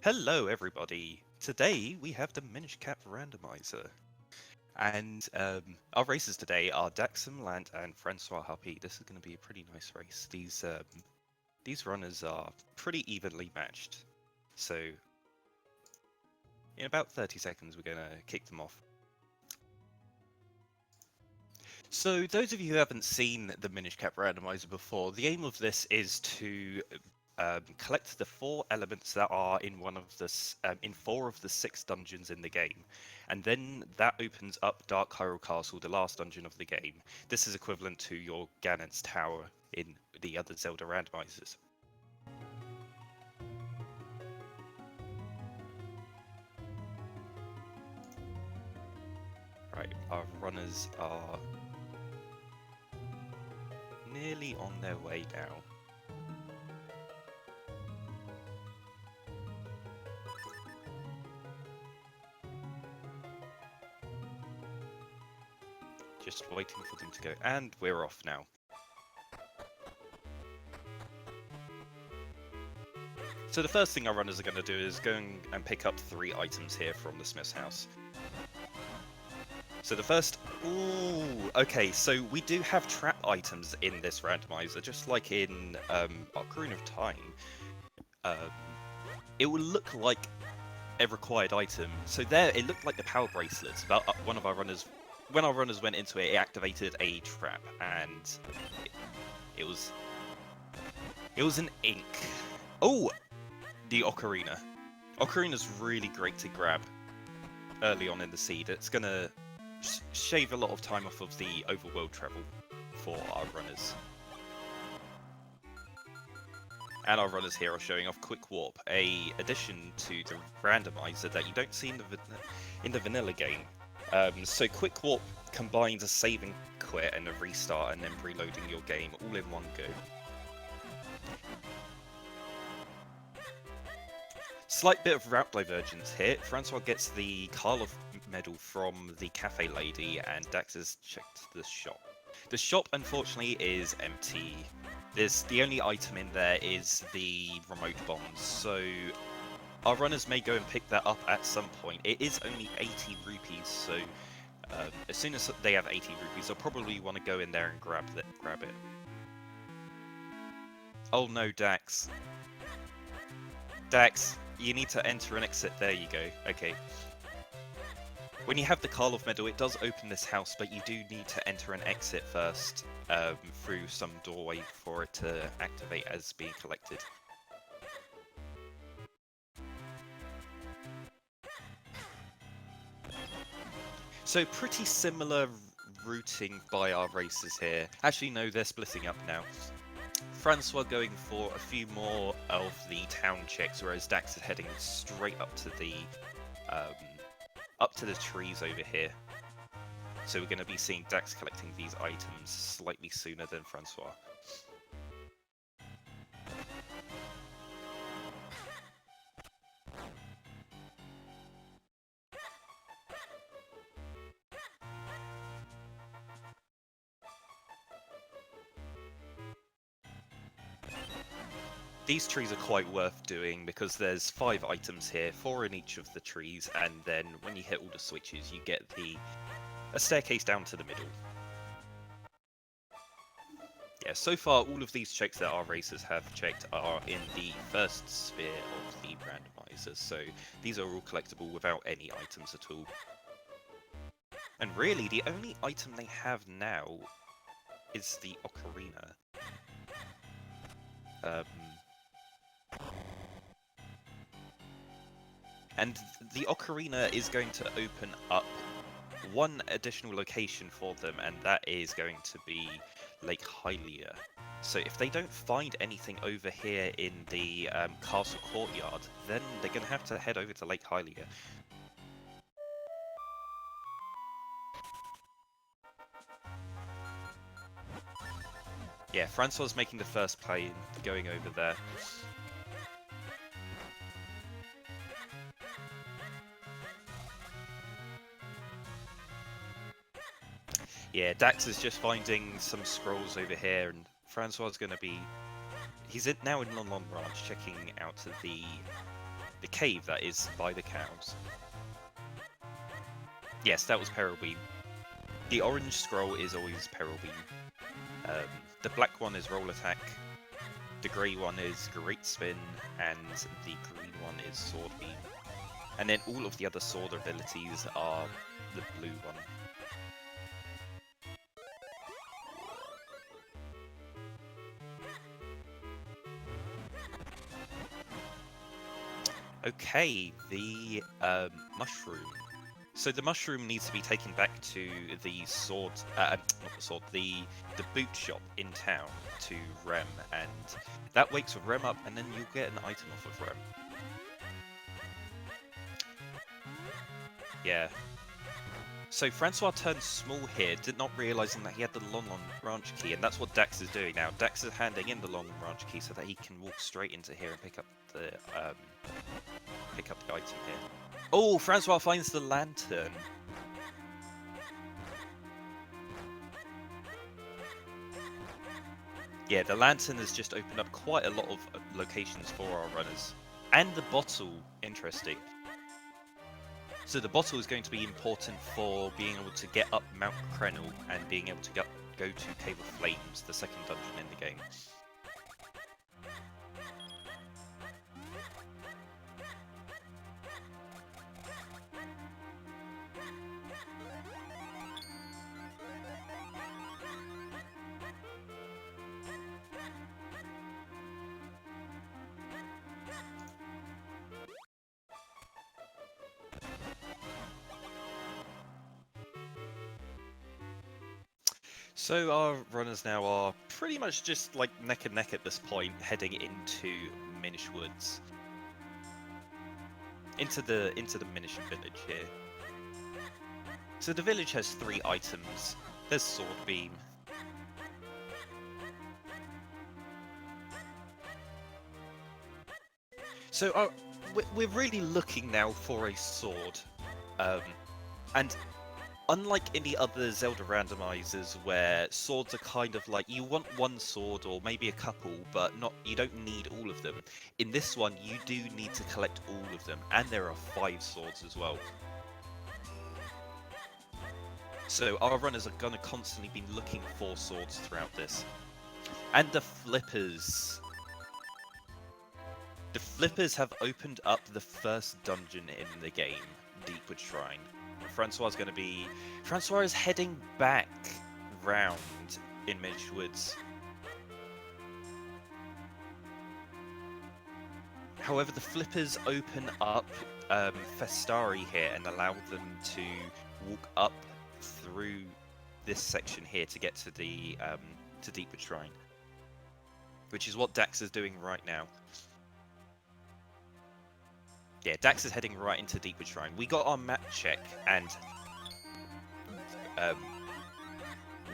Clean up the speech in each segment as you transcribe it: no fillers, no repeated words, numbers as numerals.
Hello, everybody. Today we have the Minish Randomizer, and our races today are Daxam Lant and Francois Harpy. This is going to be a pretty nice race. These runners are pretty evenly matched, so in about 30 seconds we're going to kick them off. So those of you who haven't seen the Minish Randomizer before, the aim of this is to collect the 4 elements that are in in 4 of the 6 dungeons in the game, and then that opens up Dark Hyrule Castle, the last dungeon of the game. This is equivalent to your Ganon's Tower in the other Zelda randomizers. Right, our runners are nearly on their way now. Just waiting for them to go, and we're off now. So the first thing our runners are going to do is go and pick up 3 items here from the Smith's house. So the first... Ooh, okay, so we do have trap items in this randomizer, just like in Ocarina of Time. It will look like a required item. So there, it looked like the power bracelets, but when our runners went into it, it activated a trap, and it was an ink. Oh, the ocarina. Ocarina's really great to grab early on in the seed. It's gonna shave a lot of time off of the overworld travel for our runners. And our runners here are showing off Quick Warp, a addition to the randomizer that you don't see in the vanilla game. So Quick Warp combines a save and quit and a restart and then reloading your game all in one go. Slight bit of route divergence here. Francois gets the Karlov medal from the cafe lady, and Dax has checked the shop. The shop, unfortunately, is empty. The only item in there is the remote bombs, so our runners may go and pick that up at some point. It is only 80 rupees, so as soon as they have 80 rupees, they'll probably want to go in there and grab it. Oh no, Dax. Dax, you need to enter and exit. There you go. Okay. When you have the Karlov medal, it does open this house, but you do need to enter and exit first through some doorway for it to activate as being collected. So pretty similar routing by our racers here. Actually, no, they're splitting up now. Francois going for a few more of the town checks, whereas Dax is heading straight up to the trees over here. So we're going to be seeing Dax collecting these items slightly sooner than Francois. These trees are quite worth doing because there's 5 items here, 4 in each of the trees, and then when you hit all the switches, you get a staircase down to the middle. Yeah, so far all of these checks that our racers have checked are in the first sphere of the randomizer, so these are all collectible without any items at all. And really, the only item they have now is the ocarina. And the ocarina is going to open up one additional location for them, and that is going to be Lake Hylia. So if they don't find anything over here in the castle courtyard, then they're going to have to head over to Lake Hylia. Yeah, Francois making the first play going over there. Yeah, Dax is just finding some scrolls over here, and Francois is going to be... He's now in Lon Lon Ranch checking out the the cave that is by the cows. Yes, that was Peril Beam. The orange scroll is always Peril Beam. The black one is Roll Attack. The grey one is Great Spin, and the green one is Sword Beam. And then all of the other sword abilities are the blue one. Okay, the mushroom. So the mushroom needs to be taken back to the sword, not the sword, the boot shop in town to Rem, and that wakes Rem up, and then you'll get an item off of Rem. Yeah. So Francois turned small here, not realizing that he had the long branch key, and that's what Dax is doing now. Dax is handing in the long branch key so that he can walk straight into here and pick up the item here. Oh, Francois finds the lantern. Yeah, the lantern has just opened up quite a lot of locations for our runners. And the bottle, interesting. So the bottle is going to be important for being able to get up Mount Krenel and being able to go to Cave of Flames, the second dungeon in the game. So our runners now are pretty much just like neck and neck at this point, heading into Minish Woods. Into the Minish village here. So the village has 3 items. There's Sword Beam. So we're really looking now for a sword. And unlike any other Zelda randomizers where swords are kind of like, you want one sword or maybe a couple, but you don't need all of them. In this one, you do need to collect all of them, and there are 5 swords as well. So our runners are going to constantly be looking for swords throughout this. And the flippers. The flippers have opened up the first dungeon in the game, Deepwood Shrine. Francois is heading back round in Minish Woods. However, the flippers open up Festari here and allow them to walk up through this section here to get to the to Deepwood Shrine, which is what Dax is doing right now. Yeah, Dax is heading right into Deepwood Shrine. We got our map check, and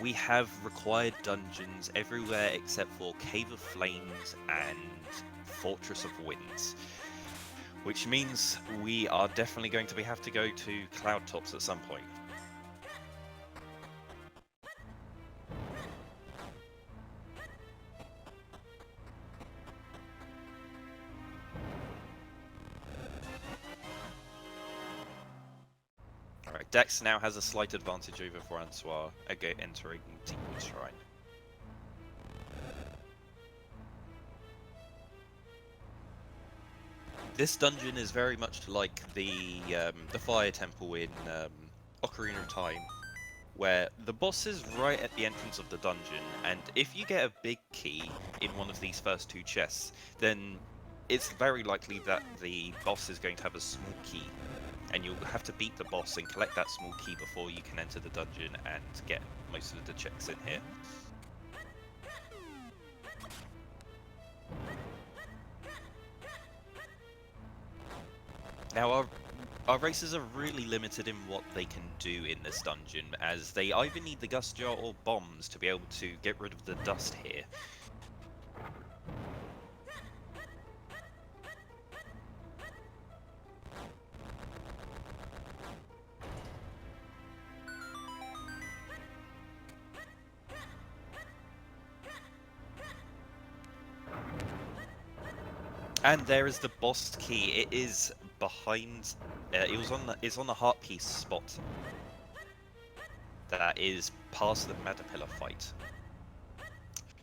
we have required dungeons everywhere except for Cave of Flames and Fortress of Winds, which means we are definitely going to have to go to Cloud Tops at some point. Alright, Dex now has a slight advantage over Francois again entering Deepwood Shrine. This dungeon is very much like the Fire Temple in Ocarina of Time, where the boss is right at the entrance of the dungeon, and if you get a big key in one of these first 2 chests, then it's very likely that the boss is going to have a small key, and you'll have to beat the boss and collect that small key before you can enter the dungeon and get most of the checks in here. Now our races are really limited in what they can do in this dungeon, as they either need the Gust Jar or bombs to be able to get rid of the dust here. And there is the boss key. It is behind. It's on the heart piece spot. That is past the Madapilla fight.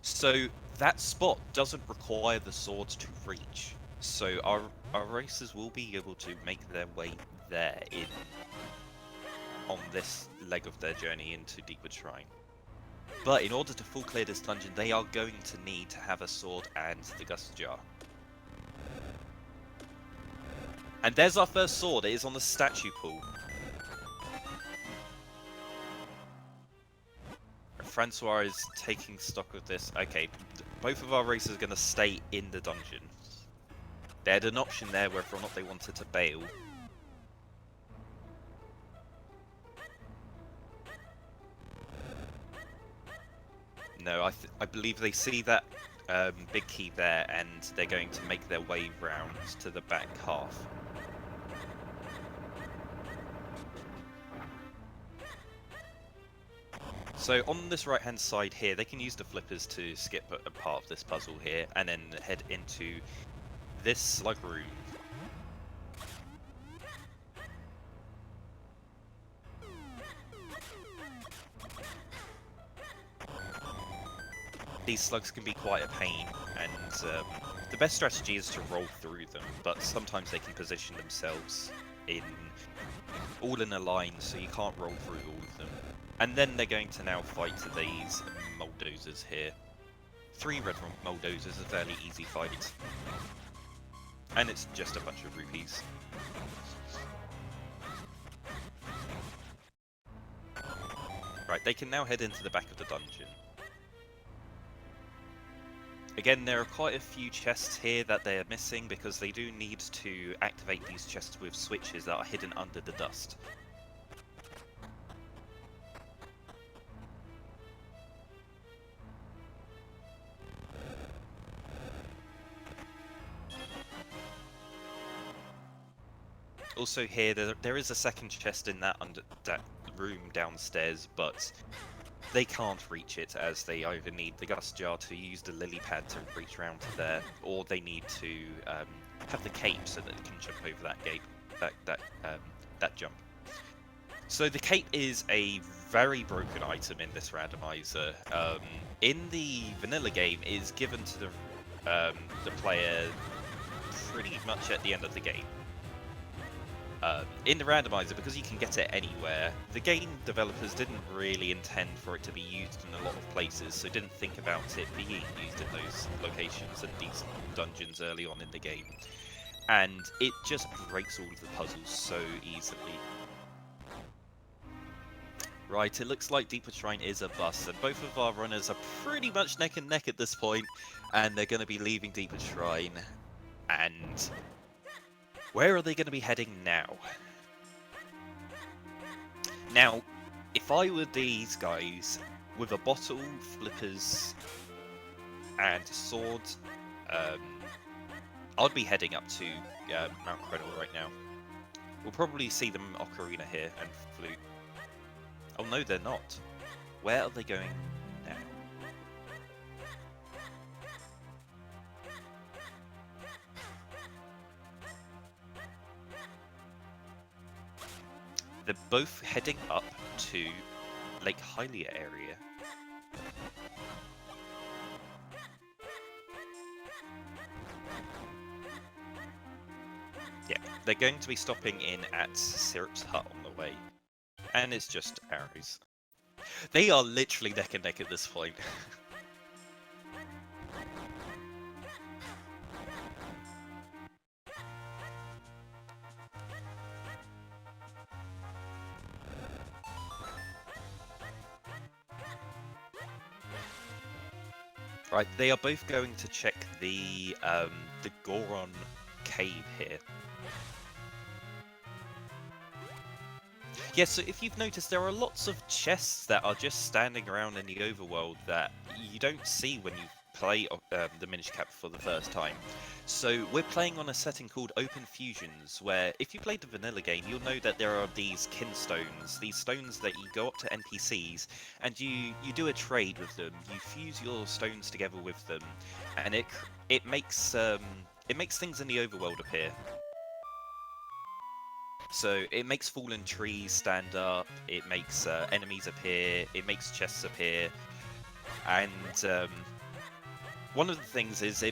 So that spot doesn't require the swords to reach. So our racers will be able to make their way there on this leg of their journey into Deepwood Shrine. But in order to full clear this dungeon, they are going to need to have a sword and the Gust Jar. And there's our first sword. It is on the statue pool. Francois is taking stock of this. Okay, both of our racers are going to stay in the dungeon. They had an option there whether or not they wanted to bail. No, I believe they see that big key there, and they're going to make their way round to the back half. So on this right hand side here, they can use the flippers to skip a part of this puzzle here, and then head into this slug room. These slugs can be quite a pain, and the best strategy is to roll through them, but sometimes they can position themselves all in a line, so you can't roll through all of them. And then they're going to now fight these Mulldozers here. 3 red Mulldozers, a fairly easy fight. And it's just a bunch of rupees. Right, they can now head into the back of the dungeon. Again, there are quite a few chests here that they are missing because they do need to activate these chests with switches that are hidden under the dust. Also here, there is a second chest in that room downstairs, but they can't reach it as they either need the Gust Jar to use the lily pad to reach around to there, or they need to have the cape so that they can jump over that gate, that jump. So the cape is a very broken item in this randomizer. In the vanilla game, it is given to the player pretty much at the end of the game. In the randomizer, because you can get it anywhere, the game developers didn't really intend for it to be used in a lot of places, so didn't think about it being used in those locations and these dungeons early on in the game. And it just breaks all of the puzzles so easily. Right, it looks like Deepwood Shrine is a bust, and both of our runners are pretty much neck and neck at this point, and they're going to be leaving Deepwood Shrine, and where are they going to be heading now? Now, if I were these guys, with a bottle, flippers, and a sword, I'd be heading up to Mount Crenel right now. We'll probably see them Ocarina here and Flute. Oh no, they're not. Where are they going now? They're both heading up to Lake Hylia area. Yeah, they're going to be stopping in at Syrup's hut on the way. And it's just arrows. They are literally neck and neck at this point. Right, they are both going to check the Goron cave here. Yeah, so if you've noticed, there are lots of chests that are just standing around in the overworld that you don't see when you play the Minish Cap for the first time. So we're playing on a setting called Open Fusions, where if you played the vanilla game, you'll know that there are these kinstones, these stones that you go up to NPCs, and you do a trade with them. You fuse your stones together with them, and it makes it makes things in the overworld appear. So it makes fallen trees stand up, it makes enemies appear, it makes chests appear, and one of the things is you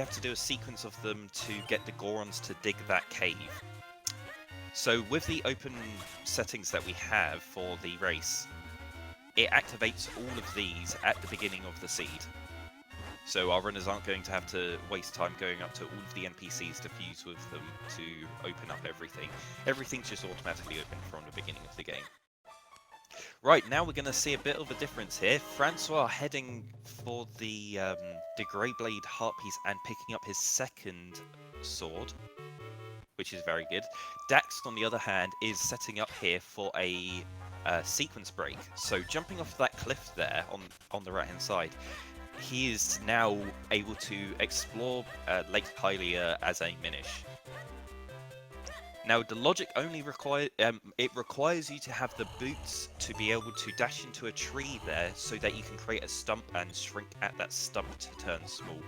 have to do a sequence of them to get the Gorons to dig that cave. So with the open settings that we have for the race, it activates all of these at the beginning of the seed. So our runners aren't going to have to waste time going up to all of the NPCs to fuse with them to open up everything. Everything's just automatically open from the beginning of the game. Right, now we're going to see a bit of a difference here. Francois heading for the Greyblade Heartpiece and picking up his second sword, which is very good. Dax, on the other hand, is setting up here for a sequence break. So jumping off that cliff there on the right-hand side, he is now able to explore Lake Hylia as a Minish. Now, the logic only requires you to have the boots to be able to dash into a tree there, so that you can create a stump and shrink at that stump to turn small.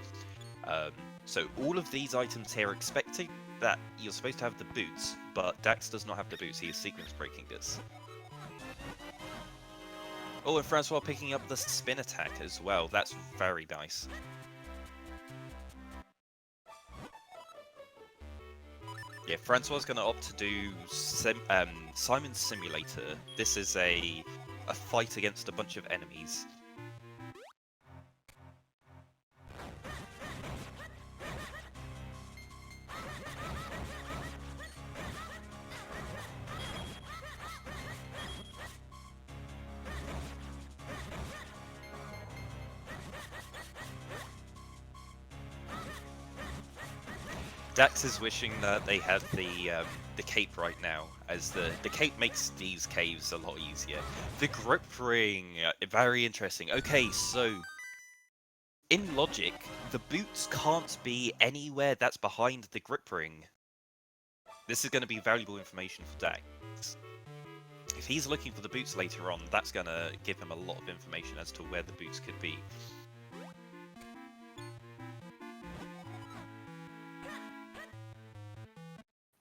So all of these items here are expecting that you're supposed to have the boots, but Dax does not have the boots. He is sequence breaking this. Oh, and Francois picking up the spin attack as well. That's very nice. Yeah, Francois is going to opt to do Simon's Simulator. This is a fight against a bunch of enemies. Dax is wishing that they had the cape right now, as the cape makes these caves a lot easier. The grip ring, very interesting. Okay, so in logic, the boots can't be anywhere that's behind the grip ring. This is going to be valuable information for Dax. If he's looking for the boots later on, that's going to give him a lot of information as to where the boots could be.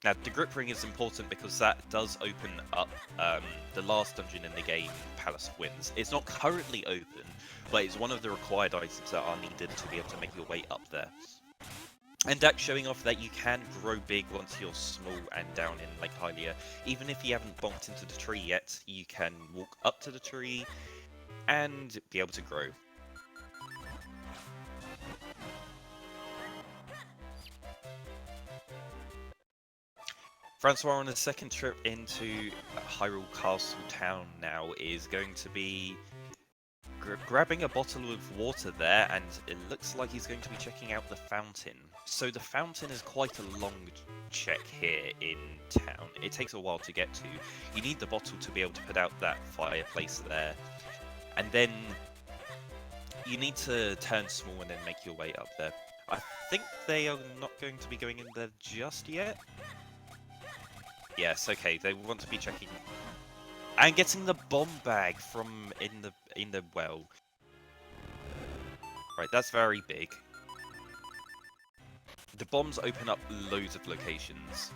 Now, the grip ring is important because that does open up the last dungeon in the game, Palace of Winds. It's not currently open, but it's one of the required items that are needed to be able to make your way up there. And Dax showing off that you can grow big once you're small and down in Lake Hylia. Even if you haven't bonked into the tree yet, you can walk up to the tree and be able to grow. Francois on his second trip into Hyrule Castle Town now is going to be grabbing a bottle of water there, and it looks like he's going to be checking out the fountain. So the fountain is quite a long check here in town. It takes a while to get to. You need the bottle to be able to put out that fireplace there. And then you need to turn small and then make your way up there. I think they are not going to be going in there just yet. Yes, okay, they want to be checking and getting the bomb bag from in the well. Right, that's very big. The bombs open up loads of locations,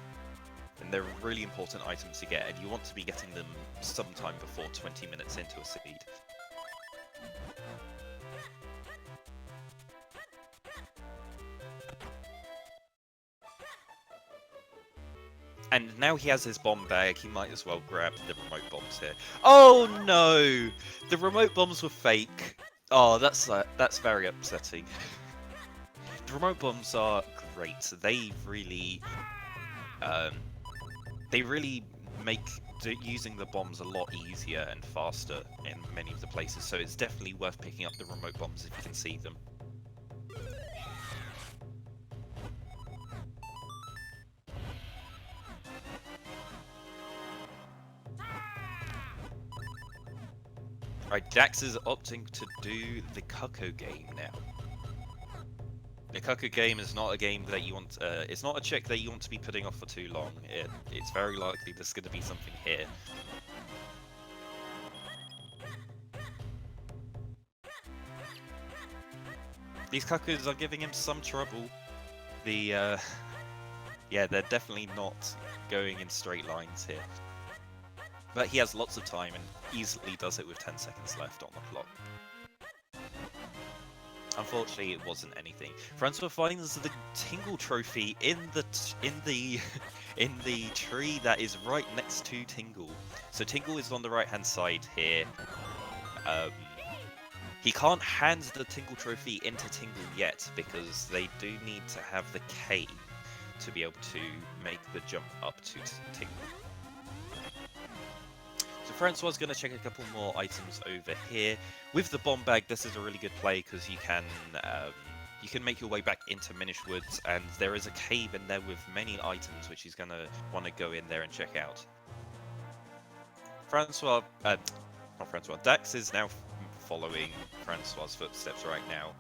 and they're really important items to get, and you want to be getting them sometime before 20 minutes into a seed. And now he has his bomb bag, he might as well grab the remote bombs here. Oh no! The remote bombs were fake. Oh, that's very upsetting. The remote bombs are great. They really make using the bombs a lot easier and faster in many of the places. So it's definitely worth picking up the remote bombs if you can see them. Right, Dax is opting to do the Cuckoo game now. The Cuckoo game is not a game that you want. It's not a check that you want to be putting off for too long. It's very likely there's going to be something here. These Cuckoos are giving him some trouble. The yeah, they're definitely not going in straight lines here. But he has lots of time and easily does it with 10 seconds left on the clock. Unfortunately, it wasn't anything. Francois finds the Tingle trophy in the in the tree that is right next to Tingle. So Tingle is on the right-hand side here. He can't hand the Tingle trophy into Tingle yet because they do need to have the cane to be able to make the jump up to Tingle. So Francois is going to check a couple more items over here. With the bomb bag, this is a really good play because you can make your way back into Minish Woods, and there is a cave in there with many items which he's going to want to go in there and check out. Dax is now following Francois' footsteps right now.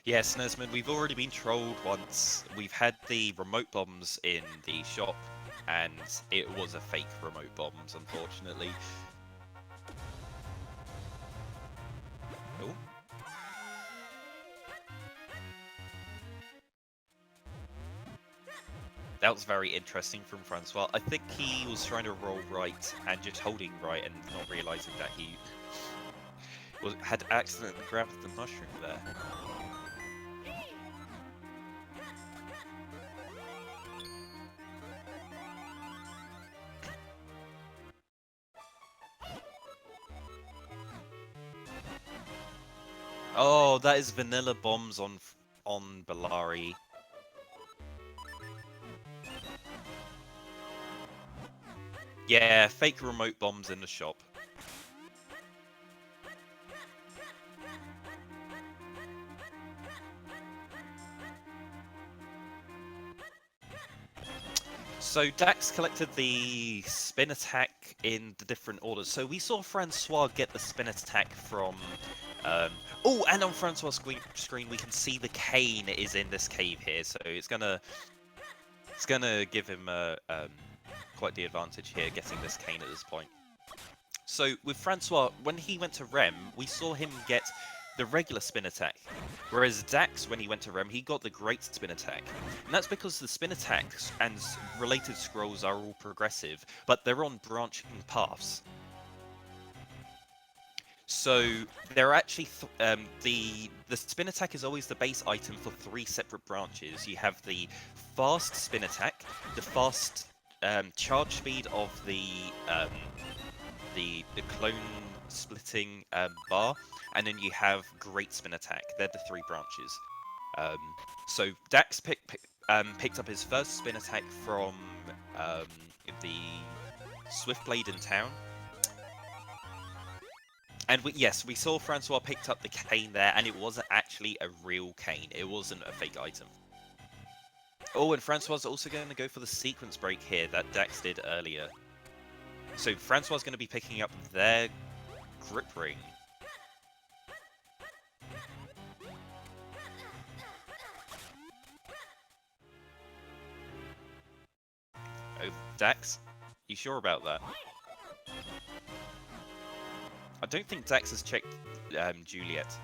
Yes, Nesmond, we've already been trolled once. We've had the remote bombs in the shop, and it was a fake remote bombs, unfortunately. Oh. That was very interesting from Francois. I think he was trying to roll right and just holding right and not realizing that he had accidentally grabbed the mushroom there. Oh, that is vanilla bombs on Bellari. Yeah, fake remote bombs in the shop. So Dax collected the spin attack in the different orders. So we saw Francois get the spin attack from... oh, and on Francois' screen we can see the cane is in this cave here. So it's gonna give him quite the advantage here, getting this cane at this point. So with Francois, when he went to Rem, we saw him get the regular spin attack, whereas Dax, when he went to Rem, he got the great spin attack. And that's because the spin attacks and related scrolls are all progressive, but they're on branching paths. So they're actually the spin attack is always the base item for 3 separate branches. You have the fast spin attack, the fast charge speed of the clone splitting bar, and then you have great spin attack. They're the 3 branches. So Dax picked up his first spin attack from the Swift Blade in town. And yes, we saw Francois picked up the cane there, and it wasn't actually a real cane. It wasn't a fake item. Oh, and Francois is also going to go for the sequence break here that Dax did earlier. So Francois is going to be picking up their grip ring. Oh, Dax? You sure about that? I don't think Dax has checked Juliet.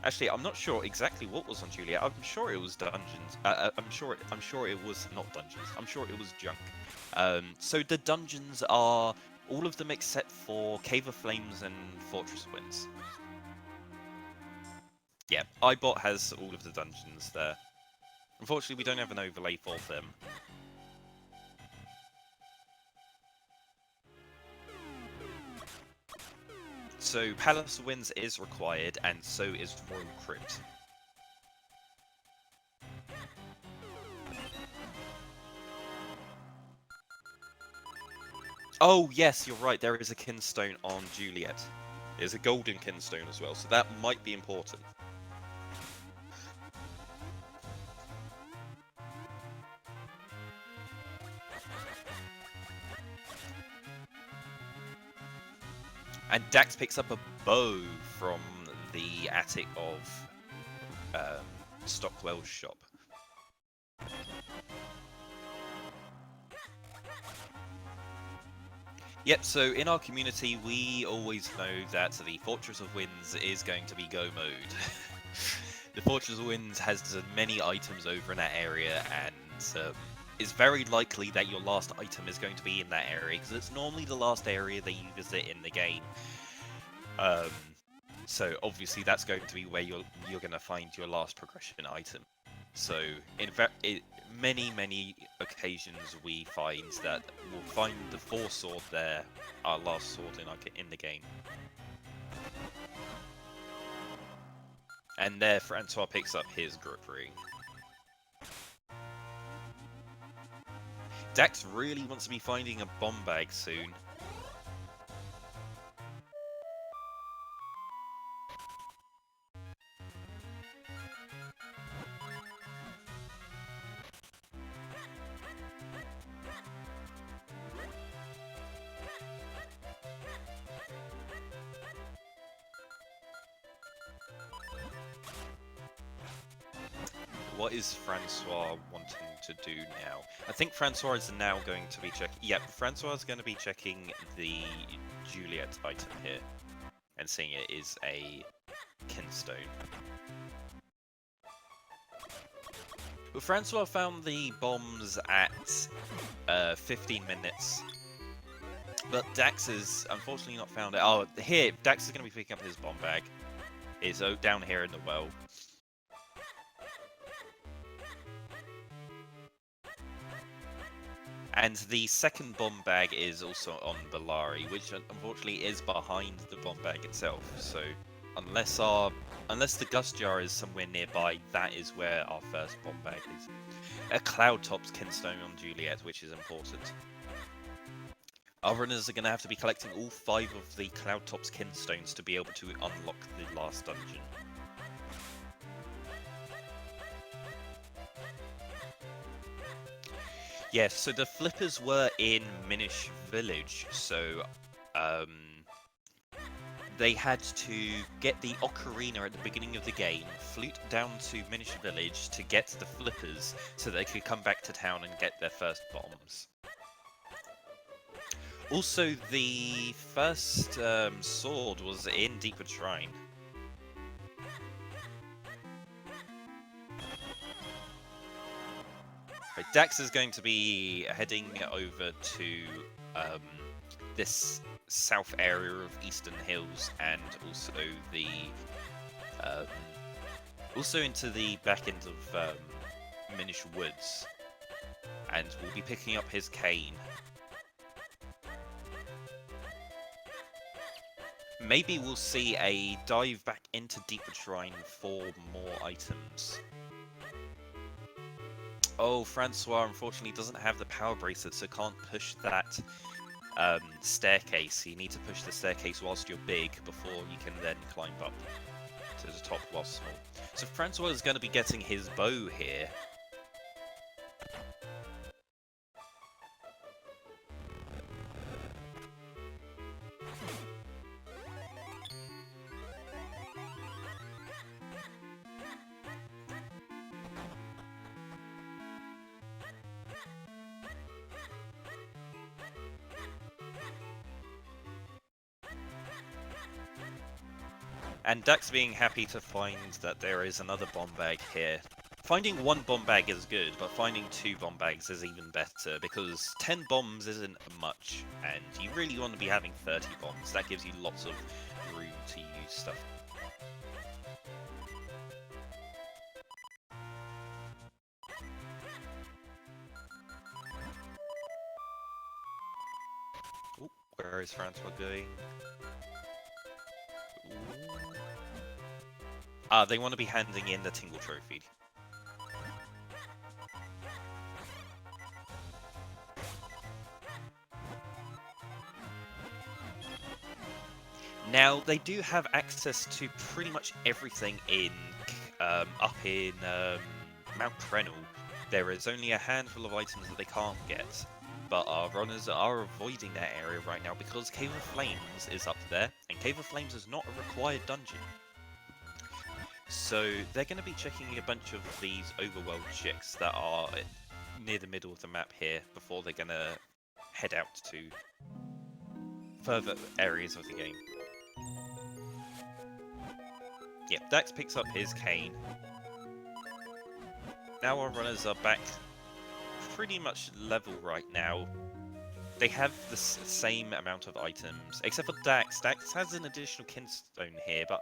Actually, I'm not sure exactly what was on Juliet. I'm sure it was dungeons. I'm sure it was not dungeons. I'm sure it was junk. So the dungeons are all of them except for Cave of Flames and Fortress of Winds. Yeah, iBot has all of the dungeons there. Unfortunately, we don't have an overlay for them. So Palace of Winds is required, and so is Royal Crypt. Oh yes, you're right, there is a kinstone on Juliet. There's a golden kinstone as well, so that might be important. And Dax picks up a bow from the attic of Stockwell's shop. Yep, so in our community, we always know that the Fortress of Winds is going to be go mode. The Fortress of Winds has many items over in that area, and it's very likely that your last item is going to be in that area, because it's normally the last area that you visit in the game. So obviously that's going to be where you're going to find your last progression item. So in fact, many occasions we find that we'll find the 4 sword there, our last sword in the game. And there Francois picks up his grip ring. Dax really wants to be finding a bomb bag soon. What is Francois wanting to do now? I think Francois is now going to be checking... Yep, Francois is going to be checking the Juliet item here. And seeing it is a kinstone. Well, Francois found the bombs at 15 minutes. But Dax has unfortunately not found it. Oh, here, Dax is going to be picking up his bomb bag. It's down here in the well. And the second bomb bag is also on Bellari, which unfortunately is behind the bomb bag itself. So unless the gust jar is somewhere nearby, that is where our first bomb bag is. A Cloudtop's kinstone on Juliet, which is important. Our runners are going to have to be collecting all 5 of the Cloudtop's kinstones to be able to unlock the last dungeon. Yes, so the flippers were in Minish village, so they had to get the ocarina at the beginning of the game, flute down to Minish village to get the flippers so they could come back to town and get their first bombs. Also, the first sword was in Deepwood Shrine. Dax is going to be heading over to this south area of Eastern Hills, and also the also into the back end of Minish Woods, and we'll be picking up his cane. Maybe we'll see a dive back into Deepwood Shrine for more items. Oh, Francois unfortunately doesn't have the power bracelet, so can't push that staircase. You need to push the staircase whilst you're big before you can then climb up to the top whilst small. So Francois is going to be getting his bow here. And Dax being happy to find that there is another bomb bag here. Finding 1 bomb bag is good, but finding 2 bomb bags is even better, because 10 bombs isn't much, and you really want to be having 30 bombs. That gives you lots of room to use stuff. Ooh, where is Francois going? They want to be handing in the Tingle Trophy. Now, they do have access to pretty much everything in up in Mount Crenel. There is only a handful of items that they can't get, but our runners are avoiding that area right now because Cave of Flames is up there, and Cave of Flames is not a required dungeon. So they're going to be checking a bunch of these overworld chicks that are near the middle of the map here before they're going to head out to further areas of the game. Yep, Dax picks up his cane. Now our runners are back pretty much level right now. They have the same amount of items, except for Dax. Dax has an additional kinstone here, but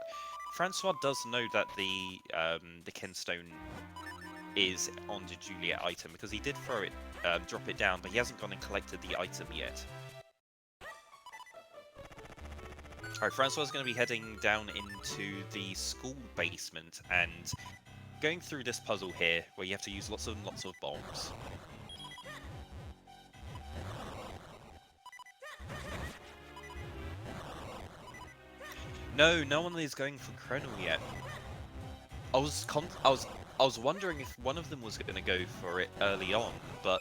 Francois does know that the kinstone is on the Juliet item because he did throw it, drop it down, but he hasn't gone and collected the item yet. Alright, Francois is going to be heading down into the school basement and going through this puzzle here where you have to use lots and lots of bombs. No one is going for Krenel yet. I was wondering if one of them was going to go for it early on, but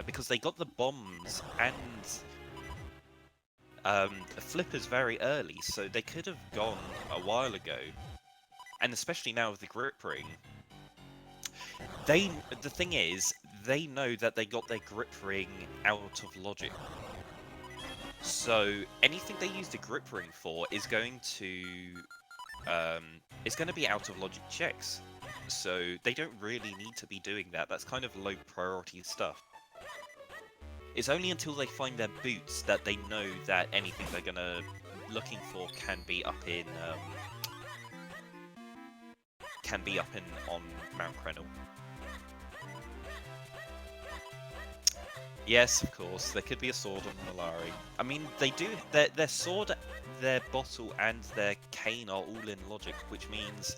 because they got the bombs and the flippers very early, so they could have gone a while ago. And especially now with the grip ring, the thing is, they know that they got their grip ring out of logic. So anything they use the grip ring for is going to be out of logic checks. So they don't really need to be doing that. That's kind of low priority stuff. It's only until they find their boots that they know that anything they're gonna looking for can be up in on Mount Krenel. Yes, of course, there could be a sword on Malari. I mean, they do. Their sword, their bottle, and their cane are all in logic, which means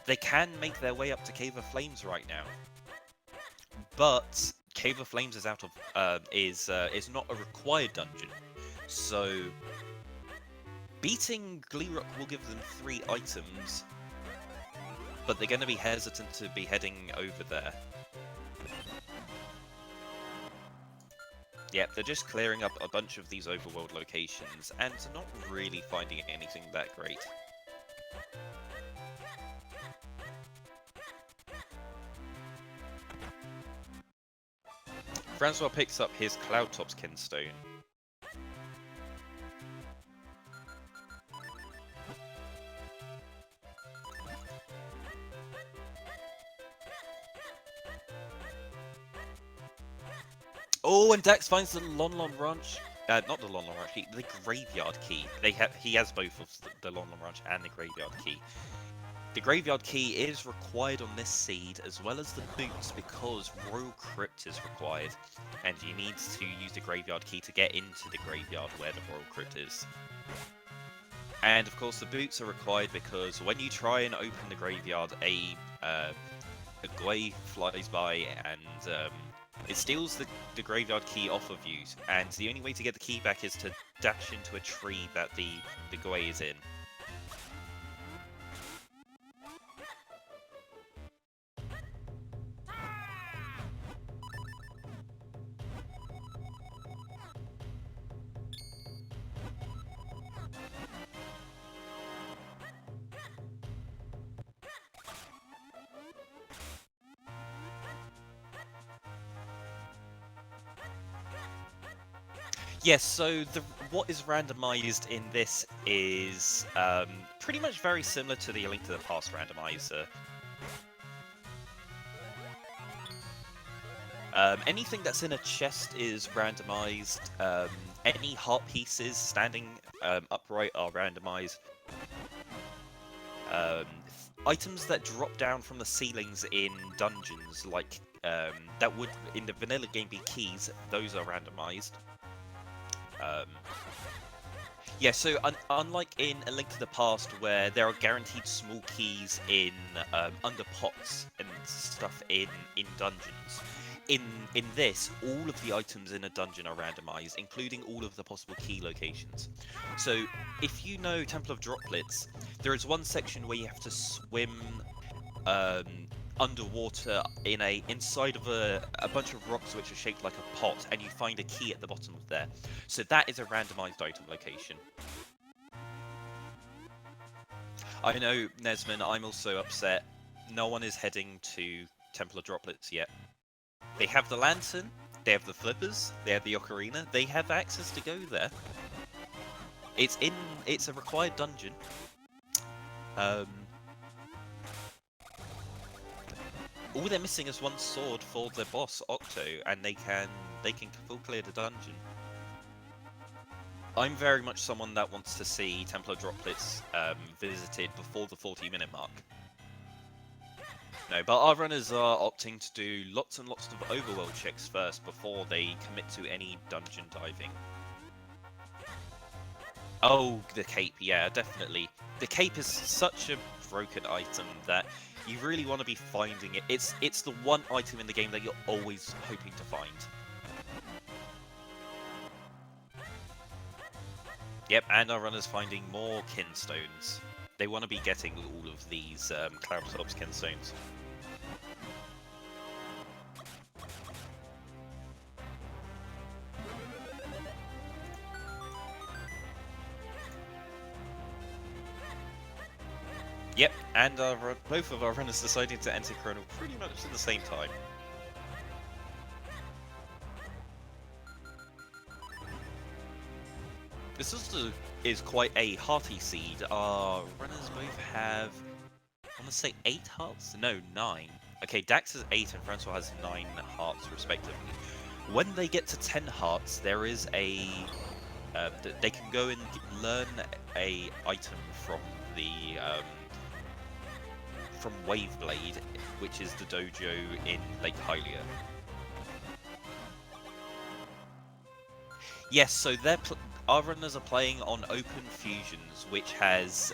they can make their way up to Cave of Flames right now. But Cave of Flames is out of is not a required dungeon, so beating Gleerock will give them 3 items, but they're going to be hesitant to be heading over there. Yep, they're just clearing up a bunch of these overworld locations and not really finding anything that great. Francois picks up his Cloudtop's kinstone. Oh, and Dax finds the Lon Ranch. Not the Lon Ranch, the Graveyard Key. He has both of the Lon Ranch and the Graveyard Key. The Graveyard Key is required on this seed, as well as the boots, because Royal Crypt is required, and you need to use the Graveyard Key to get into the graveyard where the Royal Crypt is. And of course, the boots are required because when you try and open the graveyard, a Gwei flies by and it steals the graveyard key off of you, and the only way to get the key back is to dash into a tree that the Gwei is in. Yes, so what is randomized in this is pretty much very similar to the Link to the Past randomizer. Anything that's in a chest is randomized. Any heart pieces standing upright are randomized. Items that drop down from the ceilings in dungeons, like that would in the vanilla game be keys, those are randomized. Yeah, so unlike in A Link to the Past, where there are guaranteed small keys in under pots and stuff in dungeons, in this, all of the items in a dungeon are randomized, including all of the possible key locations. So if you know Temple of Droplets, there is one section where you have to swim underwater inside of a bunch of rocks which are shaped like a pot, and you find a key at the bottom of there. So that is a randomized item location. I know, Nesman, I'm also upset. No one is heading to Temple of Droplets yet. They have the lantern, they have the flippers, they have the ocarina, they have access to go there. It's a required dungeon. All they're missing is one sword for the boss, Octo, and they can full clear the dungeon. I'm very much someone that wants to see Temple of Droplets visited before the 40-minute mark. No, but our runners are opting to do lots and lots of overworld checks first before they commit to any dungeon diving. Oh, the cape, yeah, definitely. The cape is such a broken item that you really want to be finding it. It's the one item in the game that you're always hoping to find. Yep, and our runners finding more kinstones. They want to be getting all of these Cloudtops kinstones. Yep, and both of our runners decided to enter Chrono pretty much at the same time. This also is quite a hearty seed. Our runners both have, I want to say 8 hearts? No, 9. Okay, Dax has 8 and Francois has 9 hearts respectively. When they get to 10 hearts, there is a... they can go and learn a item from the... from Waveblade, which is the dojo in Lake Hylia. Yes, so our runners are playing on Open Fusions, which has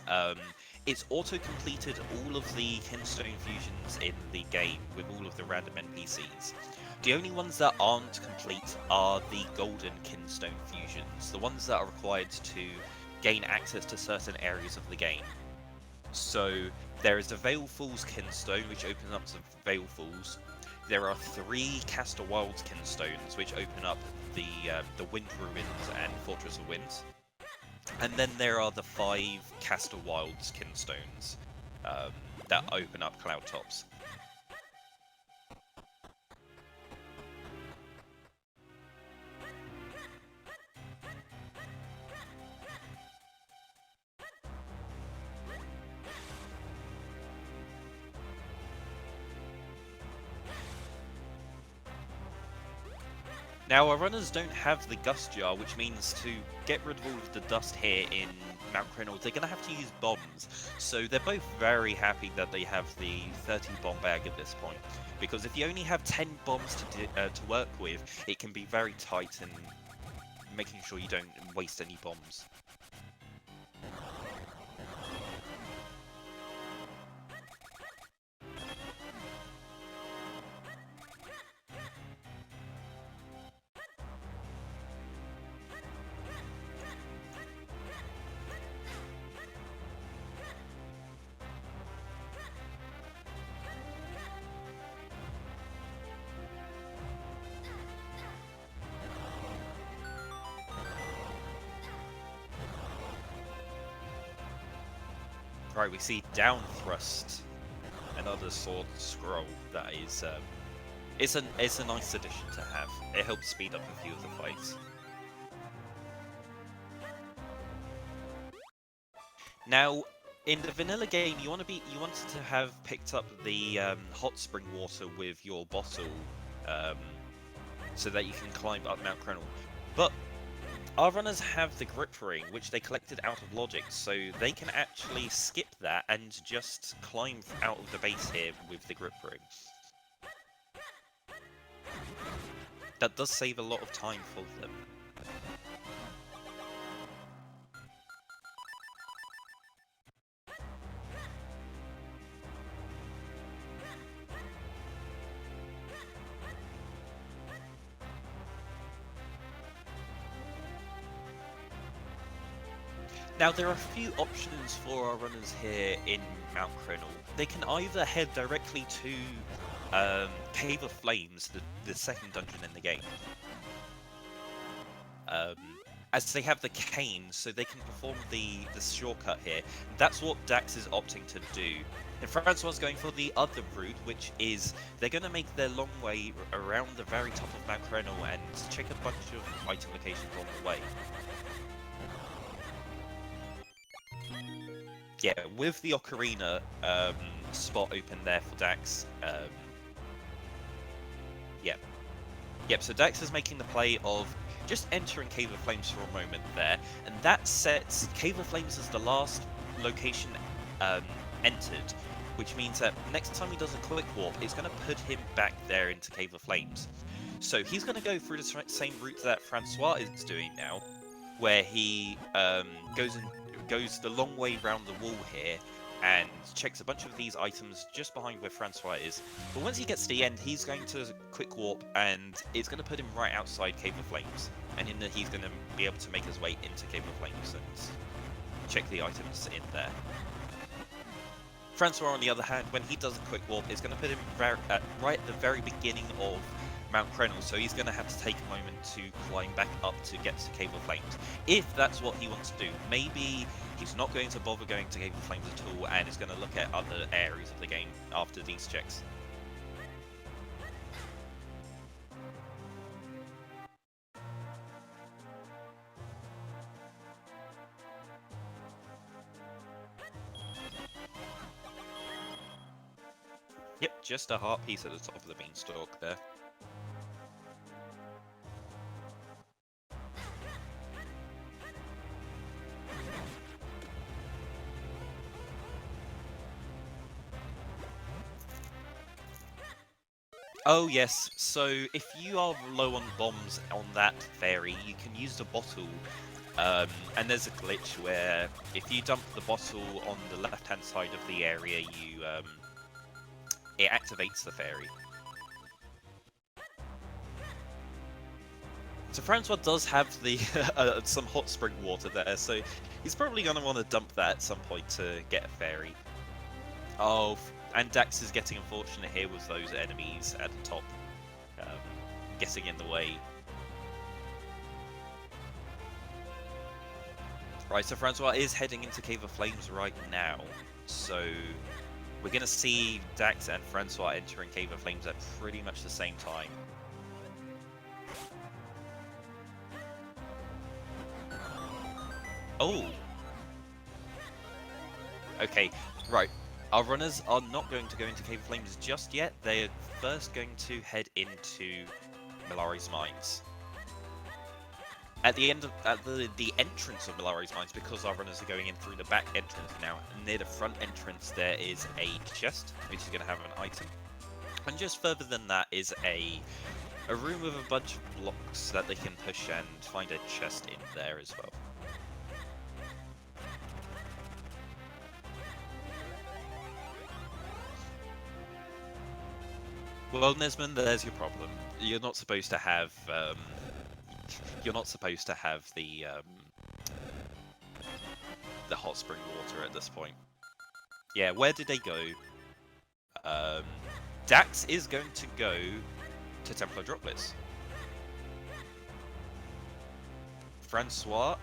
it's auto-completed all of the Kinstone fusions in the game with all of the random NPCs. The only ones that aren't complete are the golden Kinstone fusions, the ones that are required to gain access to certain areas of the game. So there is the Vale Falls Kinstone, which opens up to Vale Falls. There are 3 Caster Wilds Kinstones, which open up the Wind Ruins and Fortress of Winds. And then there are the 5 Caster Wilds Kinstones that open up Cloudtops. Now, our runners don't have the Gust Jar, which means to get rid of all of the dust here in Mount Crenel, they're going to have to use bombs. So they're both very happy that they have the 30 bomb bag at this point, because if you only have 10 bombs to work with, it can be very tight and making sure you don't waste any bombs. Right, we see Down Thrust, another sword scroll that is, it's a nice addition to have. It helps speed up a few of the fights. Now, in the vanilla game, you wanted to have picked up the hot spring water with your bottle, so that you can climb up Mount Crenel. But our runners have the grip ring, which they collected out of Logic, so they can actually skip that and just climb out of the base here with the grip ring. That does save a lot of time for them. Now, there are a few options for our runners here in Mount Crenel. They can either head directly to Cave of Flames, the second dungeon in the game, as they have the cane, so they can perform the shortcut here. That's what Dax is opting to do. And Francois is going for the other route, which is they're going to make their long way around the very top of Mount Crenel and check a bunch of item locations on the way. Yeah, with the Ocarina spot open there for Dax. Yep, so Dax is making the play of just entering Cave of Flames for a moment there, and that sets Cave of Flames as the last location entered, which means that next time he does a quick warp, it's going to put him back there into Cave of Flames. So he's going to go through the same route that Francois is doing now, where he goes the long way round the wall here, and checks a bunch of these items just behind where Francois is. But once he gets to the end, he's going to quick warp, and it's going to put him right outside Cave of Flames. And in there, he's going to be able to make his way into Cave of Flames and check the items in there. Francois, on the other hand, when he does a quick warp, it's going to put him right at the very beginning of Mount Crenel, so he's going to have to take a moment to climb back up to get to Cave of Flames, if that's what he wants to do. Maybe he's not going to bother going to Cave of Flames at all, and is going to look at other areas of the game after these checks. Yep, just a heart piece at the top of the beanstalk there. Oh yes, so if you are low on bombs on that fairy, you can use the bottle, and there's a glitch where if you dump the bottle on the left-hand side of the area, it activates the fairy. So Francois does have the some hot spring water there, so he's probably going to want to dump that at some point to get a fairy. Oh, and Dax is getting unfortunate here with those enemies at the top, getting in the way. Right, so Francois is heading into Cave of Flames right now, so we're going to see Dax and Francois entering Cave of Flames at pretty much the same time. Oh! Okay, right. Our runners are not going to go into Cave of Flames just yet. They are first going to head into Milari's Mines. At the entrance of Milari's Mines, because our runners are going in through the back entrance now, near the front entrance there is a chest, which is going to have an item. And just further than that is a room with a bunch of blocks that they can push and find a chest in there as well. Well, Nesmond, there's your problem. You're not supposed to have the hot spring water at this point. Yeah, where did they go? Dax is going to go to Templar Droplets. Francois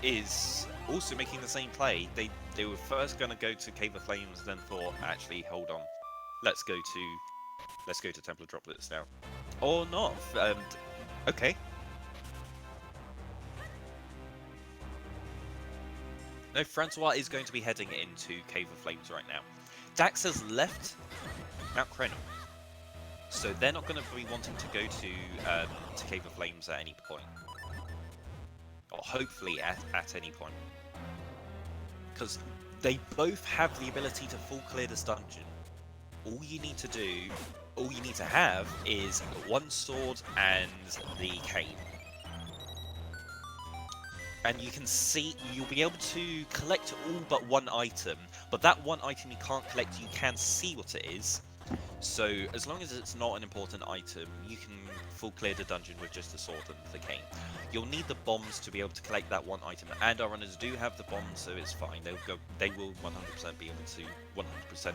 is also making the same play. They were first going to go to Cave of Flames, then thought, actually, hold on, let's go to Templar Droplets now, or not. Okay. No, Francois is going to be heading into Cave of Flames right now. Dax has left Mount Crenel, so they're not going to be wanting to go to Cave of Flames at any point, or hopefully at any point, because they both have the ability to full clear this dungeon. All you need to have is one sword and the cane. And you can see, you'll be able to collect all but one item, but that one item you can't collect, you can see what it is, So as long as it's not an important item, you can full clear the dungeon with just the sword and the cane. You'll need the bombs to be able to collect that one item, and our runners do have the bombs, so it's fine. They will 100% be able to 100%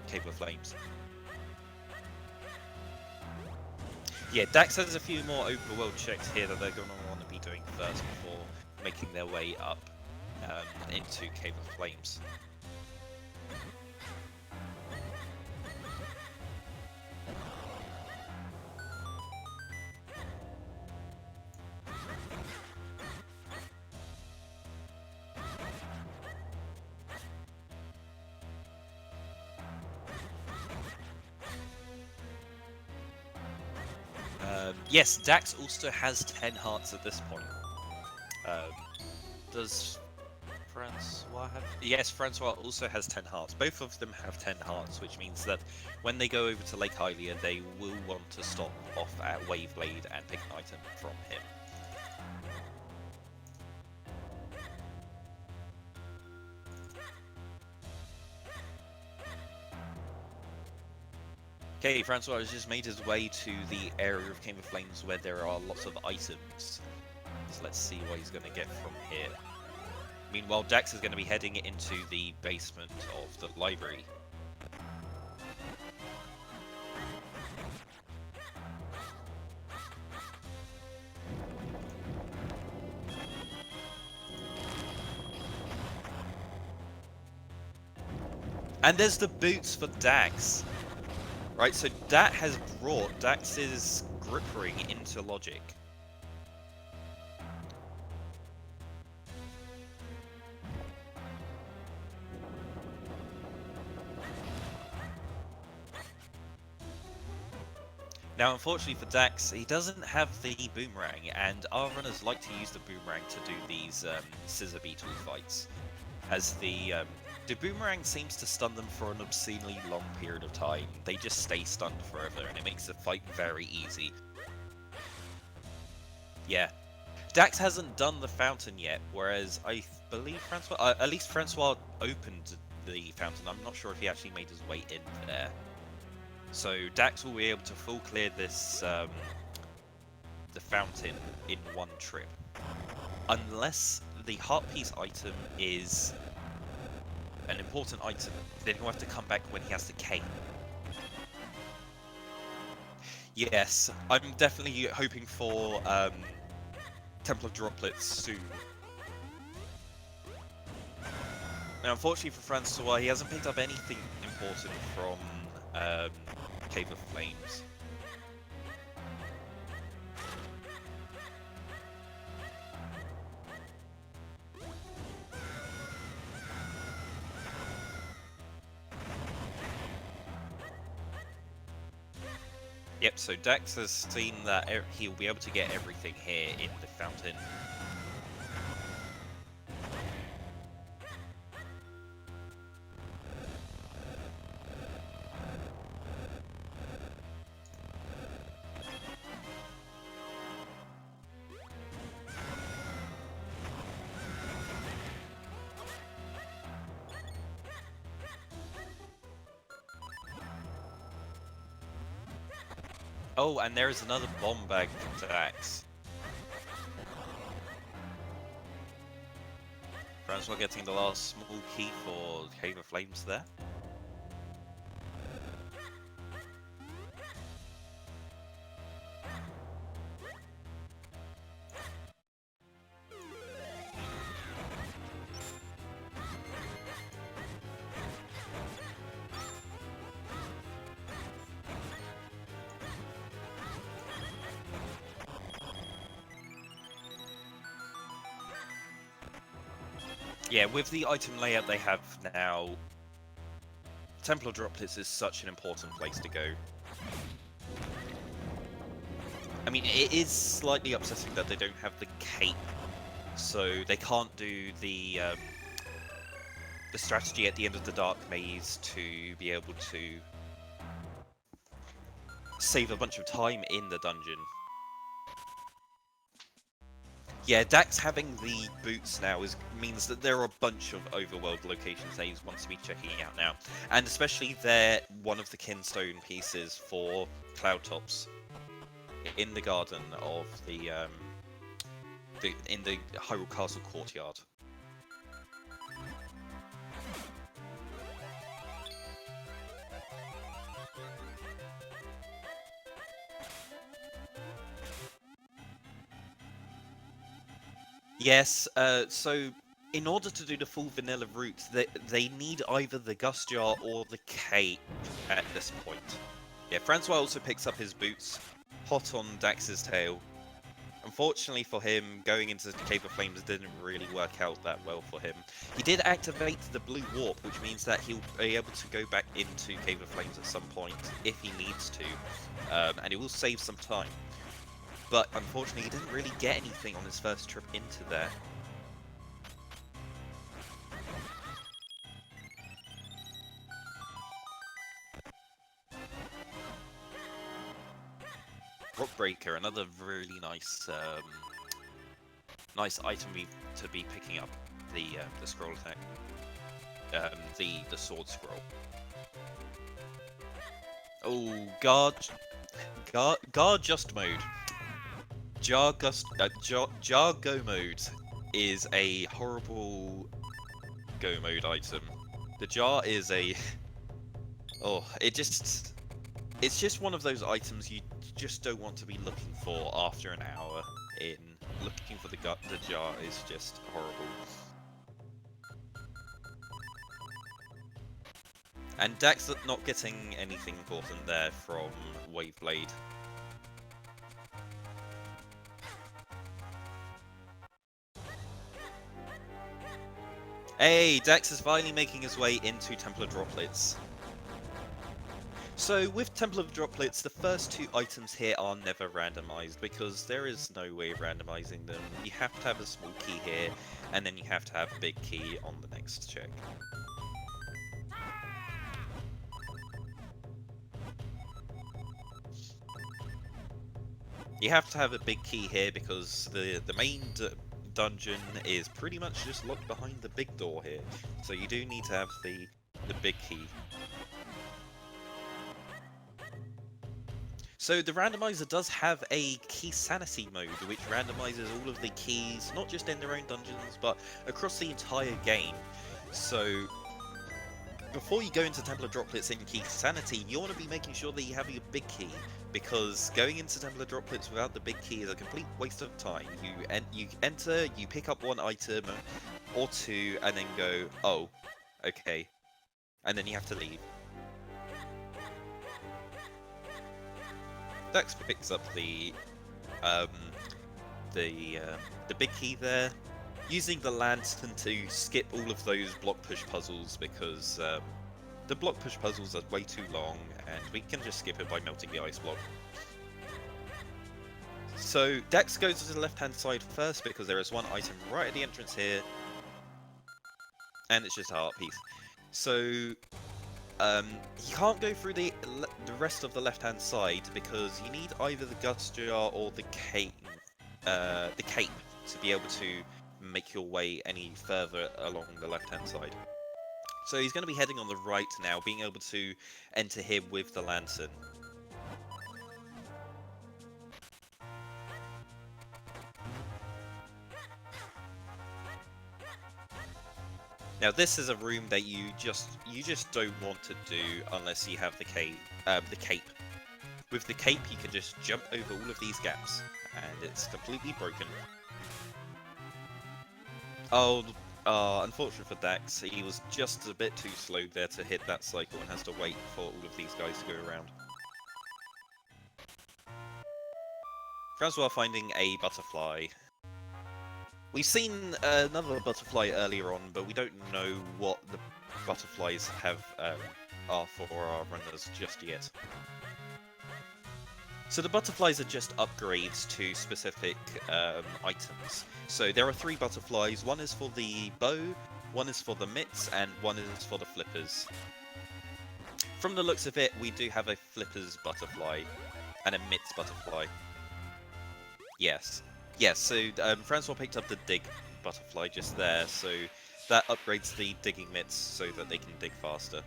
Cave of Flames. Yeah, Dax has a few more overworld checks here that they're going to want to be doing first before making their way up into Cave of Flames. Yes, Dax also has 10 hearts at this point. Does Francois have? Yes, Francois also has 10 hearts. Both of them have 10 hearts, which means that when they go over to Lake Hylia, they will want to stop off at Waveblade and pick an item from him. Okay, Francois has just made his way to the area of Cave of Flames where there are lots of items. So let's see what he's going to get from here. Meanwhile, Dax is going to be heading into the basement of the library. And there's the boots for Dax. Right, so that has brought Dax's grip ring into logic. Now, unfortunately for Dax, he doesn't have the boomerang, and our runners like to use the boomerang to do these scissor beetle fights, as the boomerang seems to stun them for an obscenely long period of time. They just stay stunned forever, and it makes the fight very easy. Yeah. Dax hasn't done the fountain yet, whereas I believe Francois, at least Francois opened the fountain. I'm not sure if he actually made his way in there. So Dax will be able to full clear this, the fountain in one trip. Unless the heart piece item is an important item, then he'll have to come back when he has the cane. Yes, I'm definitely hoping for Templar droplets soon. Now, unfortunately for Francois, he hasn't picked up anything important from Cave of Flames. Yep, so Dax has seen that he'll be able to get everything here in the fountain. Oh, and there is another bomb bag from Dax. Francois getting the last small key for Cave of Flames there. Yeah, with the item layout they have now, Templar droplets is such an important place to go. I mean, it is slightly upsetting that they don't have the cape, so they can't do the strategy at the end of the Dark Maze to be able to save a bunch of time in the dungeon. Yeah, Dax having the boots now means that there are a bunch of overworld locations that he wants to be checking out now. And especially they're one of the kinstone pieces for Cloudtops in the garden of in the Hyrule Castle courtyard. Yes, so in order to do the full vanilla route, they need either the Gust Jar or the Cape at this point. Yeah, Francois also picks up his boots, hot on Dax's tail. Unfortunately for him, going into the Cave of Flames didn't really work out that well for him. He did activate the blue warp, which means that he'll be able to go back into Cave of Flames at some point if he needs to, and it will save some time. But unfortunately, he didn't really get anything on his first trip into there. Rockbreaker, another really nice, nice item to be picking up. The scroll attack, the sword scroll. Oh, guard just mode. Jar go mode is a horrible go mode item. The jar is a it's just one of those items you just don't want to be looking for after an hour in. Looking for the jar is just horrible. And Dax not getting anything important there from Waveblade. Hey, Dax is finally making his way into Templar Droplets. So with Templar Droplets, the first two items here are never randomized because there is no way of randomizing them. You have to have a small key here, and then you have to have a big key on the next check. You have to have a big key here because the main dungeon is pretty much just locked behind the big door here. So you do need to have the big key. So the randomizer does have a key sanity mode, which randomizes all of the keys, not just in their own dungeons, but across the entire game. So before you go into Templar Droplets in key sanity, you want to be making sure that you have your big key, because going into Templar Droplets without the big key is a complete waste of time. You enter, you pick up one item or two, and then go, oh, okay, and then you have to leave. Dax picks up the big key there, using the lantern to skip all of those block push puzzles because the block push puzzles are way too long, and we can just skip it by melting the ice block. So Dax goes to the left-hand side first because there is one item right at the entrance here, and it's just a heart piece. So you can't go through the rest of the left-hand side because you need either the Gust Jar or the cape to be able to make your way any further along the left-hand side. So he's going to be heading on the right now, being able to enter here with the lantern. Now this is a room that you just don't want to do unless you have the cape. With the cape, you can just jump over all of these gaps, and it's completely broken. Oh, unfortunate for Dax, he was just a bit too slow there to hit that cycle and has to wait for all of these guys to go around. Francois finding a butterfly. We've seen another butterfly earlier on, but we don't know what the butterflies are for our runners just yet. So the butterflies are just upgrades to specific items. So there are 3 butterflies. One is for the bow, one is for the mitts, and one is for the flippers. From the looks of it, we do have a flippers butterfly and a mitts butterfly. Yes. Yeah, so Francois picked up the dig butterfly just there, so that upgrades the digging mitts so that they can dig faster.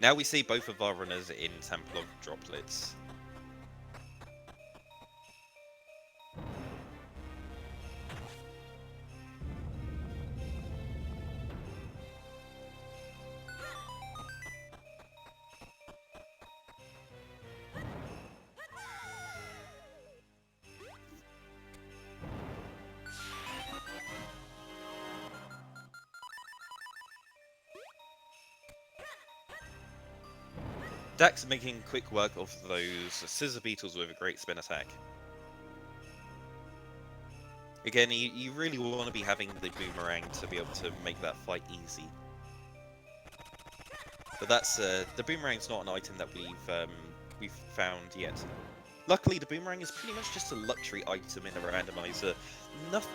Now we see both of our runners in Temple of Droplets. Dax making quick work of those scissor beetles with a great spin attack. Again, you really want to be having the boomerang to be able to make that fight easy. But that's the boomerang's not an item that we've found yet. Luckily, the boomerang is pretty much just a luxury item in the randomizer. Not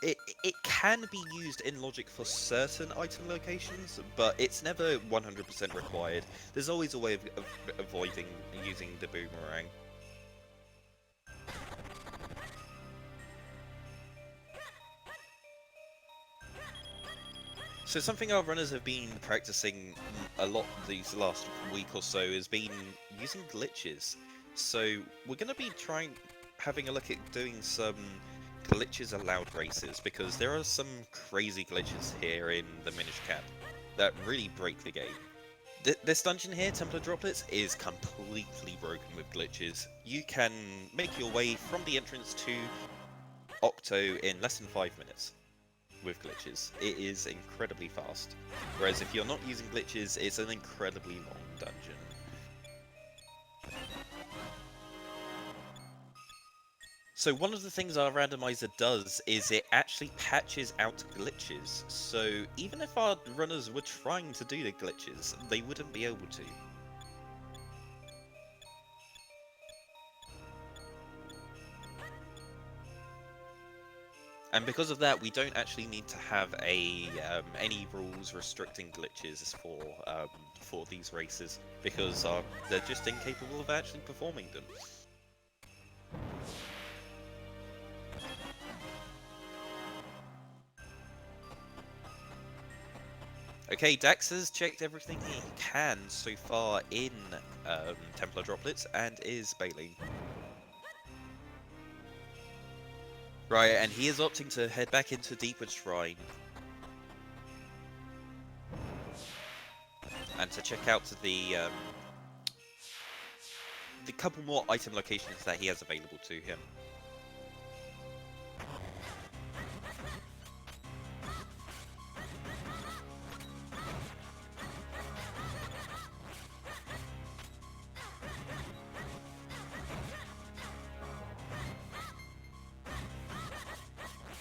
it can be used in logic for certain item locations, but it's never 100% required. There's always a way of avoiding using the boomerang. So something our runners have been practicing a lot these last week or so has been using glitches. So we're going to be having a look at doing some glitches allowed races, because there are some crazy glitches here in the Minish cap that really break the game. This dungeon here, Temple of Droplets, is completely broken with glitches. You can make your way from the entrance to Octo in less than 5 minutes with glitches. It is incredibly fast. Whereas if you're not using glitches, it's an incredibly long dungeon. So one of the things our randomizer does is it actually patches out glitches. So even if our runners were trying to do the glitches, they wouldn't be able to. And because of that, we don't actually need to have any rules restricting glitches for these races, because they're just incapable of actually performing them. Okay, Dax has checked everything he can so far in Templar Droplets and is bailing. Right, and he is opting to head back into Deepwood Shrine. And to check out the couple more item locations that he has available to him.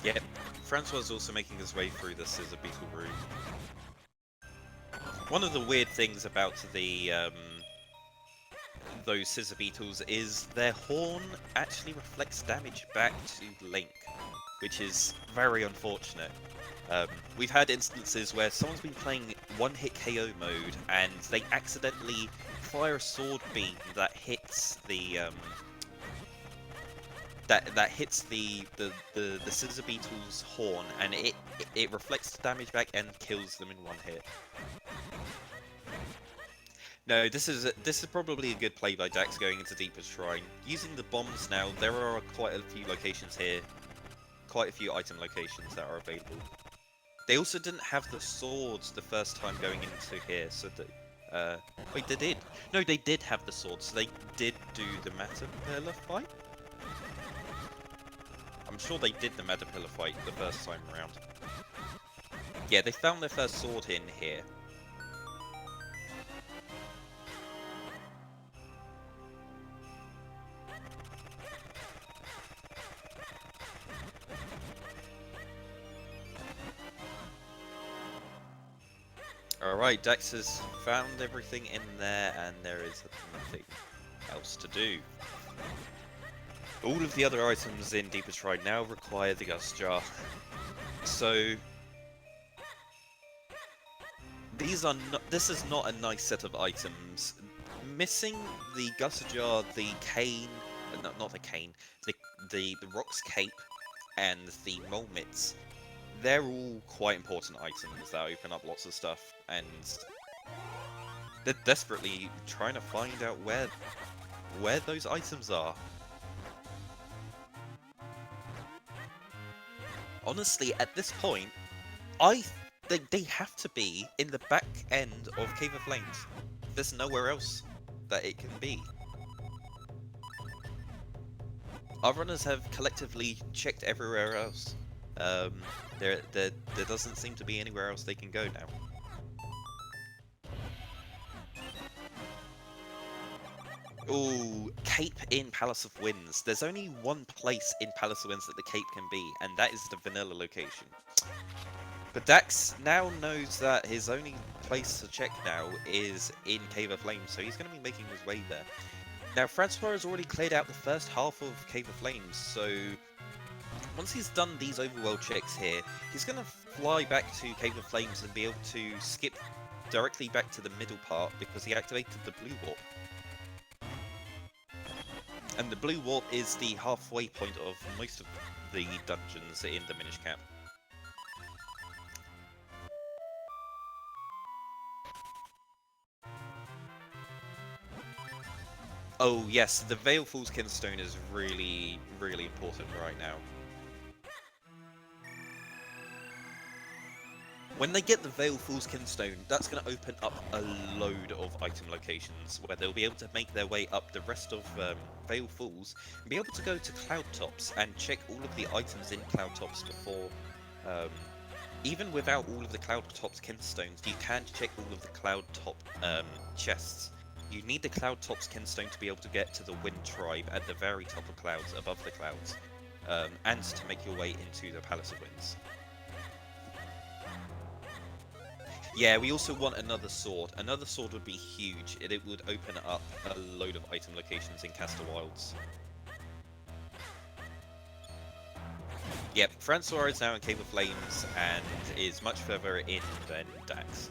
Yep, Francois is also making his way through the Scissor Beetle room. One of the weird things about those Scissor Beetles is their horn actually reflects damage back to Link, which is very unfortunate. We've had instances where someone's been playing one-hit KO mode and they accidentally fire a sword beam that hits the that hits the Scissor Beetle's horn, and it reflects the damage back and kills them in one hit. No, this is probably a good play by Dax going into Deeper Shrine. Using the bombs now, there are quite a few locations here, quite a few item locations that are available. They also didn't have the swords the first time going into here, so that wait, they did. No, they did have the swords. So they did do the Matapilla fight. I'm sure they did the Matapilla fight the first time around. Yeah, they found their first sword in here. Alright, Dax has found everything in there, and there is nothing else to do. All of the other items in Deeper Shrine now require the Gust Jar. So this is not a nice set of items. missing the Gusser Jar, the Cane, not the Cane, the Rock's Cape, and the Mole Mitts, they're all quite important items that open up lots of stuff, and they're desperately trying to find out where those items are. Honestly, at this point, they have to be in the back end of Cave of Flames. There's nowhere else that it can be. Our runners have collectively checked everywhere else. There doesn't seem to be anywhere else they can go now. Ooh, Cape in Palace of Winds. There's only one place in Palace of Winds that the Cape can be, and that is the vanilla location. But Dax now knows that his only place to check now is in Cave of Flames, so he's going to be making his way there. Now, Francois has already cleared out the first half of Cave of Flames, so once he's done these overworld checks here, he's going to fly back to Cave of Flames and be able to skip directly back to the middle part because he activated the blue warp. And the blue warp is the halfway point of most of the dungeons in the Minish cap. Oh yes, the Veilful's Kinstone is really, really important right now. When they get the Veilful's Kinstone, that's going to open up a load of item locations where they'll be able to make their way up the rest of Veilful's and be able to go to Cloudtops and check all of the items in Cloudtops before... even without all of the Cloudtops Kinstones, you can check all of the Cloudtop chests. You need the Cloudtops Kinstone to be able to get to the Wind Tribe at the very top of clouds, above the clouds, and to make your way into the Palace of Winds. Yeah, we also want another sword. Another sword would be huge. It would open up a load of item locations in Castor Wilds. Yep, Francois is now in Cave of Flames and is much further in than Dax.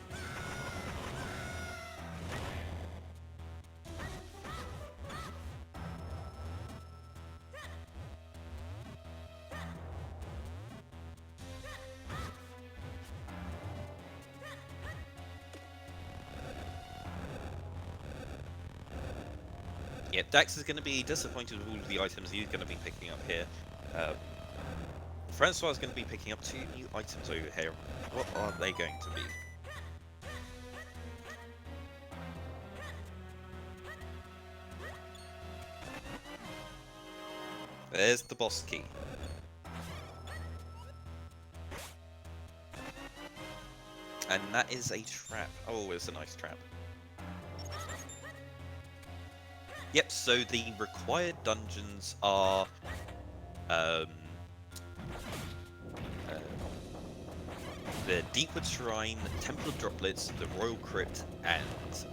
Yeah, Dax is going to be disappointed with all of the items he's going to be picking up here. Francois is going to be picking up 2 new items over here. What are they going to be? There's the boss key. And that is a trap. Oh, it's a nice trap. Yep, so the required dungeons are the Deepwood Shrine, Temple of Droplets, the Royal Crypt, and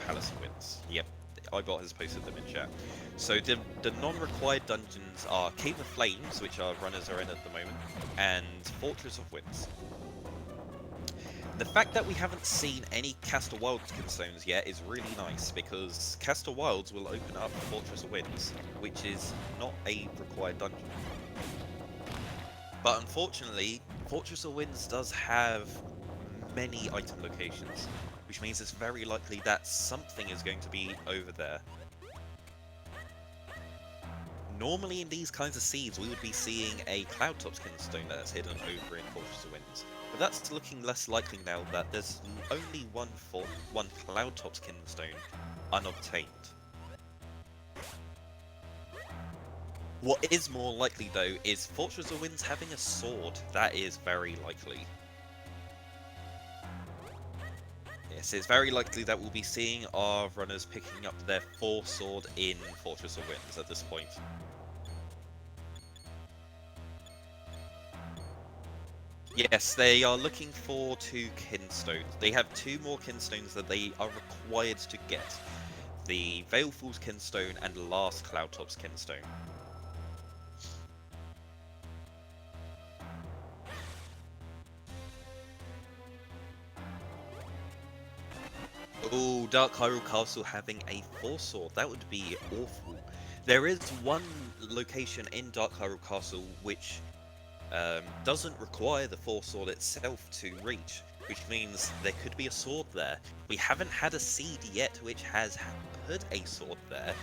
Palace of Winds. Yep, iBot has posted them in chat. So the non-required dungeons are Cave of Flames, which our runners are in at the moment, and Fortress of Winds. The fact that we haven't seen any Castor Wilds Kinstones yet is really nice, because Castor Wilds will open up Fortress of Winds, which is not a required dungeon. But unfortunately, Fortress of Winds does have many item locations, which means it's very likely that something is going to be over there. Normally in these kinds of seeds, we would be seeing a Cloudtops Kinstone that's hidden over in Fortress of Winds. But that's looking less likely now that there's only one Cloudtops Kinstone unobtained. What is more likely though is Fortress of Winds having a sword. That is very likely. Yes, it's very likely that we'll be seeing our runners picking up their 4th sword in Fortress of Winds at this point. Yes, they are looking for 2 Kinstones. They have 2 more Kinstones that they are required to get. The Veilful's Kinstone and last Cloudtops Kinstone. Oh, Dark Hyrule Castle having a Force Sword. That would be awful. There is one location in Dark Hyrule Castle which doesn't require the Force Sword itself to reach, which means there could be a sword there. We haven't had a seed yet which has put a sword there.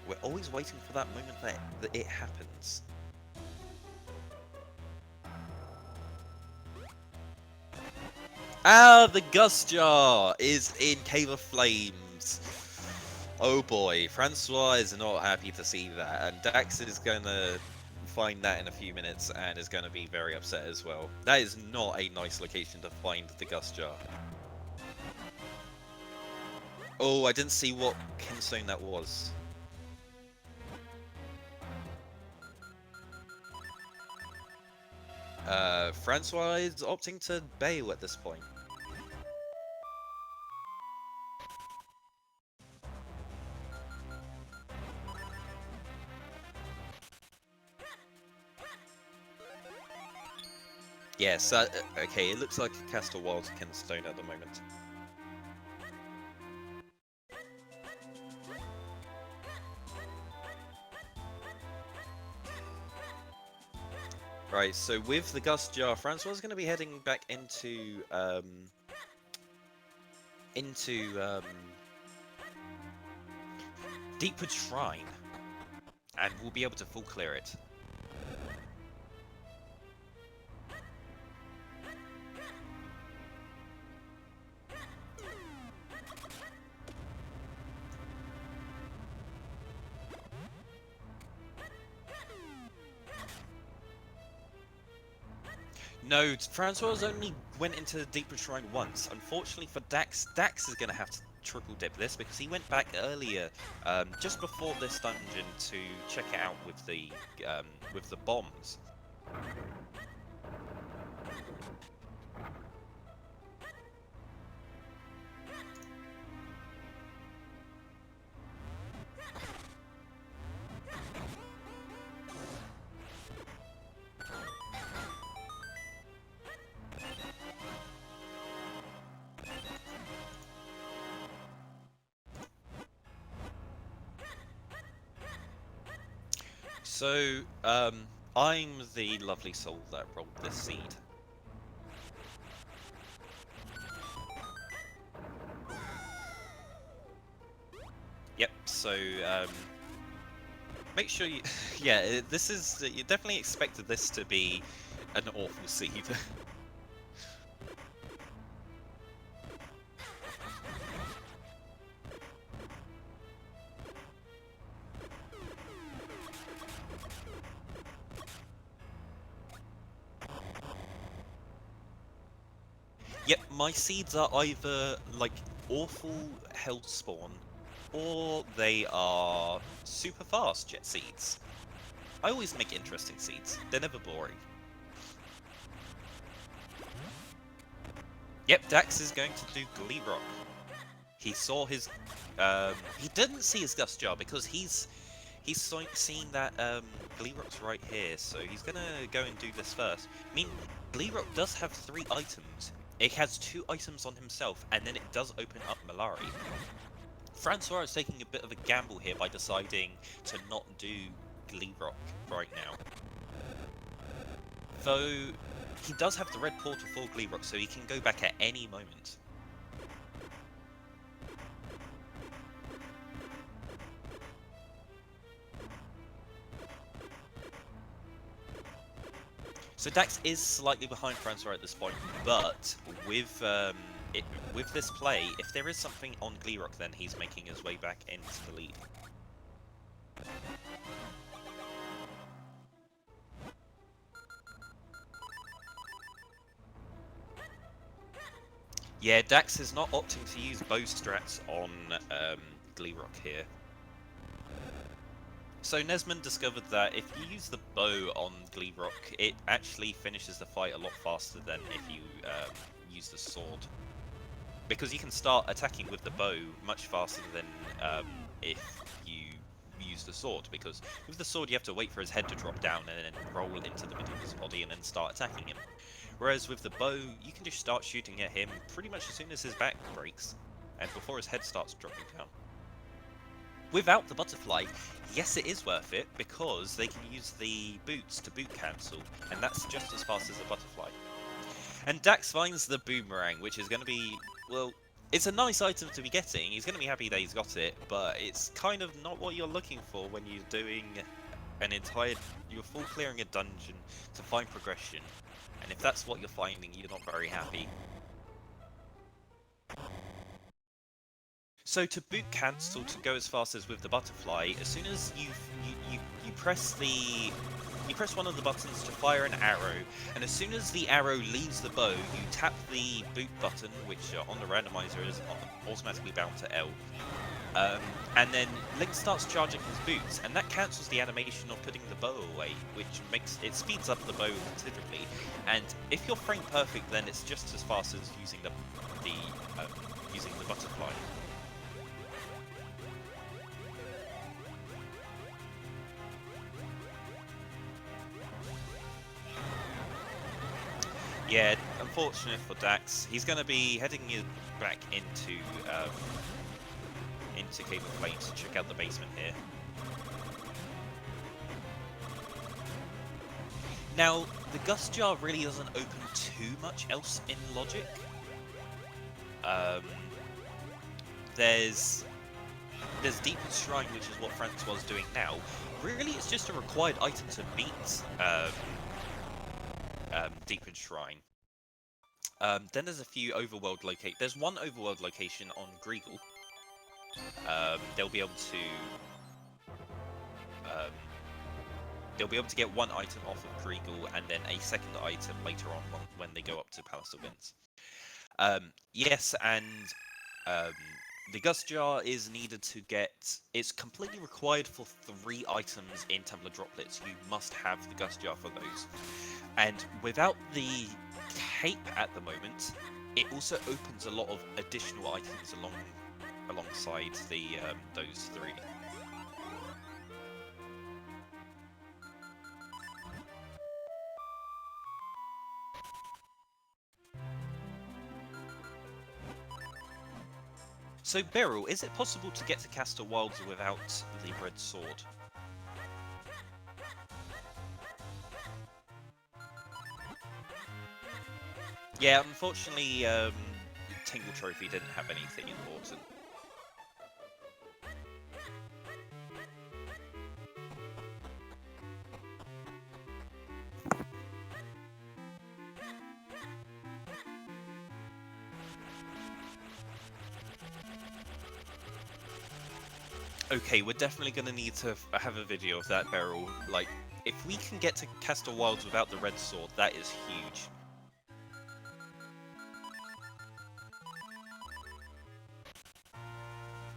We're always waiting for that moment that it happens. Ah, the Gust Jar is in Cave of Flames. Oh boy, Francois is not happy to see that, and Dax is gonna find that in a few minutes and is gonna be very upset as well. That is not a nice location to find the Gust Jar. Oh, I didn't see what kinstone that was. Francois is opting to bail at this point. Yes, okay, it looks like a Castle Wild kinstone at the moment. Right, so with the Gust Jar, Francois is going to be heading back into Deepwood Shrine, and we'll be able to full clear it. No, Francois only went into the Deepwood Shrine once. Unfortunately for Dax, Dax is going to have to triple dip this because he went back earlier, just before this dungeon, to check it out with the bombs. So, I'm the lovely soul that rolled this seed. Yep, so, make sure you... yeah, this is... you definitely expected this to be an awful seed. Yep, my seeds are either, like, awful health spawn, or they are super fast jet seeds. I always make interesting seeds. They're never boring. Yep, Dax is going to do Glee Rock. He saw his... he didn't see his Gust Jar because he's seen that Glee Rock's right here, so he's gonna go and do this first. I mean, Glee Rock does have 3 items. It has 2 items on himself, and then it does open up Malari. Francois is taking a bit of a gamble here by deciding to not do Glee Rock right now. Though, he does have the red portal for Glee Rock, so he can go back at any moment. So Dax is slightly behind Francois at this point, but with with this play, if there is something on Glee Rock, then he's making his way back into the lead. Yeah, Dax is not opting to use bow strats on Glee Rock here. So Nesmond discovered that if you use the bow on Glee Rock, it actually finishes the fight a lot faster than if you use the sword. Because you can start attacking with the bow much faster than if you use the sword. Because with the sword you have to wait for his head to drop down and then roll into the middle of his body and then start attacking him. Whereas with the bow, you can just start shooting at him pretty much as soon as his back breaks. and before his head starts dropping down. Without the butterfly, yes, it is worth it, because they can use the boots to boot cancel, and that's just as fast as the butterfly. And Dax finds the boomerang, which is going to be, well, it's a nice item to be getting. He's going to be happy that he's got it, but it's kind of not what you're looking for when you're doing you're full clearing a dungeon to find progression. And if that's what you're finding, you're not very happy. So to boot cancel to go as fast as with the butterfly, as soon as you press one of the buttons to fire an arrow, and as soon as the arrow leaves the bow, you tap the boot button, which on the randomizer is automatically bound to L. And then Link starts charging his boots, and that cancels the animation of putting the bow away, which makes it speeds up the bow considerably. And if you're frame perfect, then it's just as fast as using the butterfly. Yeah, unfortunate for Dax. He's going to be heading back into Cave of Flames to check out the basement here. Now, the Gust Jar really doesn't open too much else in logic. There's Deepen's Shrine, which is what Francois is doing now. Really, it's just a required item to beat Deepen's Shrine. Then there's a few overworld locations. There's one overworld location on Greagle. They'll be able to get one item off of Greagle, and then a second item later on when they go up to Palace of Winds. Yes, and the Gust Jar is needed to get... It's completely required for 3 items in Templar Droplets. You must have the Gust Jar for those. And without the cape at the moment, it also opens a lot of additional items alongside those 3. So Beryl, is it possible to get to Castor Wilds without the red sword? Yeah, unfortunately, Tingle Trophy didn't have anything important. Okay, we're definitely going to need to have a video of that, Beryl. Like, if we can get to Castor Wilds without the red sword, that is huge.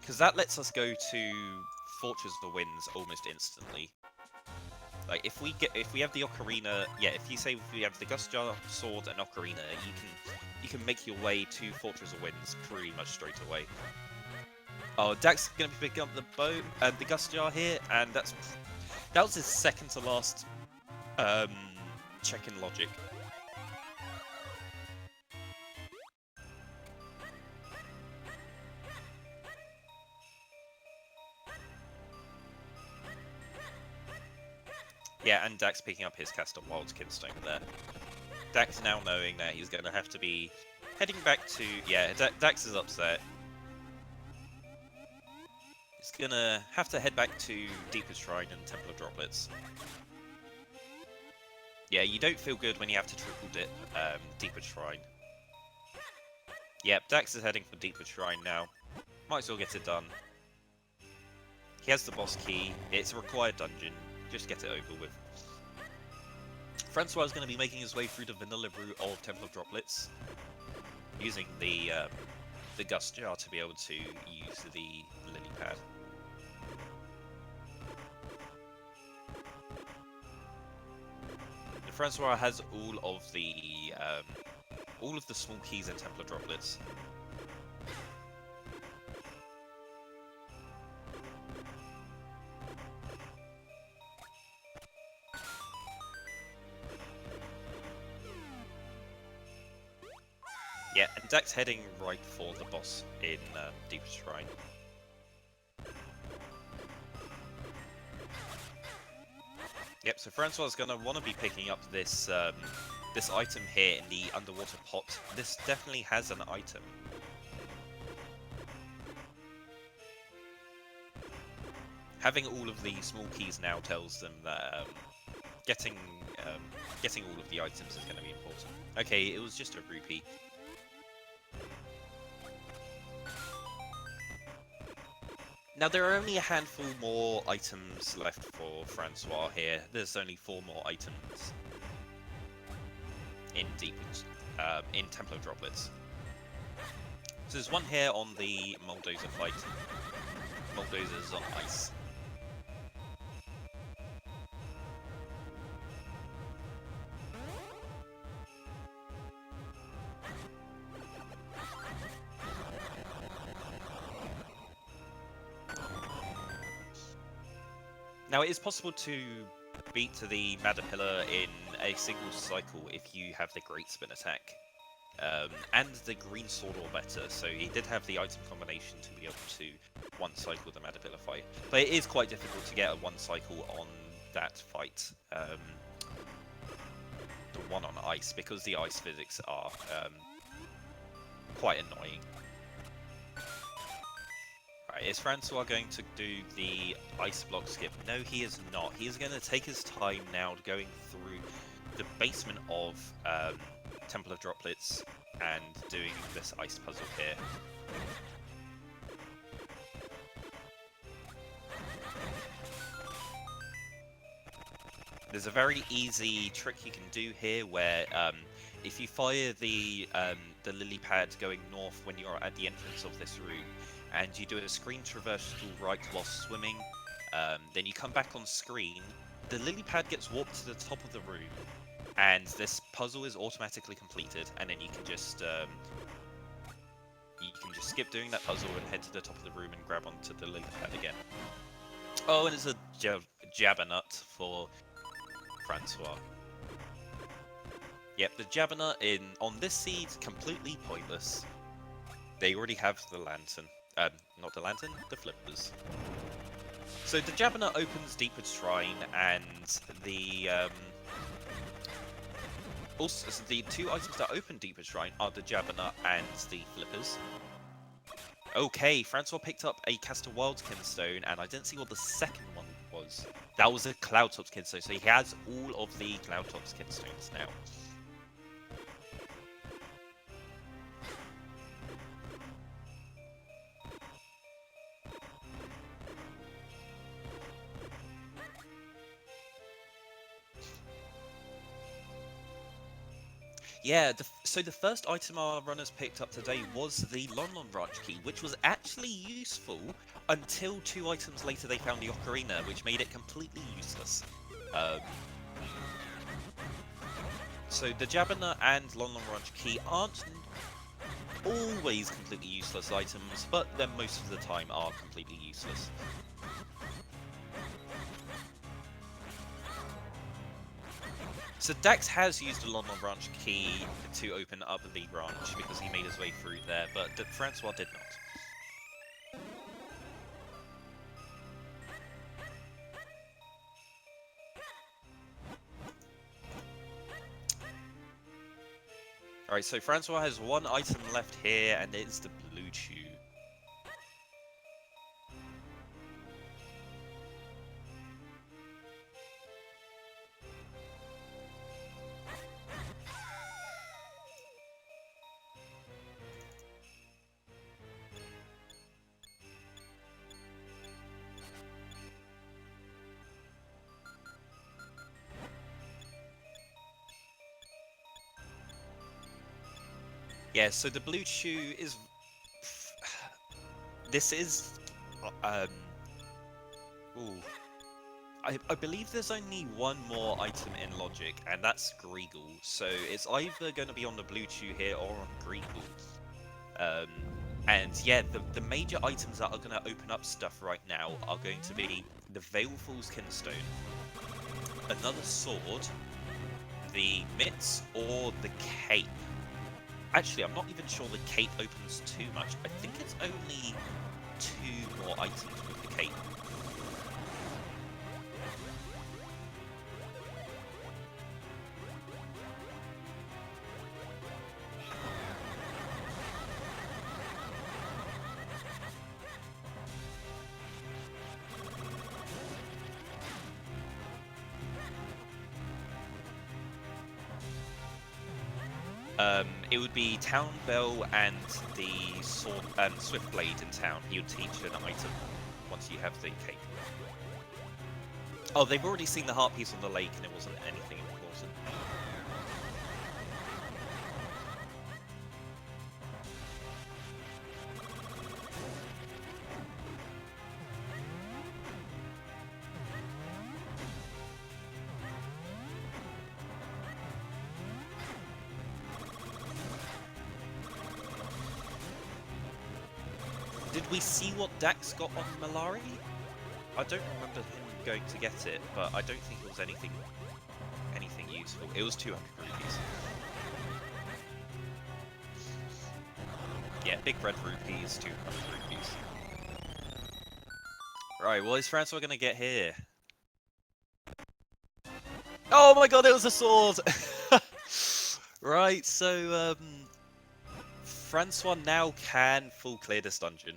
Because that lets us go to Fortress of the Winds almost instantly. Like, if we have the Ocarina, yeah, if you say we have the Gust Jar, Sword, and Ocarina, you can make your way to Fortress of Winds pretty much straight away. Oh, Dax is going to be picking up the the Gust Jar here, and that was his second to last check in logic. Yeah, and Dax picking up his Castor Wilds Kinstone there. Dax now knowing that he's going to have to be heading back to... Yeah, Dax is upset. He's going to have to head back to Deepest Shrine and Temple of Droplets. Yeah, you don't feel good when you have to triple dip Deepest Shrine. Yep, Dax is heading for Deepest Shrine now. Might as well get it done. He has the boss key. It's a required dungeon. Just get it over with. Francois is going to be making his way through the vanilla route of Temple of Droplets, using the Gust Jar to be able to use the lily pad. And Francois has all of the small keys in Temple of Droplets. Yeah, and Dex heading right for the boss in Deepest Shrine. Yep, so Francois gonna want to be picking up this this item here in the underwater pot. This definitely has an item. Having all of the small keys now tells them that getting all of the items is going to be important. Okay, it was just a rupee. Now there are only a handful more items left for Francois here. There's only 4 more items in in Templar droplets. So there's one here on the Moldoza fight. Moldoza's on ice. Now it is possible to beat the Madapilla in a single cycle if you have the Great Spin attack. And the green sword or better, so he did have the item combination to be able to one cycle the Madapilla fight. But it is quite difficult to get a one cycle on that fight. The one on ice, because the ice physics are quite annoying. Right, is Francois going to do the ice block skip? No, he is not. He is going to take his time now going through the basement of Temple of Droplets and doing this ice puzzle here. There's a very easy trick you can do here where if you fire the lily pad going north when you're at the entrance of this room, and you do a screen traversal right while swimming, then you come back on screen, the lily pad gets warped to the top of the room, and this puzzle is automatically completed, and then you can just skip doing that puzzle and head to the top of the room and grab onto the lily pad again. Oh, and it's a Jabbernet for Francois. Yep, the Jabbernet on this seed, completely pointless. They already have the lantern. Not the lantern, the flippers. So the Jabbernet opens Deepwood Shrine, and the also so the 2 items that open Deepwood Shrine are the Jabbernet and the flippers. Okay, Francois picked up a Caster Wildkin stone, and I didn't see what the second one was. That was a Cloudtops Kinstone, so he has all of the Cloudtops Kinstones now. Yeah, so the first item our runners picked up today was the Lon Lon Ranch key, which was actually useful until 2 items later they found the Ocarina, which made it completely useless. So the Jabbernet and Lon Lon Ranch key aren't always completely useless items, but then most of the time are completely useless. So Dax has used the Lon Lon Branch key to open up the branch because he made his way through there, but Francois did not. Alright, so Francois has 1 item left here, and it's the Blue Chew. Yeah, so the Blue Chew is... This is... Ooh. I believe there's only 1 more item in Logic, and that's Greagle. So it's either going to be on the Blue Chew here or on Greagle. And yeah, the major items that are going to open up stuff right now are going to be the Veilful's Kinstone, another sword, the mitts, or the cape. Actually, I'm not even sure the cape opens too much. I think it's only 2 more items with the cape. It would be Town Bell and the sword, Swift Blade in town. He would teach an item once you have the cape. Oh, they've already seen the heart piece on the lake, and it wasn't anything important. Did we see what Dax got on Malari? I don't remember him going to get it, but I don't think it was anything useful. It was 200 rupees. Yeah, big red rupees, 200 rupees. Right, what is Francois gonna get here? Oh my god, it was a sword! Right, so, Francois now can full clear this dungeon.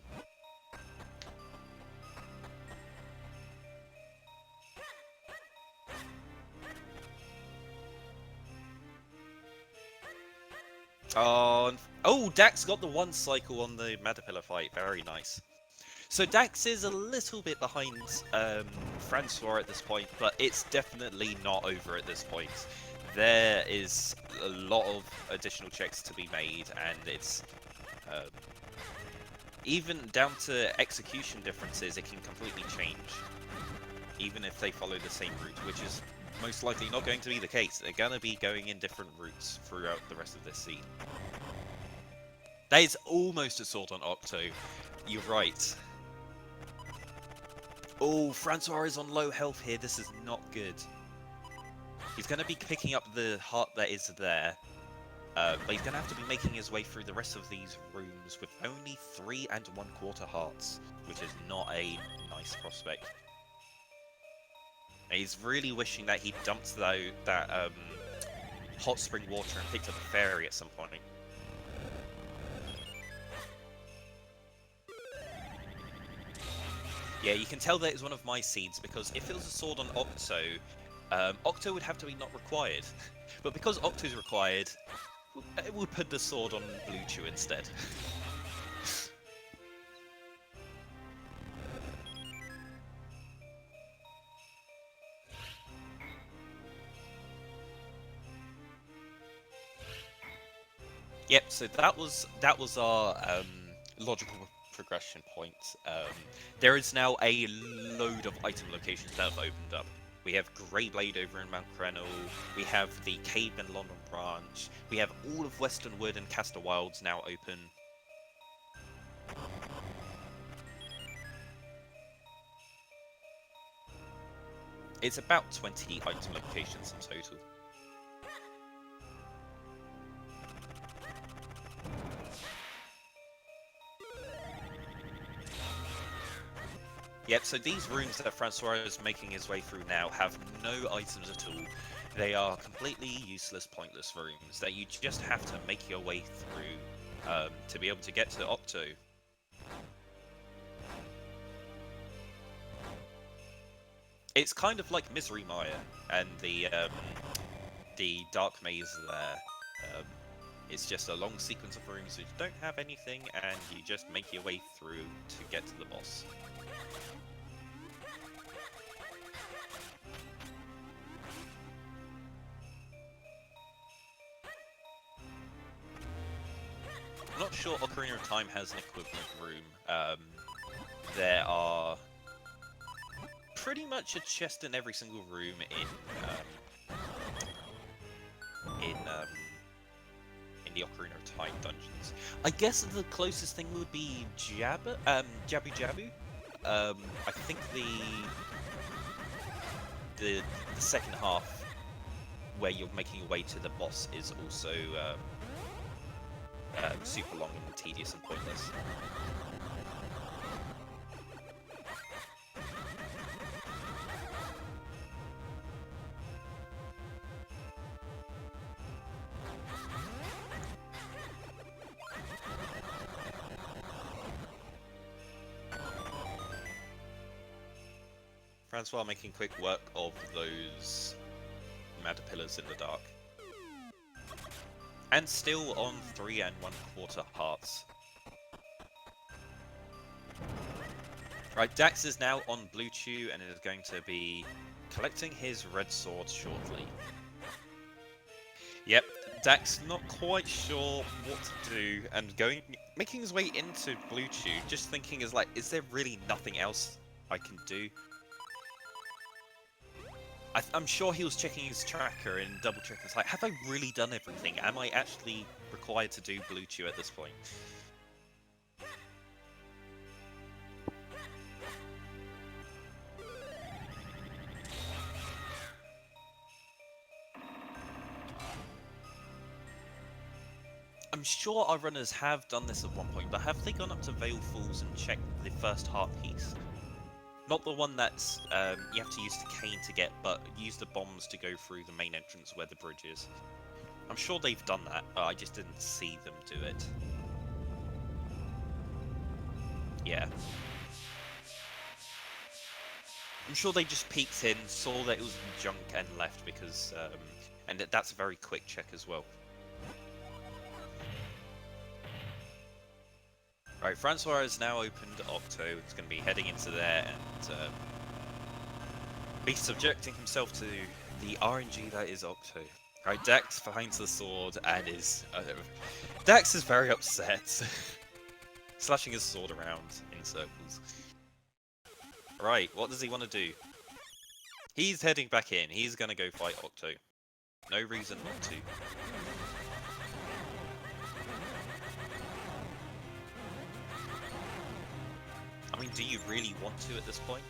Oh, Dax got the 1 cycle on the Madapilla fight. Very nice. So Dax is a little bit behind Francois at this point, but it's definitely not over at this point. There is a lot of additional checks to be made, and it's even down to execution differences, it can completely change, even if they follow the same route, which is most likely not going to be the case. They're going to be going in different routes throughout the rest of this scene. That is almost a sword on Octo. You're right. Oh, Francois is on low health here. This is not good. He's going to be picking up the heart that is there. But he's going to have to be making his way through the rest of these rooms with only 3 1/4 hearts, which is not a nice prospect. And he's really wishing that he dumped that hot spring water and picked up a fairy at some point. Yeah, you can tell that it's one of my seeds, because if it was a sword on Octo, Octo would have to be not required. But because Octo's required, it would put the sword on Blue Chew instead. Yep, so that was our logical progression point. There is now a load of item locations that have opened up. We have Grey Blade over in Mount Crenel, we have the Cave in London Branch, we have all of Western Wood and Castor Wilds now open. It's about 20 item locations in total. Yep, so these rooms that Francois is making his way through now have no items at all. They are completely useless, pointless rooms that you just have to make your way through to be able to get to Octo. It's kind of like Misery Mire and the Dark Maze there. It's just a long sequence of rooms which don't have anything, and you just make your way through to get to the boss. I'm not sure Ocarina of Time has an equivalent room. There are pretty much a chest in every single room in the Ocarina of Time dungeons. I guess the closest thing would be Jabu Jabu. I think the second half, where you're making your way to the boss, is also super long and tedious and pointless. Francois making quick work of those Madapillars in the dark. And still on 3 1/4 hearts. Right, Dax is now on Blue Chew and is going to be collecting his red sword shortly. Yep, Dax not quite sure what to do and making his way into Blue Chew, just thinking is there really nothing else I can do? I'm sure he was checking his tracker and double checking. It's like, have I really done everything? Am I actually required to do Blue Chew at this point? I'm sure our runners have done this at one point, but have they gone up to Vale Falls and checked the first heart piece? Not the one that's you have to use the cane to get, but use the bombs to go through the main entrance where the bridge is. I'm sure they've done that, but I just didn't see them do it. Yeah. I'm sure they just peeked in, saw that it was junk and left because, and that's a very quick check as well. Right, Francois has now opened Octo. It's going to be heading into there and be subjecting himself to the RNG that is Octo. Right, Dax finds the sword and is... Dax is very upset. Slashing his sword around in circles. Right, what does he want to do? He's heading back in. He's going to go fight Octo. No reason not to. I mean, do you really want to at this point?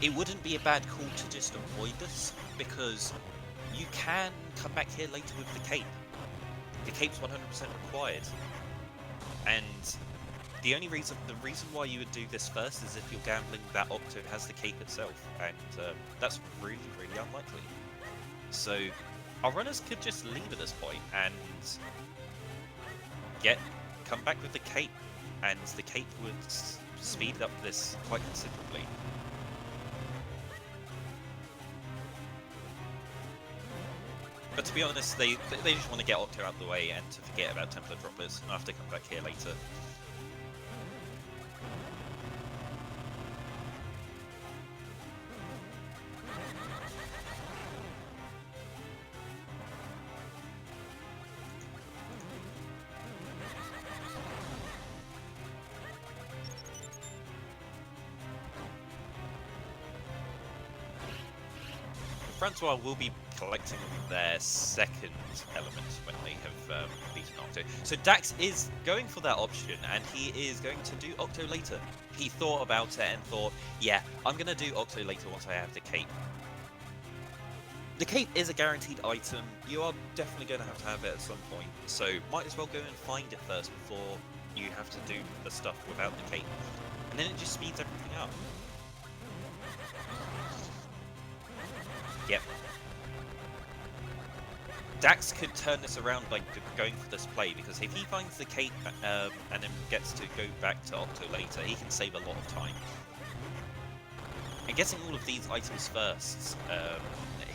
It wouldn't be a bad call to just avoid this, because you can come back here later with the cape. The cape's 100% required. And the reason why you would do this first is if you're gambling that Octo has the cape itself, and that's really, really unlikely. So our runners could just leave at this point and come back with the cape, and the cape would speed up this quite considerably. But to be honest, they just want to get Octo out of the way and to forget about Templar Droppers and have to come back here later. Francois will be collecting their second element when they have beaten Octo. So Dax is going for that option, and he is going to do Octo later. He thought about it and thought, yeah, I'm going to do Octo later once I have the cape. The cape is a guaranteed item. You are definitely going to have it at some point, so might as well go and find it first before you have to do the stuff without the cape. And then it just speeds everything up. Yep. Dax could turn this around by going for this play, because if he finds the cape and then gets to go back to Octo later, he can save a lot of time. And getting all of these items first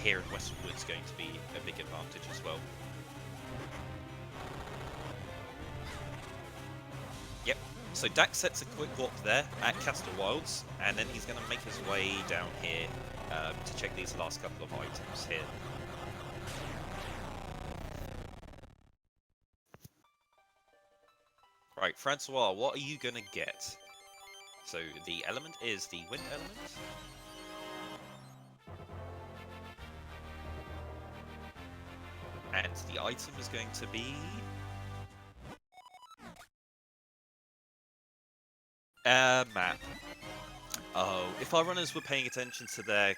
here in Westwood is going to be a big advantage as well. Yep. So Dax sets a quick walk there at Castle Wilds, and then he's going to make his way down here to check these last couple of items here. Right, Francois, what are you going to get? So the element is the wind element. And the item is going to be... map. Oh, if our runners were paying attention to their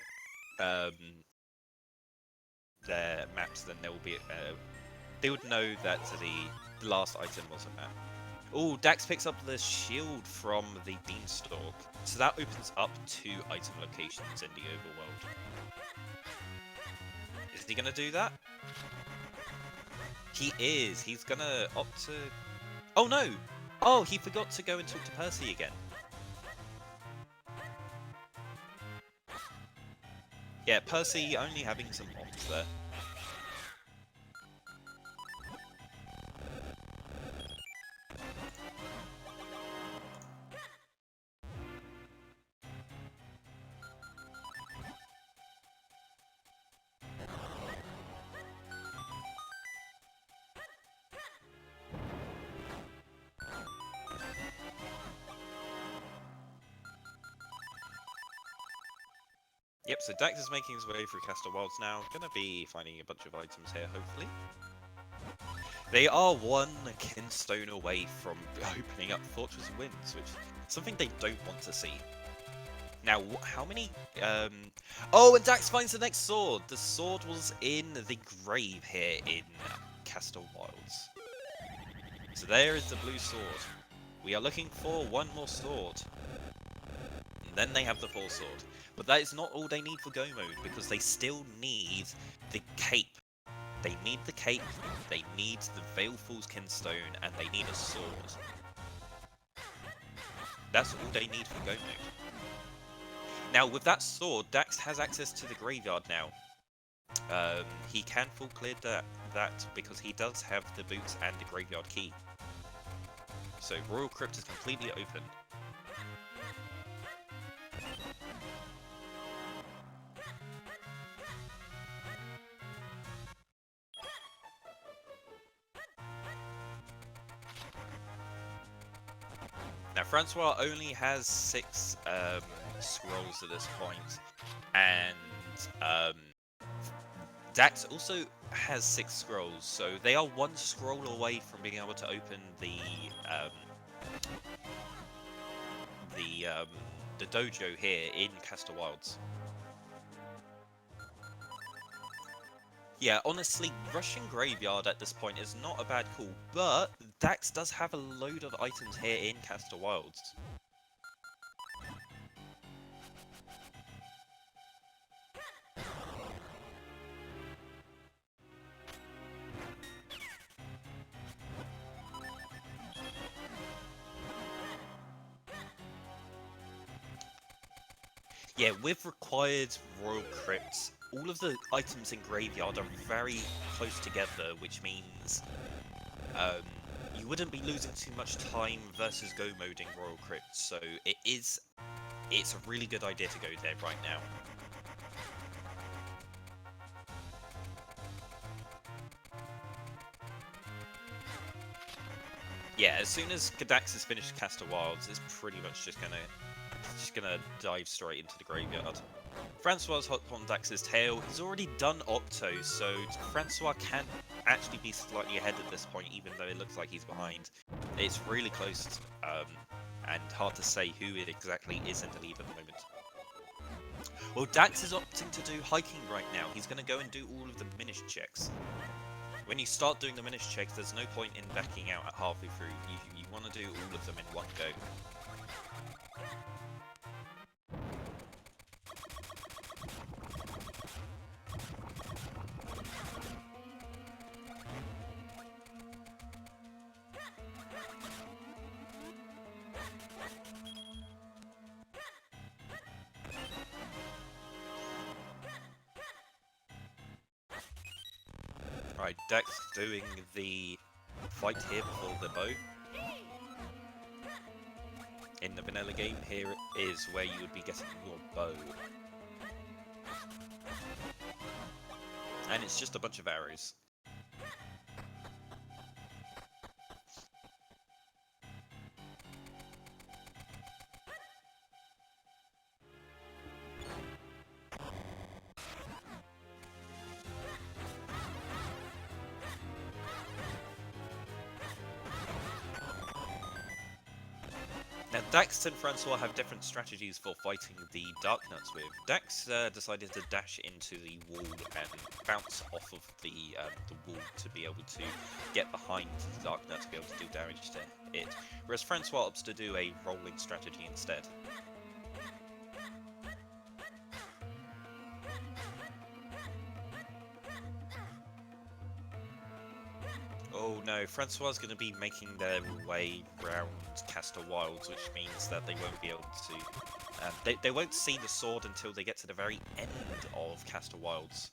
their maps, then they would know that the last item was a map. Oh, Dax picks up the shield from the Beanstalk, so that opens up 2 item locations in the overworld. Is he gonna do that? He is. He's gonna opt to... Oh no! Oh, he forgot to go and talk to Percy again. Yeah, Percy only having some opts there. Yep, so Dax is making his way through Castle Wilds now. Gonna be finding a bunch of items here, hopefully. They are 1 kinstone away from opening up Fortress Winds, which is something they don't want to see. Now, how many... Oh, and Dax finds the next sword! The sword was in the grave here in Castle Wilds. So there is the blue sword. We are looking for 1 more sword. And then they have the 4 sword. But that is not all they need for Go mode, because they still need the cape. They need the cape, they need the Veilful's Kinstone, and they need a sword. That's all they need for Go mode. Now, with that sword, Dax has access to the graveyard now. He can full clear that because he does have the boots and the graveyard key. So Royal Crypt is completely open. Now, Francois only has 6 scrolls at this point, and Dax also has 6 scrolls, so they are 1 scroll away from being able to open the dojo here in Castle Wilds. Yeah, honestly, rushing Graveyard at this point is not a bad call, but Dax does have a load of items here in Castle Wilds. Yeah, with required Royal Crypts, all of the items in Graveyard are very close together, which means you wouldn't be losing too much time versus Go moding Royal Crypts, so it's a really good idea to go there right now. Yeah, as soon as Dax has finished Castle Wilds, it's pretty much just gonna dive straight into the graveyard. Francois hot on Dax's tail. He's already done Opto, so Francois can actually be slightly ahead at this point, even though it looks like he's behind. It's really close, and hard to say who it exactly is in the lead at the moment. Well, Dax is opting to do hiking right now. He's going to go and do all of the Minish checks. When you start doing the Minish checks, there's no point in backing out at halfway through. You want to do all of them in one go. Right, Dex doing the fight here before the bow. In the vanilla game, here is where you would be getting your bow. And it's just a bunch of arrows. Now, Dax and Francois have different strategies for fighting the Dark Nuts with. Dax decided to dash into the wall and bounce off of the wall to be able to get behind the Dark Nut to be able to do damage to it, whereas Francois opts to do a rolling strategy instead. Oh no, Francois is going to be making their way round Castor Wilds, which means that they won't be able to... they won't see the sword until they get to the very end of Castor Wilds.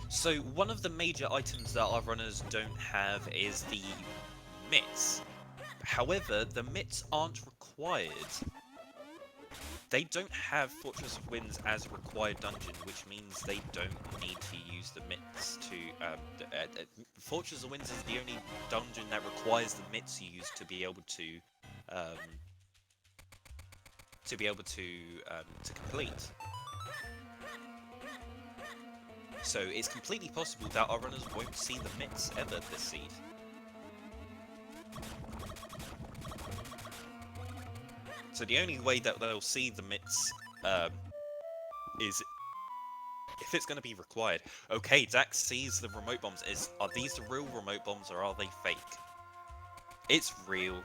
So one of the major items that our runners don't have is the mitts. However, the mitts aren't required. They don't have Fortress of Winds as a required dungeon, which means they don't need to use the mitts to... Fortress of Winds is the only dungeon that requires the mitts you use to be able to complete. So it's completely possible that our runners won't see the mitts ever this seed. So the only way that they'll see the mitts is if it's going to be required. Okay, Dax sees the remote bombs. Are these the real remote bombs or are they fake? It's real.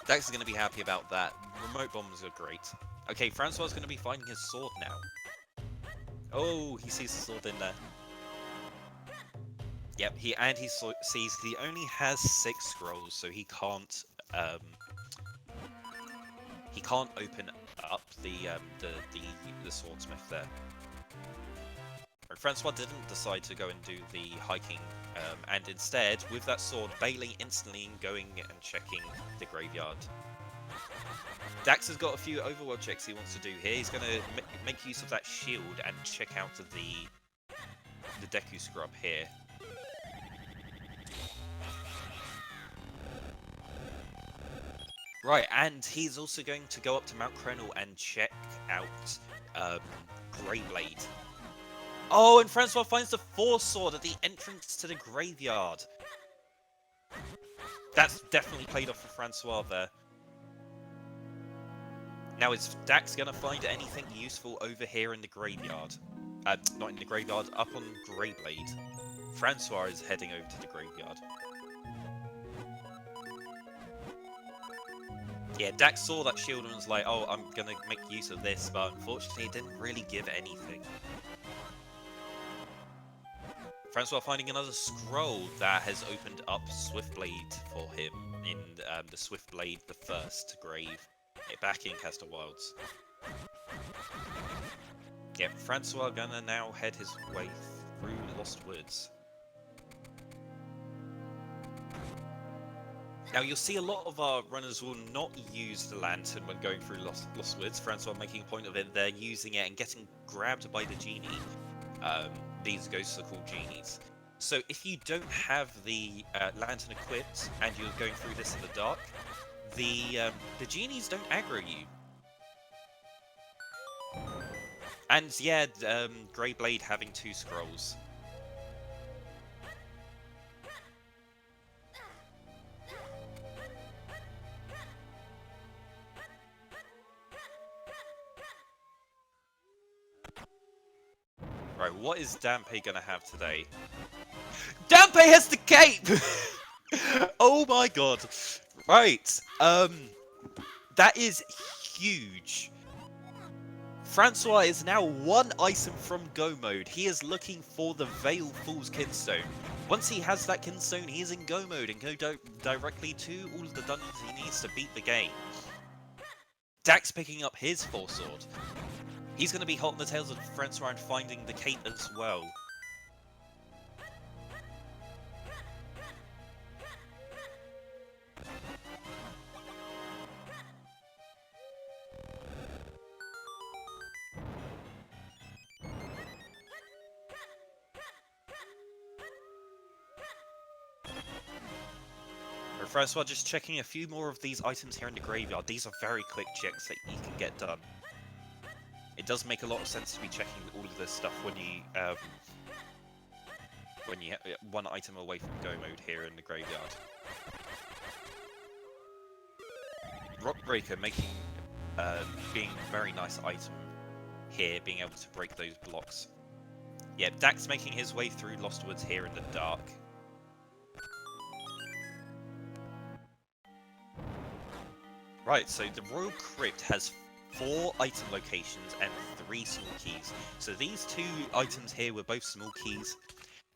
Dax is going to be happy about that. Remote bombs are great. Okay, Francois is going to be finding his sword now. Oh, he sees the sword in there. Yep, he sees he only has 6 scrolls, so he can't open up the swordsmith there. Francois didn't decide to go and do the hiking, and instead, with that sword, Bailey instantly going and checking the graveyard. Dax has got a few overworld checks he wants to do here. He's going to make use of that shield and check out the Deku Scrub here. Right, and he's also going to go up to Mount Crenel and check out Greyblade. Oh, and Francois finds the Force Sword at the entrance to the graveyard. That's definitely paid off for Francois there. Now, is Dax going to find anything useful over here in the graveyard? Not in the graveyard, up on Greyblade. Francois is heading over to the graveyard. Yeah, Dax saw that shield and was like, oh, I'm going to make use of this, but unfortunately it didn't really give anything. Francois finding another scroll that has opened up Swiftblade for him in the Swiftblade the First grave. Back in Castor Wilds. Yeah, Francois gonna now head his way through Lost Woods. Now you'll see a lot of our runners will not use the lantern when going through Lost Woods. Francois making a point of it, they're using it and getting grabbed by the genie. These ghosts are called genies. So if you don't have the lantern equipped and you're going through this in the dark, the genies don't aggro you. And yeah, Greyblade having 2 scrolls. Right, what is Dampe gonna have today? Dampe has the cape! Oh my god. Right, that is huge. Francois is now 1 item from Go mode. He is looking for the Veil Fool's Kinstone. Once he has that Kinstone, he is in Go mode and go directly to all of the dungeons he needs to beat the game. Dax picking up his Force Sword. He's going to be hot on the tails of Francois and finding the cape as well. Francois just checking a few more of these items here in the graveyard. These are very quick checks that you can get done. it does make a lot of sense to be checking all of this stuff when you one item away from go mode here in the graveyard. Rockbreaker being a very nice item here, being able to break those blocks. Yeah, Dax making his way through Lost Woods here in the dark. Right, so the Royal Crypt has 4 item locations and 3 small keys. So these 2 items here were both small keys,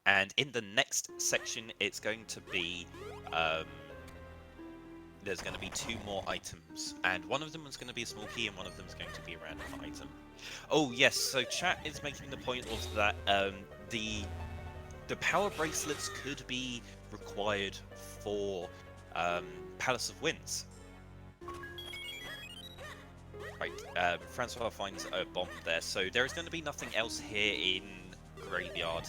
and in the next section it's going to be there's going to be 2 more items, and one of them is going to be a small key and one of them is going to be a random item. Oh yes, so chat is making the point of that the power bracelets could be required for Palace of Winds. Right, Francois finds a bomb there, so there is going to be nothing else here in Graveyard.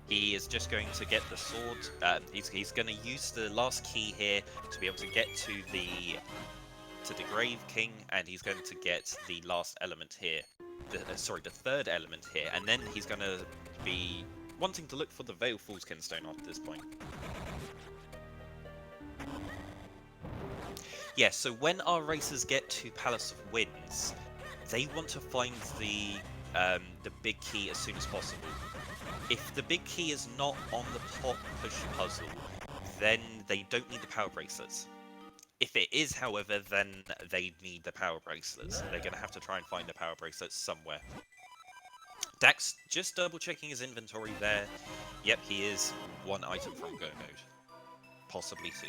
He is just going to get the sword. He's going to use the last key here to be able to get to the Grave King, and he's going to get the last element here. The third element here, and then he's going to be wanting to look for the Veil Fool's Kinstone after this point. Yeah, so when our racers get to Palace of Winds, they want to find the big key as soon as possible. If the big key is not on the top push puzzle, then they don't need the power bracelets. If it is, however, then they need the power bracelets. They're going to have to try and find the power bracelets somewhere. Dax just double checking his inventory there. Yep, he is 1 item from go mode. Possibly 2.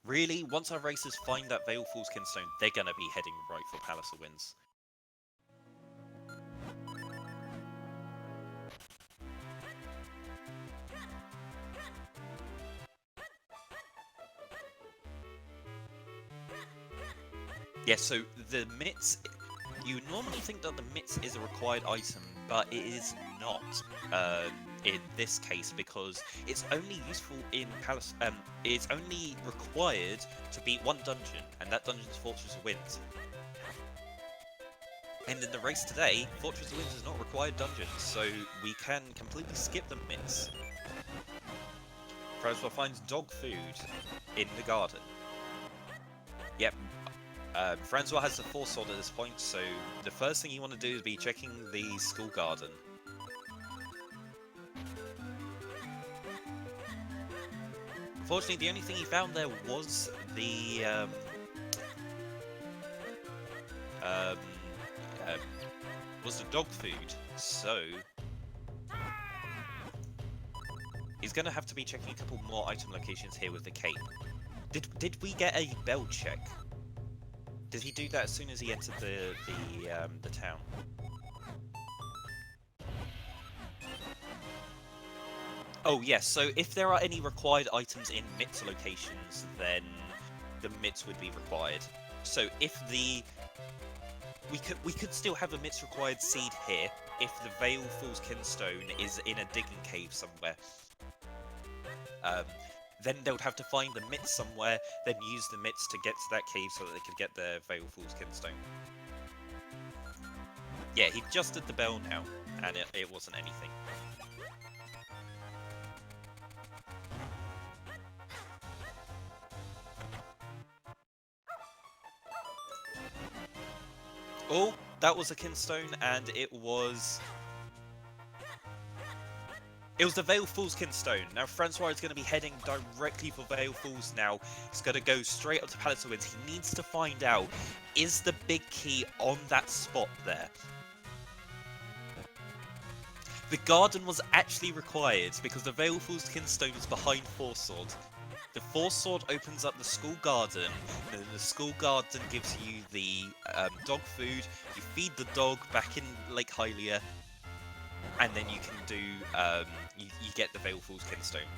Really, once our racers find that Veil Fool's Kinstone, they're going to be heading right for Palace of Winds. Yeah, so the mitts, you normally think that the mitts is a required item, but it is not in this case, because it's only useful in Palace. It's only required to beat 1 dungeon, and that dungeon is Fortress of Winds. And in the race today, Fortress of Winds is not required dungeon, so we can completely skip the mitts. Francois finds dog food in the garden. Yep. Francois has the Force Sword at this point, so the first thing you want to do is be checking the school garden. Unfortunately, the only thing he found there was the dog food, so he's going to have to be checking a couple more item locations here with the cape. Did we get a bell check? Did he do that as soon as he entered the town? Oh yes, so if there are any required items in mitts locations, then the mitts would be required. So if we could still have a mitts required seed here if the Veil Fool's Kinstone is in a digging cave somewhere. Then they would have to find the mitts somewhere, then use the mitts to get to that cave so that they could get the Veil Fool's Kinstone. Yeah, he just did the bell now, and it wasn't anything. Oh, that was a Kinstone, and it was the Veil Fool's Kinstone. Now Francois is going to be heading directly for Veil Fool's now. He's going to go straight up to Palace of Winds. He needs to find out, is the big key on that spot there? The garden was actually required because the Veil Fool's Kinstone is behind Force Sword. The Force Sword opens up the school garden, and the school garden gives you the dog food. You feed the dog back in Lake Hylia, and then you can do you get the Veil Fool's Kinstone.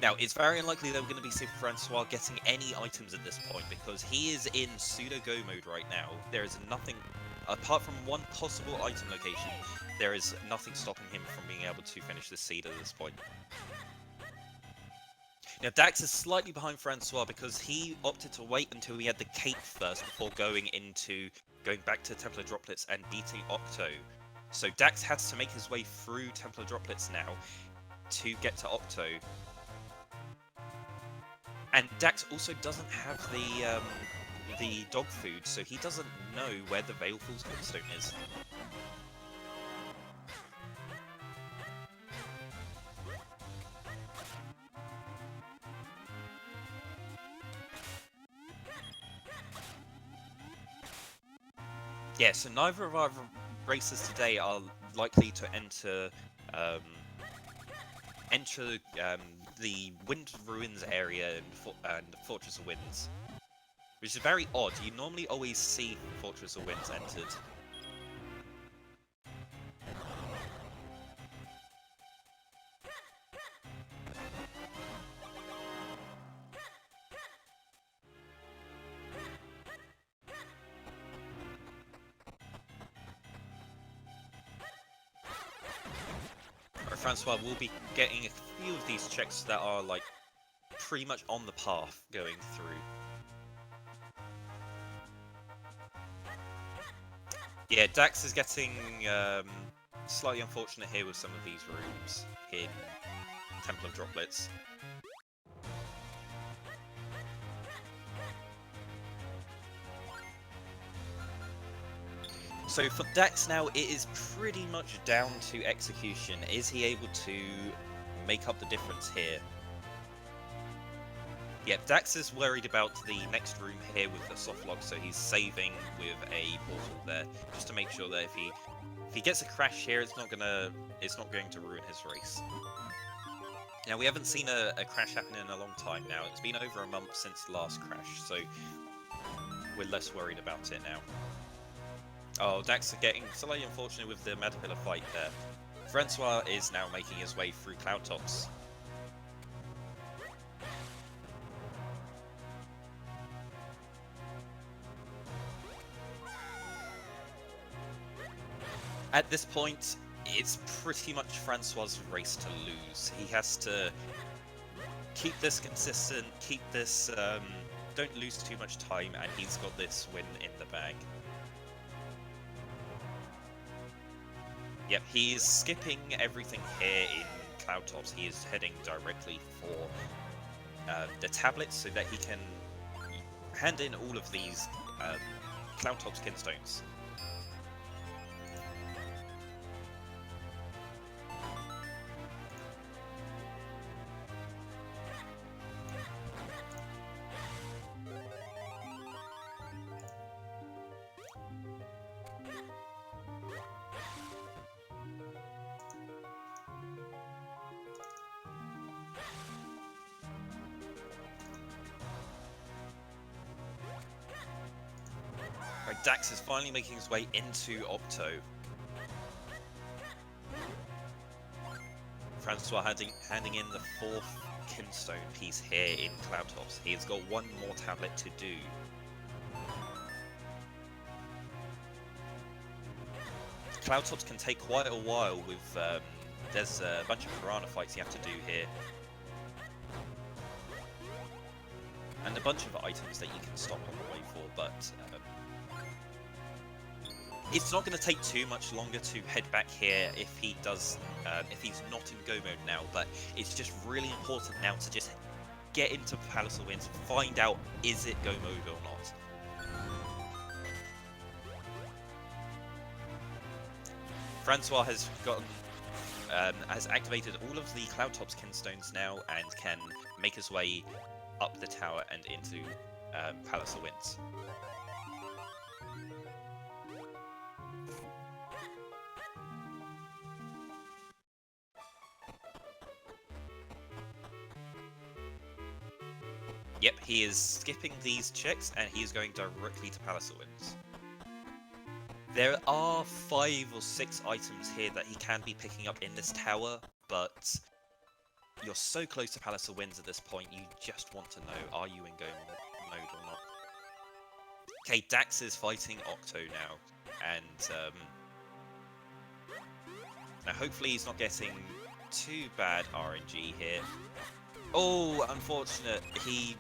Now, it's very unlikely that we're going to be seeing Francois getting any items at this point, because he is in pseudo-go mode right now. There is nothing, apart from 1 possible item location, there is nothing stopping him from being able to finish this seed at this point. Now, Dax is slightly behind Francois because he opted to wait until he had the cape first before going back to Templar Droplets and beating Octo. So Dax has to make his way through Templar Droplets now to get to Octo. And Dax also doesn't have the dog food, so he doesn't know where the Veilful's Glintstone is. Yeah, so neither of our racers today are likely to enter the Wind Ruins area and Fortress of Winds, which is very odd. You normally always see Fortress of Winds entered. Francois will be getting a few of these checks that are like pretty much on the path going through. Yeah, Dax is getting slightly unfortunate here with some of these rooms in Temple of Droplets. So for Dax now, it is pretty much down to execution. Is he able to make up the difference here? Yep, Dax is worried about the next room here with the soft lock, so he's saving with a portal there, just to make sure that if he gets a crash here, it's not going to ruin his race. Now, we haven't seen a crash happen in a long time now. It's been over a month since the last crash, so we're less worried about it now. Oh, Dax is getting slightly unfortunate with the Caterpillar fight there. Francois is now making his way through Cloud Tops. At this point, it's pretty much Francois' race to lose. He has to keep this consistent, keep this, don't lose too much time, and he's got this win in the bag. Yep, he is skipping everything here in Cloud Tops. He is heading directly for the tablets so that he can hand in all of these Cloud Tops kinstones. Dax is finally making his way into Octo. Francois handing in the fourth kinstone piece here in Cloud Tops. He's got one more tablet to do. Cloud Tops can take quite a while with, there's a bunch of piranha fights you have to do here. And a bunch of items that you can stop on the way for, but it's not going to take too much longer to head back here if he does, if he's not in go mode now, but it's just really important now to just get into Palace of Winds, find out is it go mode or not. Francois has gotten, has activated all of the Cloud Tops kinstones now and can make his way up the tower and into Palace of Winds. Yep, he is skipping these checks and he's going directly to Palace of Winds. There are 5 or 6 items here that he can be picking up in this tower, but you're so close to Palace of Winds at this point, you just want to know, are you in go mode or not? Okay, Dax is fighting Octo now, and now hopefully he's not getting too bad RNG here. Oh, unfortunate. He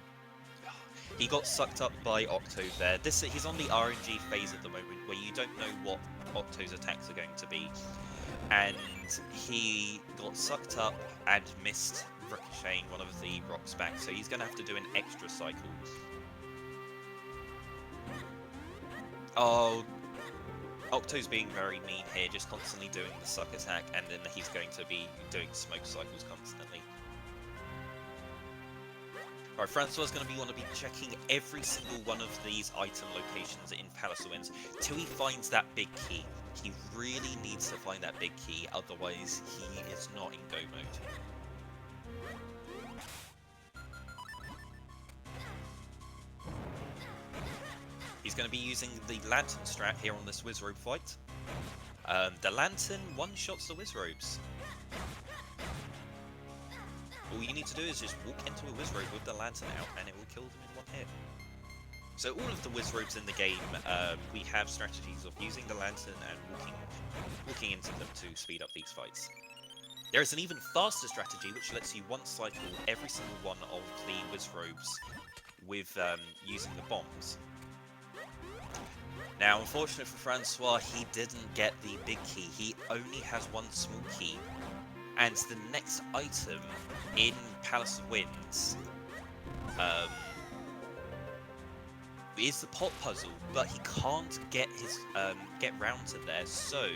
got sucked up by Octo there. He's on the RNG phase at the moment where you don't know what Octo's attacks are going to be. And he got sucked up and missed ricocheting one of the rocks back, so he's going to have to do an extra cycle. Oh, Octo's being very mean here, just constantly doing the suck attack, and then he's going to be doing smoke cycles constantly. Right, Francois going to want to be checking every single one of these item locations in Palace of Winds till he finds that big key. He really needs to find that big key, otherwise he is not in go mode. He's going to be using the Lantern strat here on this Wizrobe fight. The Lantern one-shots the Wizrobes. All you need to do is just walk into a Wizrobe with the Lantern out and it will kill them in one hit. So all of the Wizrobes in the game, we have strategies of using the Lantern and walking into them to speed up these fights. There is an even faster strategy which lets you one-cycle every single one of the Wizrobes with using the bombs. Now, unfortunately for Francois, he didn't get the big key. He only has one small key. And the next item in Palace of Winds is the pot puzzle, but he can't get round to there, so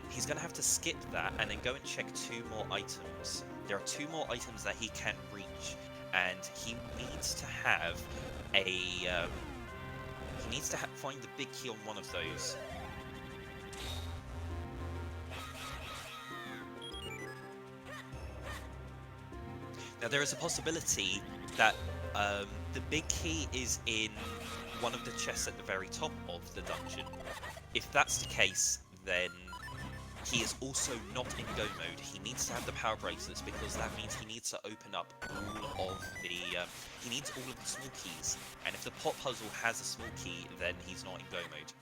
he's going to have to skip that and then go and check 2 more items. There are 2 more items that he can reach, and he needs to have find the big key on one of those. Now there is a possibility that the big key is in one of the chests at the very top of the dungeon. If that's the case, then he is also not in go mode. He needs to have the power bracelets because that means he needs to open up all of the he needs all of the small keys. And if the pot puzzle has a small key, then he's not in go mode.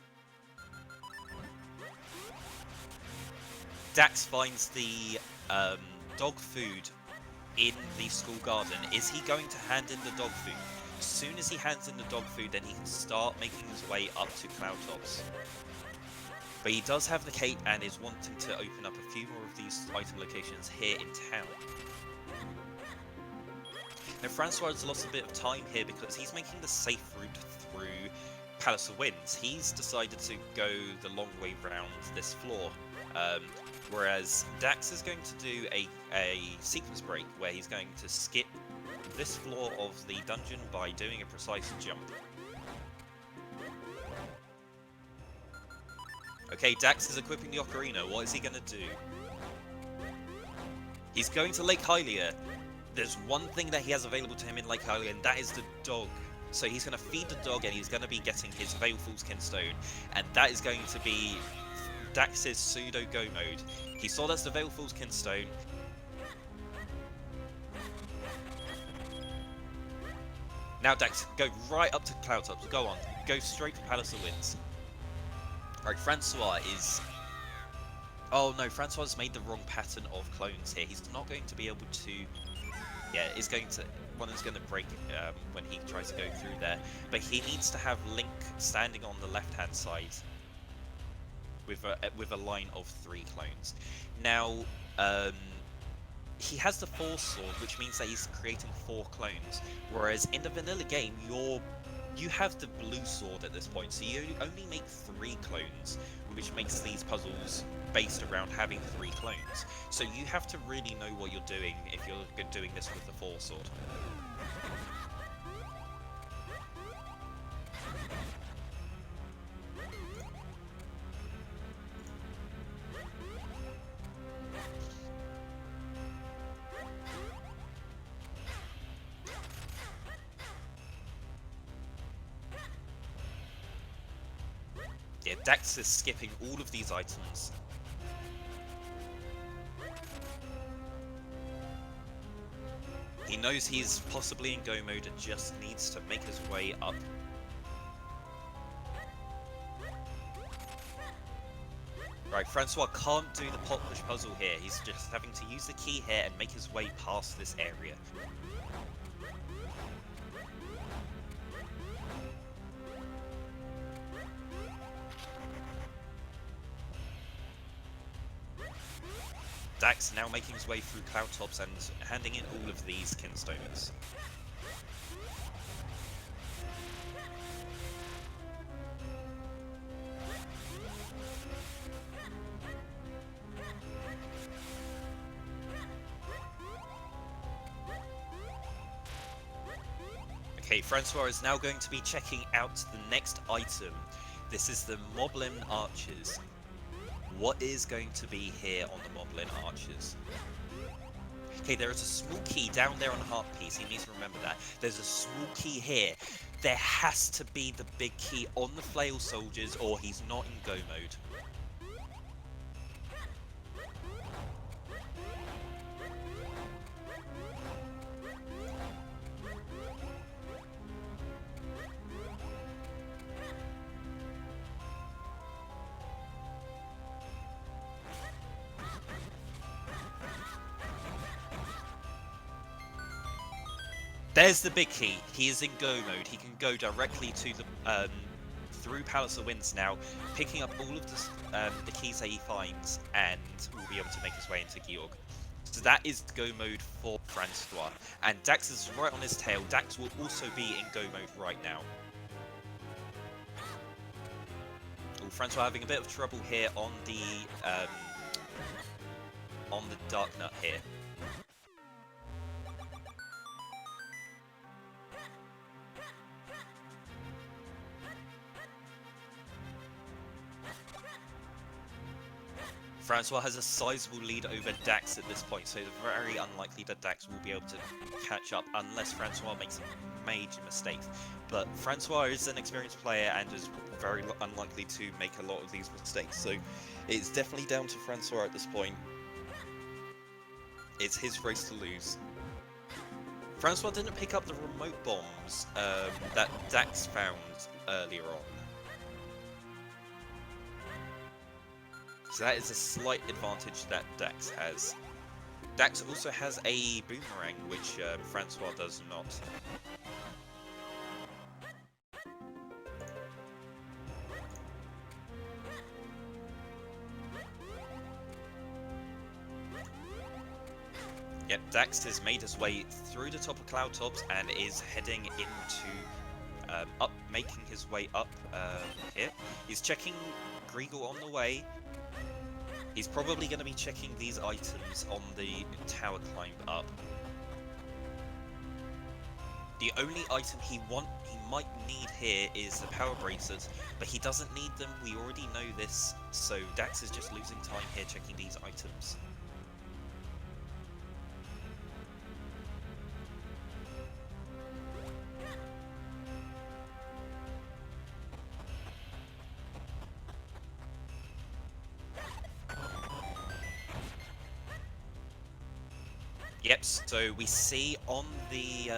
Dax finds the dog food in the school garden. Is he going to hand in the dog food? As soon as he hands in the dog food, then he can start making his way up to Cloudtops. But he does have the cape and is wanting to open up a few more of these item locations here in town. Now Francois has lost a bit of time here because he's making the safe route through Palace of Winds. He's decided to go the long way round this floor. Whereas Dax is going to do a sequence break where he's going to skip this floor of the dungeon by doing a precise jump. Okay, Dax is equipping the Ocarina. What is he going to do? He's going to Lake Hylia. There's one thing that he has available to him in Lake Hylia, and that is the dog. So he's going to feed the dog, and he's going to be getting his Veilful's Kinstone. And that is going to be Dax's pseudo go mode. He saw that's the Veilful's Kinstone. Now Dax, go right up to Cloudtops. Go on. Go straight for Palace of Winds. Right, Francois is... Oh no, Francois has made the wrong pattern of clones here. He's not going to be able to... Yeah, it's going to... One is going to break when he tries to go through there. But he needs to have Link standing on the left-hand side with a line of 3 clones. Now, he has the Force Sword, which means that he's creating 4 clones. Whereas in the vanilla game, you have the blue sword at this point, so you only make 3 clones, which makes these puzzles based around having 3 clones. So you have to really know what you're doing if you're doing this with the Force Sword. Yeah, Dax is skipping all of these items. He knows he's possibly in go mode and just needs to make his way up. Right, Francois can't do the pot push puzzle here. He's just having to use the key here and make his way past this area. Dax now making his way through cloud tops and handing in all of these kinstones. Okay, Francois is now going to be checking out the next item. This is the Moblin Archers. What is going to be here on the Moblin Archers? Okay, there is a small key down there on the heart piece. He needs to remember that. There's a small key here. There has to be the big key on the Flail Soldiers or he's not in go mode. There's the big key. He is in go mode. He can go directly to the through Palace of Winds now, picking up all of the keys that he finds, and will be able to make his way into Georg. So that is go mode for Francois, and Dax is right on his tail. Dax will also be in go mode right now. Oh, Francois having a bit of trouble here on the Dark Nut here. Francois has a sizable lead over Dax at this point, so it's very unlikely that Dax will be able to catch up unless Francois makes a major mistake. But Francois is an experienced player and is very unlikely to make a lot of these mistakes, so it's definitely down to Francois at this point. It's his race to lose. Francois didn't pick up the remote bombs that Dax found earlier on. So that is a slight advantage that Dax has. Dax also has a boomerang, which Francois does not. Yep, Dax has made his way through the top of Cloud Tops and is heading into making his way up here. He's checking Greagle on the way. He's probably going to be checking these items on the tower climb up. The only item he might need here is the power bracelets, but he doesn't need them. We already know this, so Dax is just losing time here checking these items. Yep, so we see on the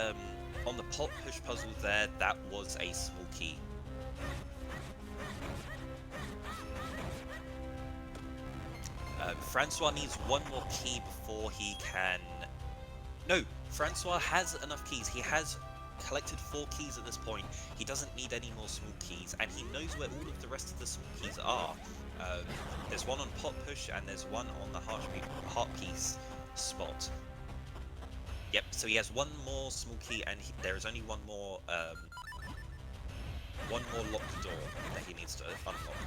pot push puzzle there, that was a small key. Francois needs one more key before he can... No, Francois has enough keys. He has collected 4 keys at this point. He doesn't need any more small keys, and he knows where all of the rest of the small keys are. There's one on pot push, and there's one on the heart piece spot. Yep, so he has one more small key, and there is only one more locked door that he needs to unlock.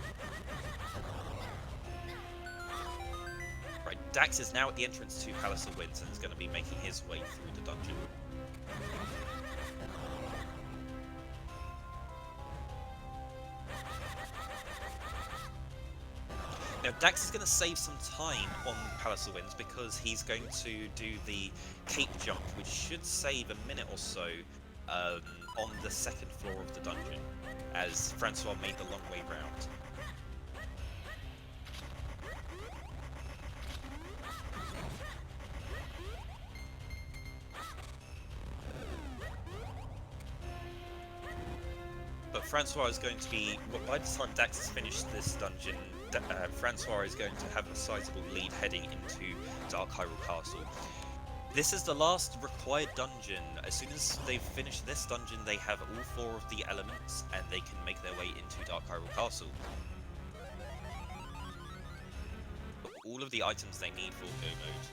Right, Dax is now at the entrance to Palace of Winds and is going to be making his way through the dungeon. Now, Dax is going to save some time on Palace of Winds because he's going to do the cape jump, which should save a minute or so on the second floor of the dungeon, as Francois made the long way round. But Francois is going to be, by the time Dax has finished this dungeon, Francois is going to have a sizable lead heading into Dark Hyrule Castle. This is the last required dungeon. As soon as they've finished this dungeon, they have all 4 of the elements, and they can make their way into Dark Hyrule Castle. All of the items they need for Go Mode.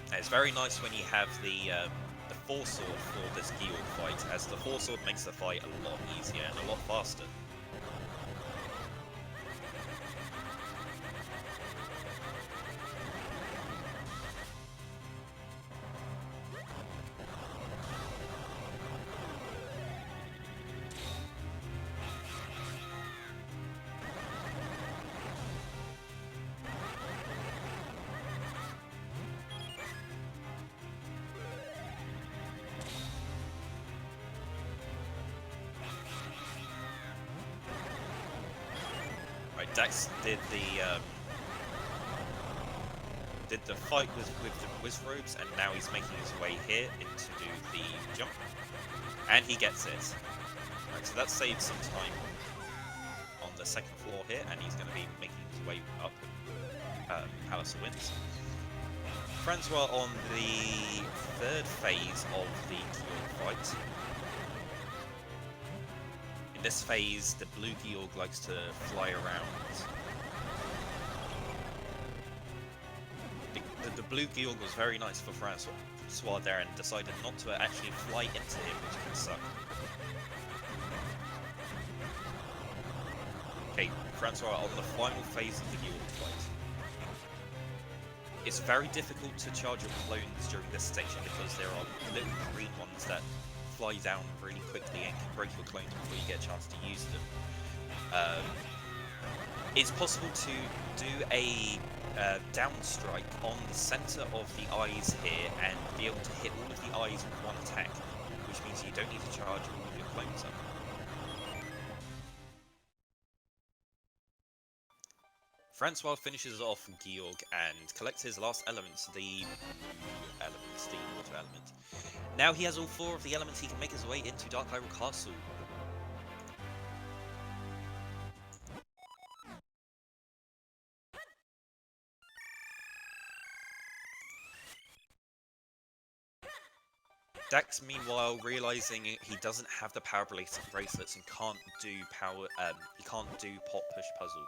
And it's very nice when you have the 4-sword for this Georg fight, as the 4-sword makes the fight a lot easier and a lot faster. Dax did the fight with the Wizrobes, and now he's making his way here in to do the jump, and he gets it. Right, so that saves some time on the 2nd floor here, and he's going to be making his way up Palace of Winds. Francois on the 3rd phase of the Georg fight. In this phase, the blue Georg likes to fly around. The blue Georg was very nice for Francois there and decided not to actually fly into him, which can suck. Okay, Francois on the final phase of the Georg fight. It's very difficult to charge your clones during this station because there are little green ones that fly down really quickly and can break your clones before you get a chance to use them. It's possible to do a down strike on the center of the eyes here and be able to hit all of the eyes with one attack, which means you don't need to charge all of your clones up. Francois finishes off Georg and collects his last elements, the water element. Now he has all 4 of the elements, he can make his way into Dark Hyrule Castle. Dax, meanwhile, realizing he doesn't have the power bracelets and can't do he can't do pot push puzzle.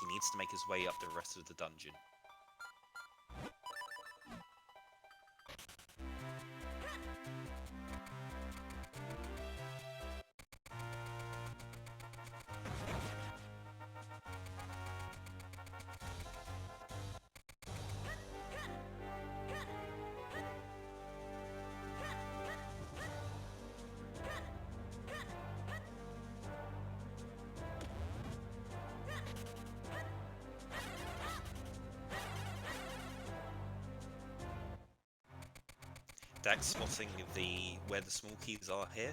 He needs to make his way up the rest of the dungeon. Dax spotting where the small keys are here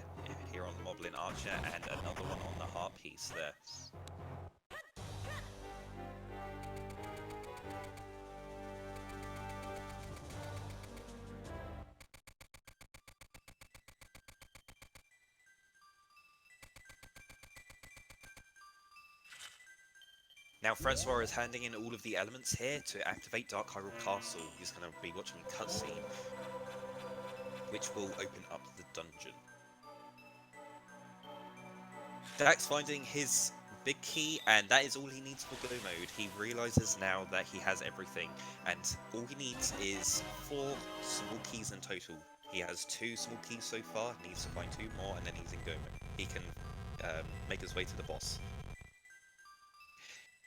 on the Moblin Archer, and another one on the heart piece there. Now Francois is handing in all of the elements here to activate Dark Hyrule Castle. He's going to be watching a cutscene, which will open up the dungeon. Dax finding his big key, and that is all he needs for Go Mode. He realizes now that he has everything, and all he needs is 4 small keys in total. He has 2 small keys so far, needs to find 2 more, and then he's in Go Mode. He can make his way to the boss.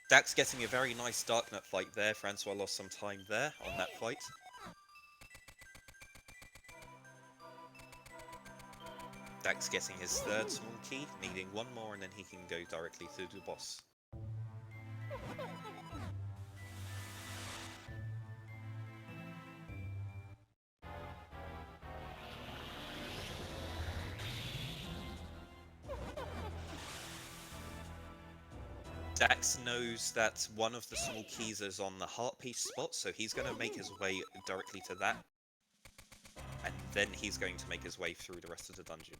Dax getting a very nice Darknut fight there. Francois lost some time there on that fight. Dax getting his 3rd small key, needing 1 more, and then he can go directly to the boss. Dax knows that one of the small keys is on the heart piece spot, so he's going to make his way directly to that. And then he's going to make his way through the rest of the dungeon.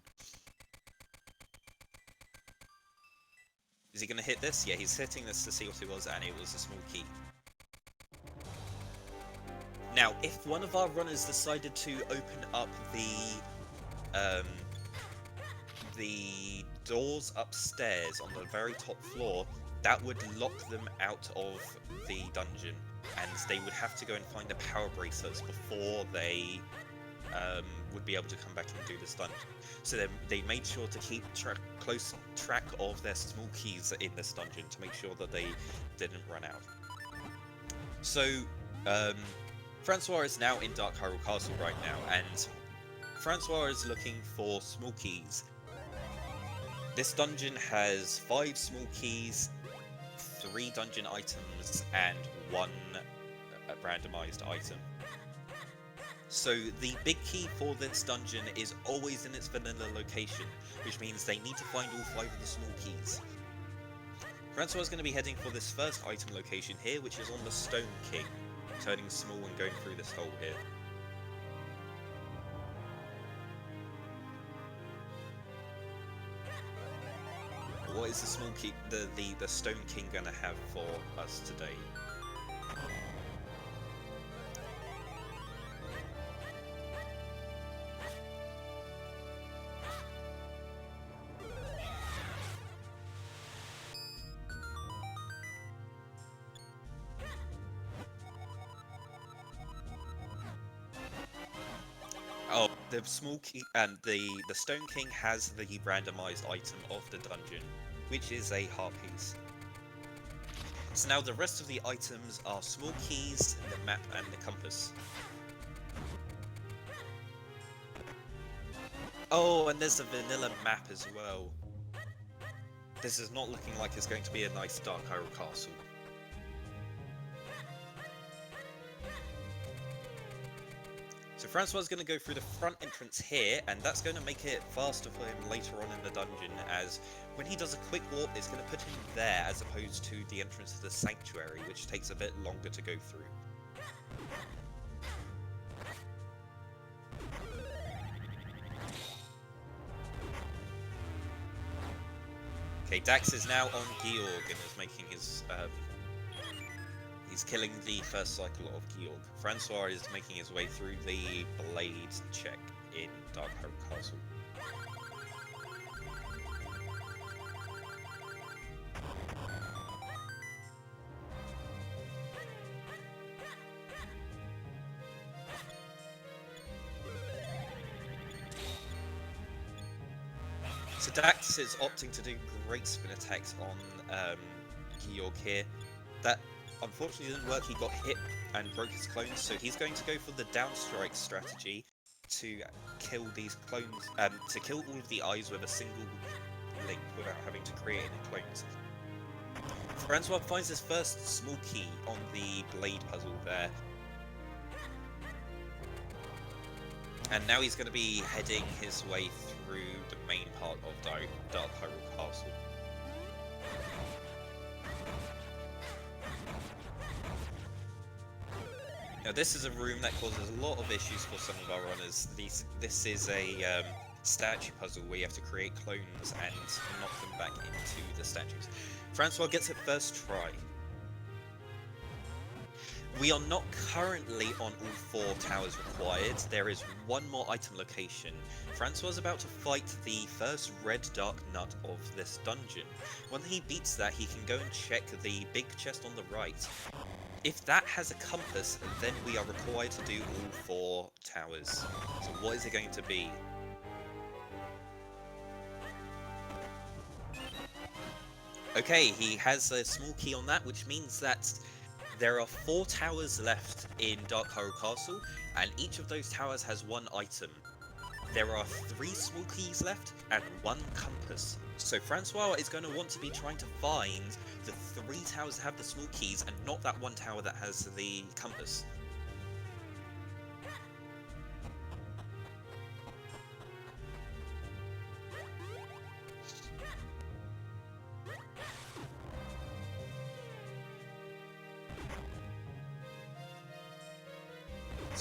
Is he going to hit this? Yeah, he's hitting this to see what it was, and it was a small key. Now, if one of our runners decided to open up the doors upstairs on the very top floor, that would lock them out of the dungeon, and they would have to go and find the power bracelets before they would be able to come back and do this dungeon. So they made sure to keep close track of their small keys in this dungeon to make sure that they didn't run out. So, Francois is now in Dark Hyrule Castle right now, and Francois is looking for small keys. This dungeon has 5 small keys, 3 dungeon items, and 1 randomized item. So the big key for this dungeon is always in its vanilla location, which means they need to find all 5 of the small keys. Francois is going to be heading for this first item location here, which is on the Stone King, turning small and going through this hole here. What is the small key, the Stone King gonna have for us today? Oh, the small key and the Stone King has the randomized item of the dungeon, which is a heart piece. So now the rest of the items are small keys, the map, and the compass. Oh, and there's a vanilla map as well. This is not looking like it's going to be a nice Dark Hyrule Castle. So Francois is going to go through the front entrance here, and that's going to make it faster for him later on in the dungeon, as when he does a quick warp, it's going to put him there as opposed to the entrance to the sanctuary, which takes a bit longer to go through. Okay, Dax is now on Georg and is making his he's killing the first cycle of Georg. Francois is making his way through the blade check in Dark Hyrule Castle. So Dax is opting to do great spin attacks on Georg here. That unfortunately didn't work. He got hit and broke his clones, so he's going to go for the downstrike strategy to kill these clones, to kill all of the eyes with a single link without having to create any clones. Francois finds his first small key on the blade puzzle there. And now he's going to be heading his way through the main part of Dark Hyrule Castle. Now this is a room that causes a lot of issues for some of our runners. This is a statue puzzle where you have to create clones and knock them back into the statues. Francois gets it first try. We are not currently on all 4 towers required. There is one more item location. Francois is about to fight the first red dark nut of this dungeon. When he beats that, he can go and check the big chest on the right. If that has a compass, then we are required to do all 4 towers. So what is it going to be? Okay, he has a small key on that, which means that there are 4 towers left in Dark Hyrule Castle, and each of those towers has 1 item. There are 3 small keys left, and 1 compass. So Francois is going to want to be trying to find the 3 towers that have the small keys, and not that 1 tower that has the compass.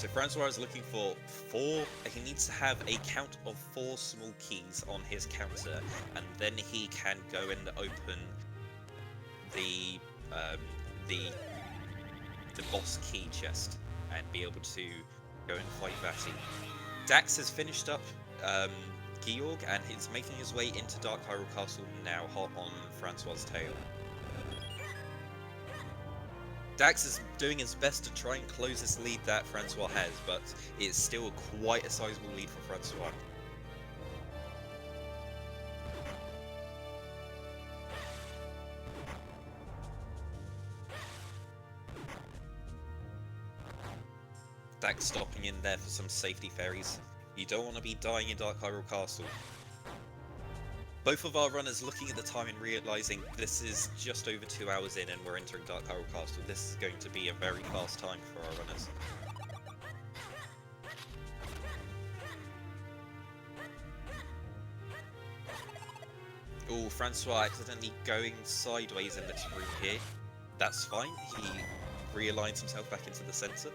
So Francois is looking for 4. He needs to have a count of 4 small keys on his counter, and then he can go and open the boss key chest and be able to go and fight Vati. Dax has finished up Georg and he's making his way into Dark Hyrule Castle now, hot on Francois' tail. Dax is doing his best to try and close this lead that Francois has, but it's still quite a sizable lead for Francois. Dax stopping in there for some safety fairies. You don't want to be dying in Dark Hyrule Castle. Both of our runners looking at the time and realising this is just over 2 hours in and we're entering Dark Hyrule Castle. This is going to be a very fast time for our runners. Oh, Francois accidentally going sideways in this room here. That's fine. He realigns himself back into the centre.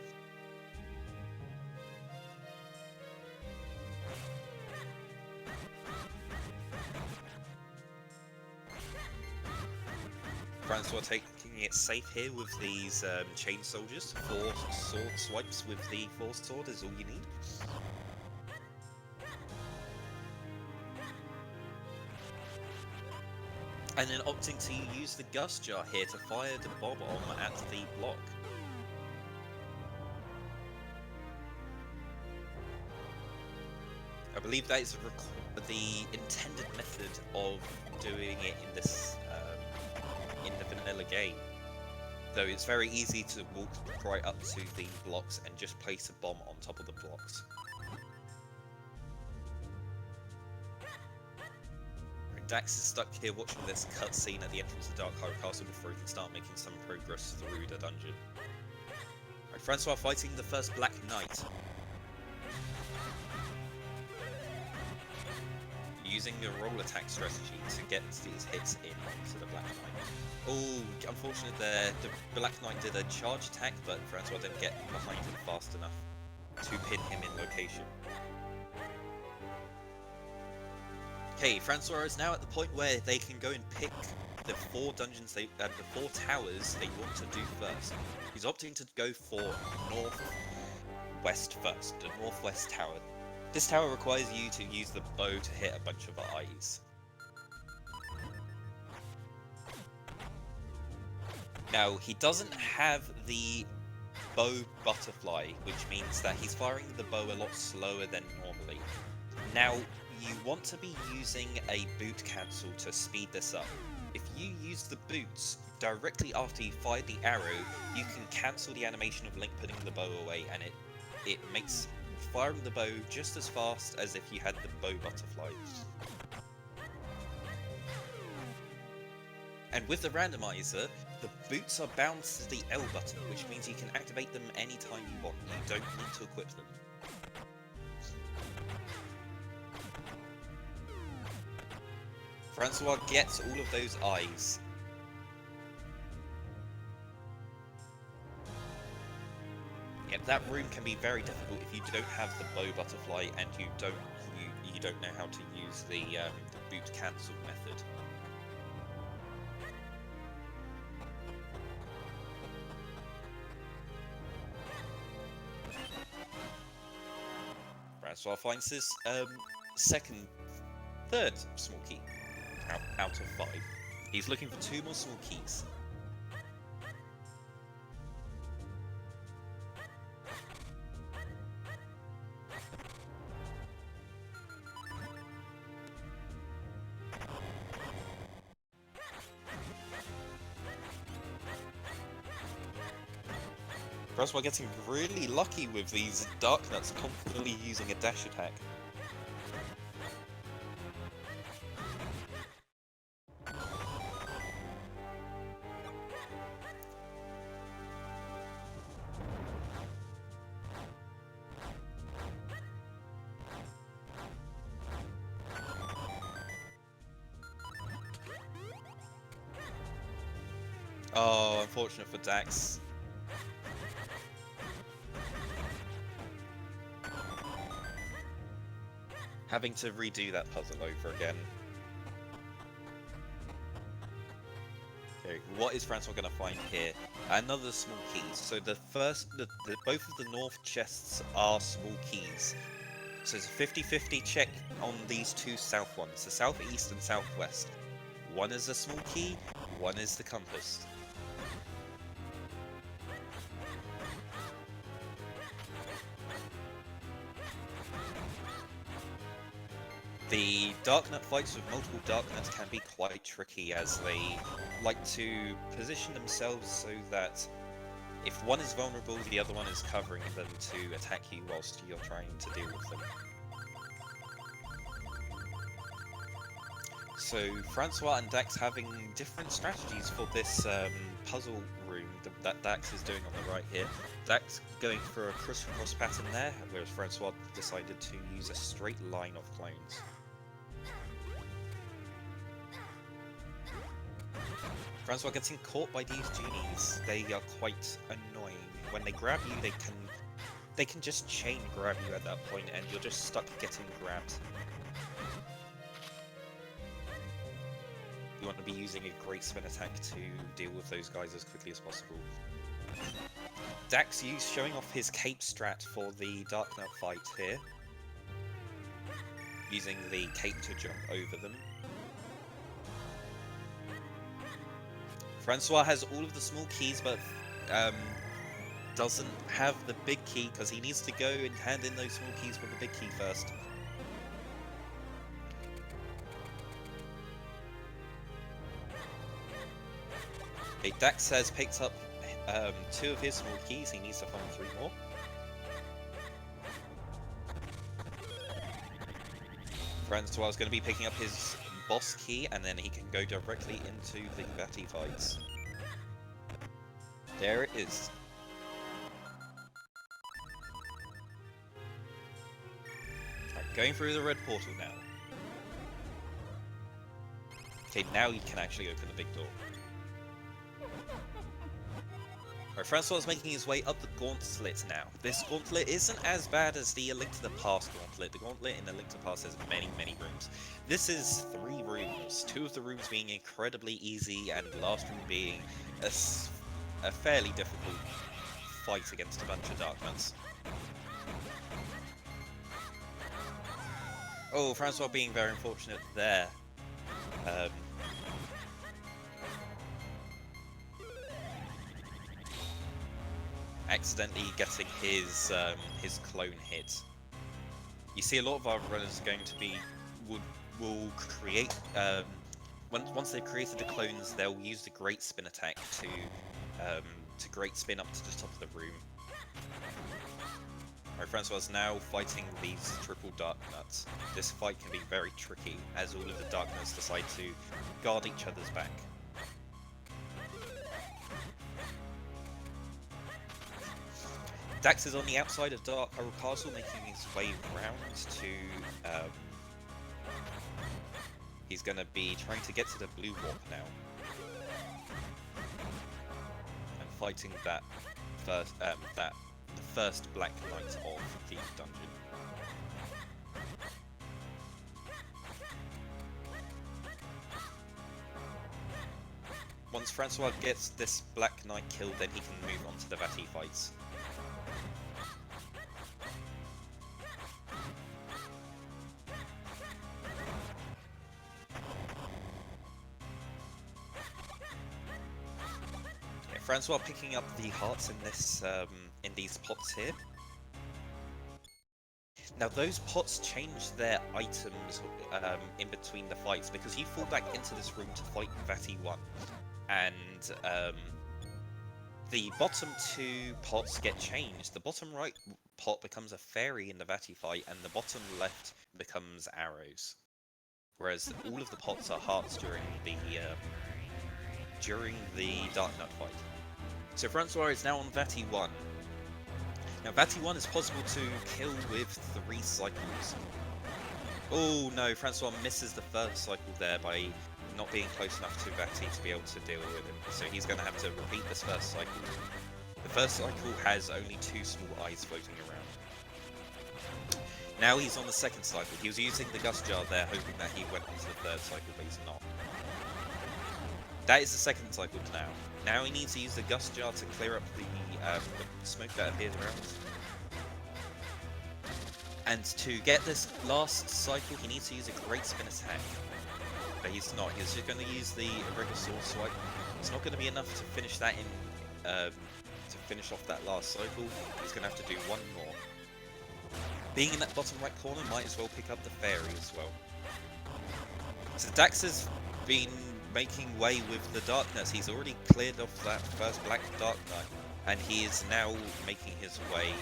Francois taking it safe here with these chain soldiers. 4 sword swipes with the force sword is all you need. And then opting to use the gust jar here to fire the bomb at the block. I believe that is the intended method of doing it in this in the vanilla game. Though it's very easy to walk right up to the blocks and just place a bomb on top of the blocks. Dax is stuck here watching this cutscene at the entrance of Dark Hyrule Castle before he can start making some progress through the dungeon. Right, Francois fighting the first Black Knight. Using the roll attack strategy to get these hits in onto the Black Knight. Oh, unfortunate there. The Black Knight did a charge attack, but Francois didn't get behind him fast enough to pin him in location. Okay, Francois is now at the point where they can go and pick the 4 dungeons, the 4 towers they want to do first. He's opting to go for northwest first, the northwest tower. This tower requires you to use the bow to hit a bunch of eyes. Now, he doesn't have the bow butterfly, which means that he's firing the bow a lot slower than normally. Now, you want to be using a boot cancel to speed this up. If you use the boots directly after you fire the arrow, you can cancel the animation of Link putting the bow away, and it makes firing the bow just as fast as if you had the bow butterfly. And with the randomizer, the boots are bound to the L button, which means you can activate them anytime you want. You don't need to equip them. Francois gets all of those eyes. Yep, that room can be very difficult if you don't have the bow butterfly and you don't know how to use the boot cancel method. Francois finds his third small key out of 5. He's looking for 2 more small keys. Francois getting really lucky with these Dark Nuts constantly using a dash attack. Oh, unfortunate for Dax. Having to redo that puzzle over again. Okay, what is Francois going to find here? Another small keys. So the first, both of the north chests are small keys. So it's a 50-50 check on these two south ones, the southeast and southwest. One is a small key, one is the compass. The Darknut fights with multiple Darknuts can be quite tricky, as they like to position themselves so that if one is vulnerable, the other one is covering them to attack you whilst you're trying to deal with them. So Francois and Dax having different strategies for this puzzle room that Dax is doing on the right here. Dax going for a crisscross pattern there, whereas Francois decided to use a straight line of clones. Francois getting caught by these genies. They are quite annoying. When they grab you, they can just chain grab you at that point, and you're just stuck getting grabbed. You want to be using a great spin attack to deal with those guys as quickly as possible. Dax showing off his cape strat for the Darknut fight here, using the cape to jump over them. Francois has all of the small keys, but doesn't have the big key because he needs to go and hand in those small keys with the big key first. Okay, Dax has picked up 2 of his small keys, he needs to find 3 more. Francois is going to be picking up his boss key, and then he can go directly into the Vati fights. There it is. Right, going through the red portal now. Okay, now he can actually open the big door. Right, Francois is making his way up the gauntlet now. This gauntlet isn't as bad as the A Link to the Past gauntlet. The gauntlet in A Link to the Past has many, many rooms. This is 3 rooms, 2 of the rooms being incredibly easy, and the last room being a fairly difficult fight against a bunch of Darknuts. Oh, Francois being very unfortunate there. Accidentally getting his clone hit. You see, a lot of our runners are going to be will create once they've created the clones, they'll use the great spin attack to great spin up to the top of the room. Alright, Francois is now fighting these triple Darknuts. This fight can be very tricky, as all of the Darknuts decide to guard each other's back. Dax is on the outside of Dark Hyrule Castle, making his way round to... he's going to be trying to get to the blue warp now. And fighting that first, the first Black Knight of the dungeon. Once Francois gets this Black Knight killed, then he can move on to the Vati fights. Francois picking up the hearts in this in these pots here. Now those pots change their items in between the fights, because you fall back into this room to fight Vati 1, and the bottom 2 pots get changed. The bottom right pot becomes a fairy in the Vati fight, and the bottom left becomes arrows. Whereas all of the pots are hearts during the Darknut fight. So Francois is now on Vati 1. Now Vati 1 is possible to kill with 3 cycles. Oh no, Francois misses the first cycle there by not being close enough to Vati to be able to deal with him. So he's going to have to repeat this first cycle. The first cycle has only 2 small eyes floating around. Now he's on the second cycle. He was using the Gust Jar there, hoping that he went into the third cycle, but he's not. That is the second cycle now. Now he needs to use the Gust Jar to clear up the smoke that appears around. And to get this last cycle, he needs to use a Great Spin attack. But he's not. He's just going to use the regular Sword Swipe. It's not going to be enough to finish that in, to finish off that last cycle. He's going to have to do one more. Being in that bottom right corner, might as well pick up the Fairy as well. So Dax has been making way with the Darkness. He's already cleared off that first Black Dark Knight, and he is now making his way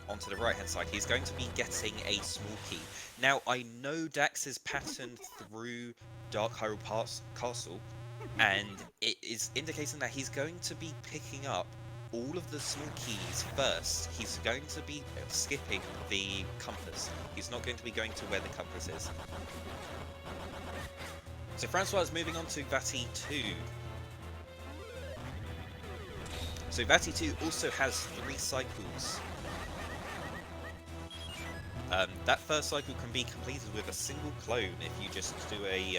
onto the right hand side. He's going to be getting a small key. Now I know Dax is patterned through Dark Hyrule Castle, and it is indicating that he's going to be picking up all of the small keys first. He's going to be skipping the compass. He's not going to be going to where the compass is. So Francois is moving on to Vati 2. So Vati 2 also has 3 cycles. That first cycle can be completed with a single clone if you just do a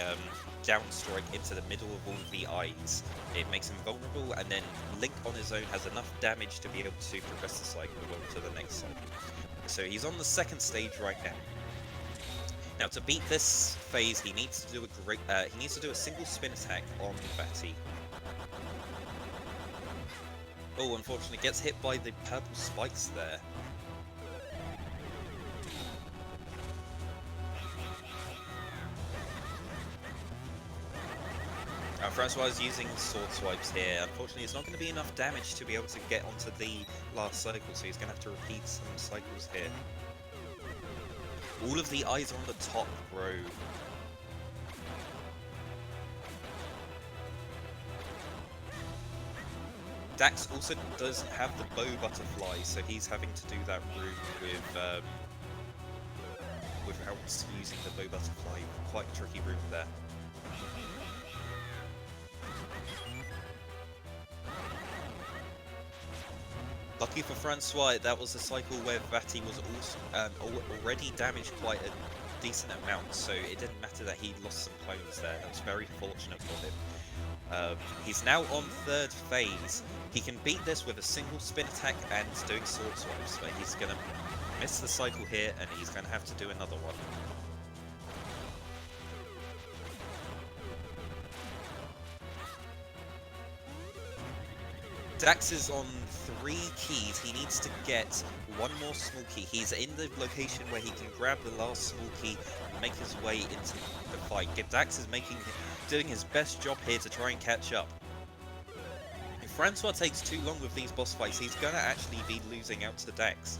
down strike into the middle of all of the eyes. It makes him vulnerable, and then Link on his own has enough damage to be able to progress the cycle on to the next cycle. So he's on the second stage right now. Now to beat this phase, he needs to do a single spin attack on Vati. Oh, unfortunately, gets hit by the purple spikes there. Francois is using sword swipes here. Unfortunately, it's not going to be enough damage to be able to get onto the last cycle, so he's going to have to repeat some cycles here. All of the eyes are on the top row. Dax also doesn't have the bow butterfly, so he's having to do that room without using the bow butterfly. Quite a tricky room there. Lucky for Francois, that was a cycle where Vati was also, already damaged quite a decent amount, so it didn't matter that he lost some clones there. That was very fortunate for him. He's now on third phase. He can beat this with a single spin attack and doing sword swipes, but he's going to miss the cycle here, and he's going to have to do another one. Dax is on 3 keys. He needs to get one more small key. He's in the location where he can grab the last small key and make his way into the fight. Dax is doing his best job here to try and catch up. If Francois takes too long with these boss fights, he's going to actually be losing out to Dax.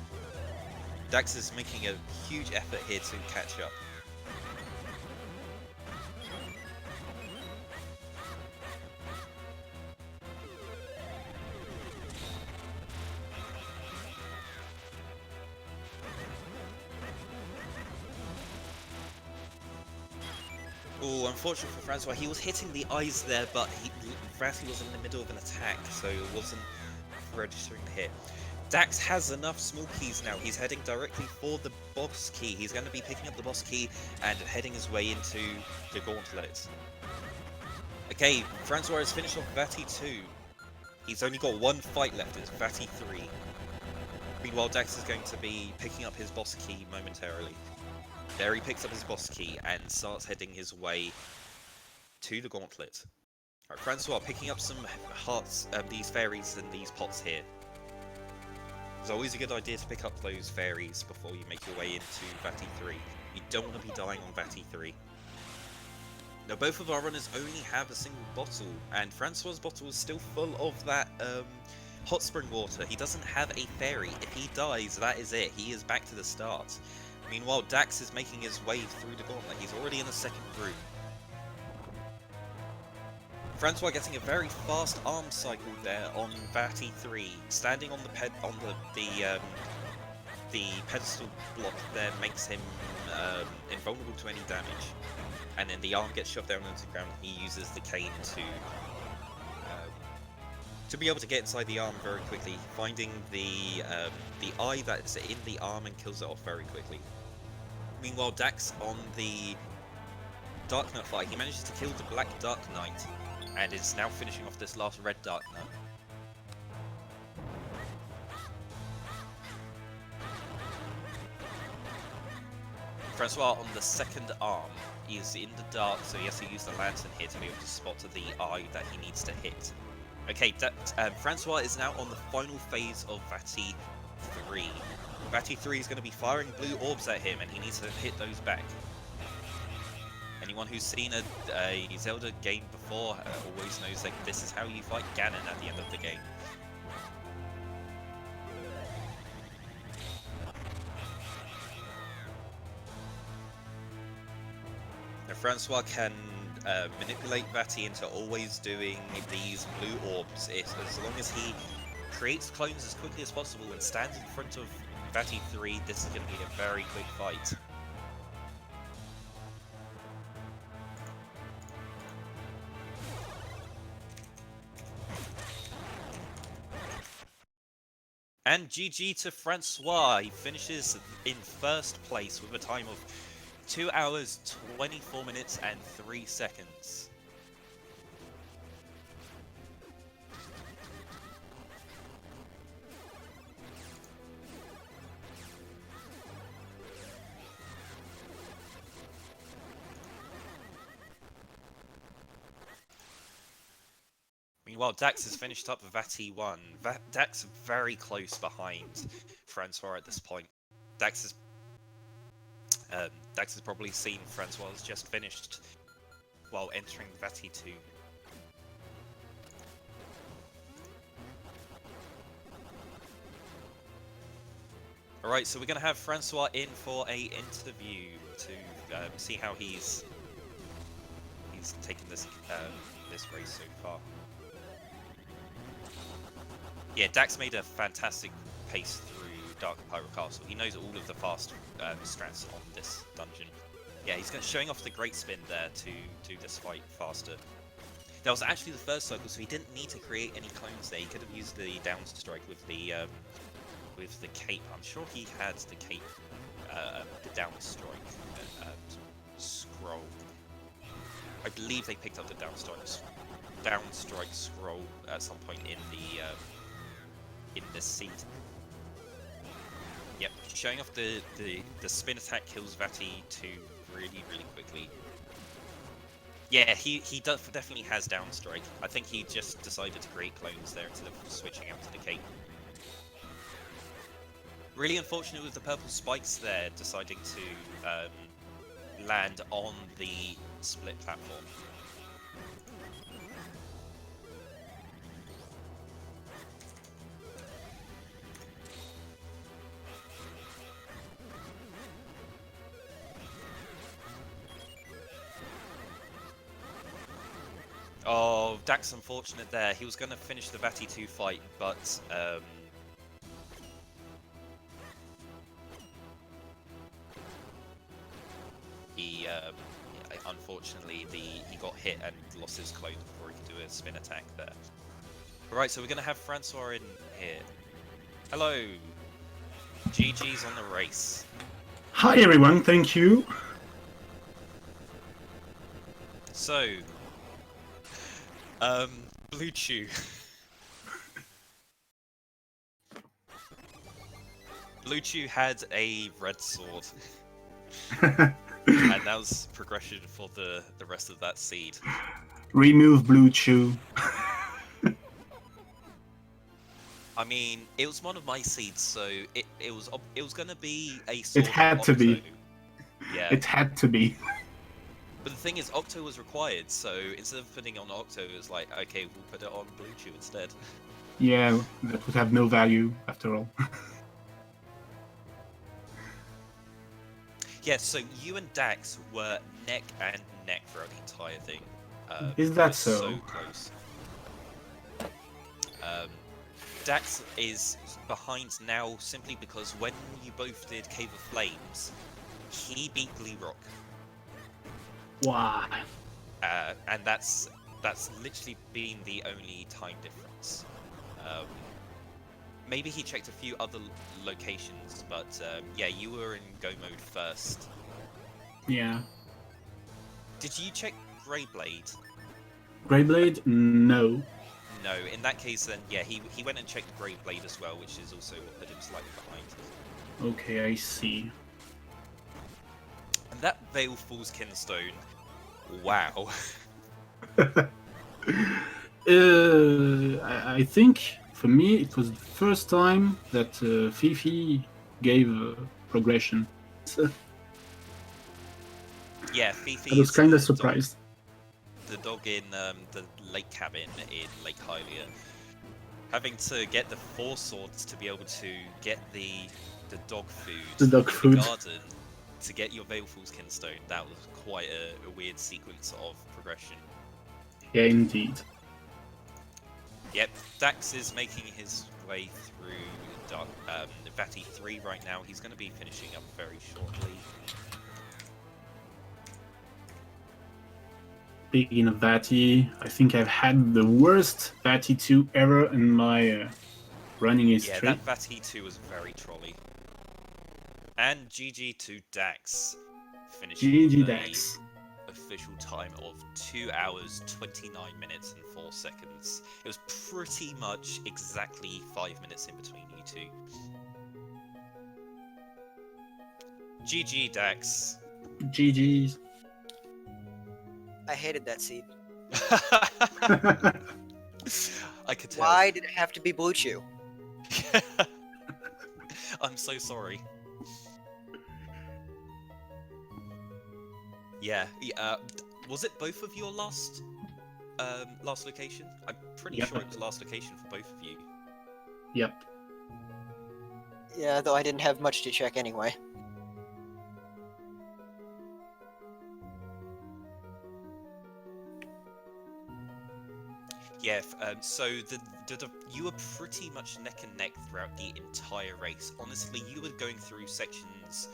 Dax is making a huge effort here to catch up. Oh, unfortunate for Francois, he was hitting the eyes there, but Vati was in the middle of an attack, so it wasn't registering the hit. Dax has enough small keys now. He's heading directly for the boss key. He's going to be picking up the boss key and heading his way into the gauntlet. Okay, Francois has finished off Vati 2. He's only got one fight left, it's Vati 3. Meanwhile, Dax is going to be picking up his boss key momentarily. There he picks up his boss key and starts heading his way to the gauntlet. Alright, Francois picking up some hearts, these fairies and these pots here. It's always a good idea to pick up those fairies before you make your way into Vati 3. You don't want to be dying on Vati 3. Now both of our runners only have a single bottle, and Francois' bottle is still full of that hot spring water. He doesn't have a fairy. If he dies, that is it. He is back to the start. Meanwhile, Dax is making his way through the gauntlet. He's already in the second room. Francois getting a very fast arm cycle there on Vati 3, standing on the pedestal block there makes him invulnerable to any damage, and then the arm gets shoved down into the ground. He uses the cane to be able to get inside the arm very quickly, finding the eye that's in the arm and kills it off very quickly. Meanwhile, Dax on the Dark Knight fight, he manages to kill the Black Dark Knight, and is now finishing off this last Red Dark Knight. Francois on the second arm is in the dark, so he has to use the lantern here to be able to spot the eye that he needs to hit. Okay, Francois is now on the final phase of Vati 3. Vati 3 is going to be firing blue orbs at him, and he needs to hit those back. Anyone who's seen a Zelda game before always knows that this is how you fight Ganon at the end of the game. Now, Francois can manipulate Vati into always doing these blue orbs as long as he creates clones as quickly as possible and stands in front of Vati 3. This is going to be a very quick fight. And GG to Francois. He finishes in first place with a time of 2 hours, 24 minutes, and 3 seconds. Meanwhile, Dax has finished up with Vati 1. Dax very close behind Francois at this point. Dax has probably seen Francois has just finished while entering Vati 2. Alright, so we're going to have Francois in for a interview to see how he's taken this this race so far. Yeah, Dax made a fantastic pace through Dark Pyro Castle. He knows all of the fast strats on this dungeon. Yeah, he's showing off the great spin there to do this fight faster. That was actually the first circle, so he didn't need to create any clones there. He could have used the down strike with the cape. I'm sure he had the cape, the down strike scroll. I believe they picked up the down strike scroll at some point in this seed. Yep, showing off the spin attack kills Vati 2 really quickly. Yeah, he definitely has down strike. I think he just decided to create clones there instead of switching out to the cape. Really unfortunate with the purple spikes there deciding to land on the split platform. Oh, Dax unfortunate there. He was going to finish the Vati 2 fight, but unfortunately he got hit and lost his clone before he could do a spin attack there. Alright, so we're going to have Francois in here. Hello. GG's on the race. Hi everyone, thank you. So, Blue Chew. Blue Chew had a red sword. And that was progression for the rest of that seed. Remove Blue Chew. I mean, it was one of my seeds, so it was gonna be a sword. It had to be. Yeah. It had to be. But the thing is, Octo was required, so instead of putting it on Octo, it was like, okay, we'll put it on Blue Chew instead. Yeah, that would have no value after all. Yeah, so you and Dax were neck and neck throughout the entire thing. Is that so? so? Close. Dax is behind now simply because when you both did Cave of Flames, he beat Gleerock. Why? And that's literally been the only time difference. Um, maybe he checked a few other locations, but yeah, you were in go mode first. Yeah. Did you check Greyblade? Greyblade? No. No. In that case, then yeah, he went and checked Greyblade as well, which is also what put him slightly behind. Okay, I see. And that Baleful's Kinstone, wow. I think for me it was the first time that Fifi gave progression. So Yeah, I Fifi's was kind of the surprised. the dog in the lake cabin in Lake Hylia, having to get the 4 swords to be able to get the dog food The dog in food. the garden to get your Baleful's Kinstone. That was quite a weird sequence of progression. Yeah, indeed. Yep, Dax is making his way through Vati 3 right now. He's going to be finishing up very shortly. Speaking of Vati, I think I've had the worst Vati 2 ever in my running Yeah, history. that Vati 2 was very trolly. And GG to Dax, finishing GG with Dax. a official time of 2 hours, 29 minutes and 4 seconds. It was pretty much exactly 5 minutes in between you two. GG Dax. GG's. I hated that seed. I could tell. Why did it have to be Blue Chew? I'm so sorry. Yeah, was it both of your last location? I'm pretty Yep. sure it was last location for both of you. Yep. Yeah, though I didn't have much to check anyway. Yeah, so you were pretty much neck and neck throughout the entire race. Honestly, you were going through sections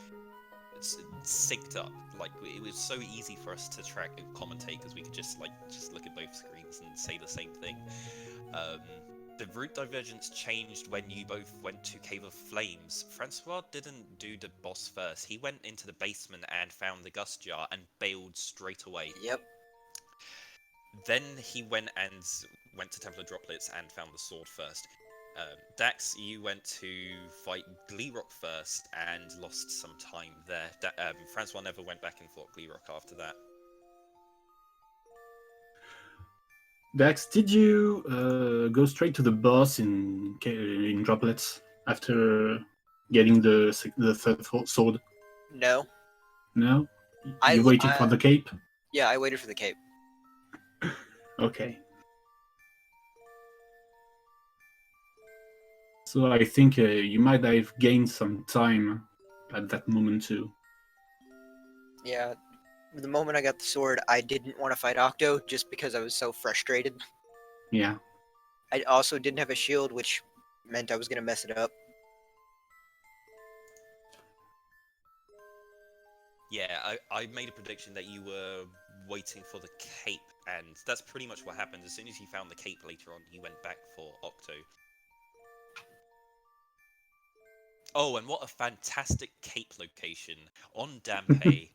synced up. Like, it was so easy for us to track and commentate because we could just look at both screens and say the same thing. The route divergence changed when you both went to Cave of Flames. Francois didn't do the boss first. He went into the basement and found the Gust Jar and bailed straight away. Yep. Then he went to Templar Droplets and found the sword first. Dax, you went to fight Gleerock first and lost some time there. Francois never went back and fought Gleerock after that. Dax, did you go straight to the boss in Droplets after getting the third sword? No. No? I- You waited for the cape? Yeah, I waited for the cape. Okay. So I think you might have gained some time at that moment too. Yeah. The moment I got the sword, I didn't want to fight Octo just because I was so frustrated. Yeah. I also didn't have a shield, which meant I was going to mess it up. Yeah, I made a prediction that you were waiting for the cape, and that's pretty much what happened. As soon as you found the cape later on, you went back for Octo. Oh, and what a fantastic cape location on Dampé.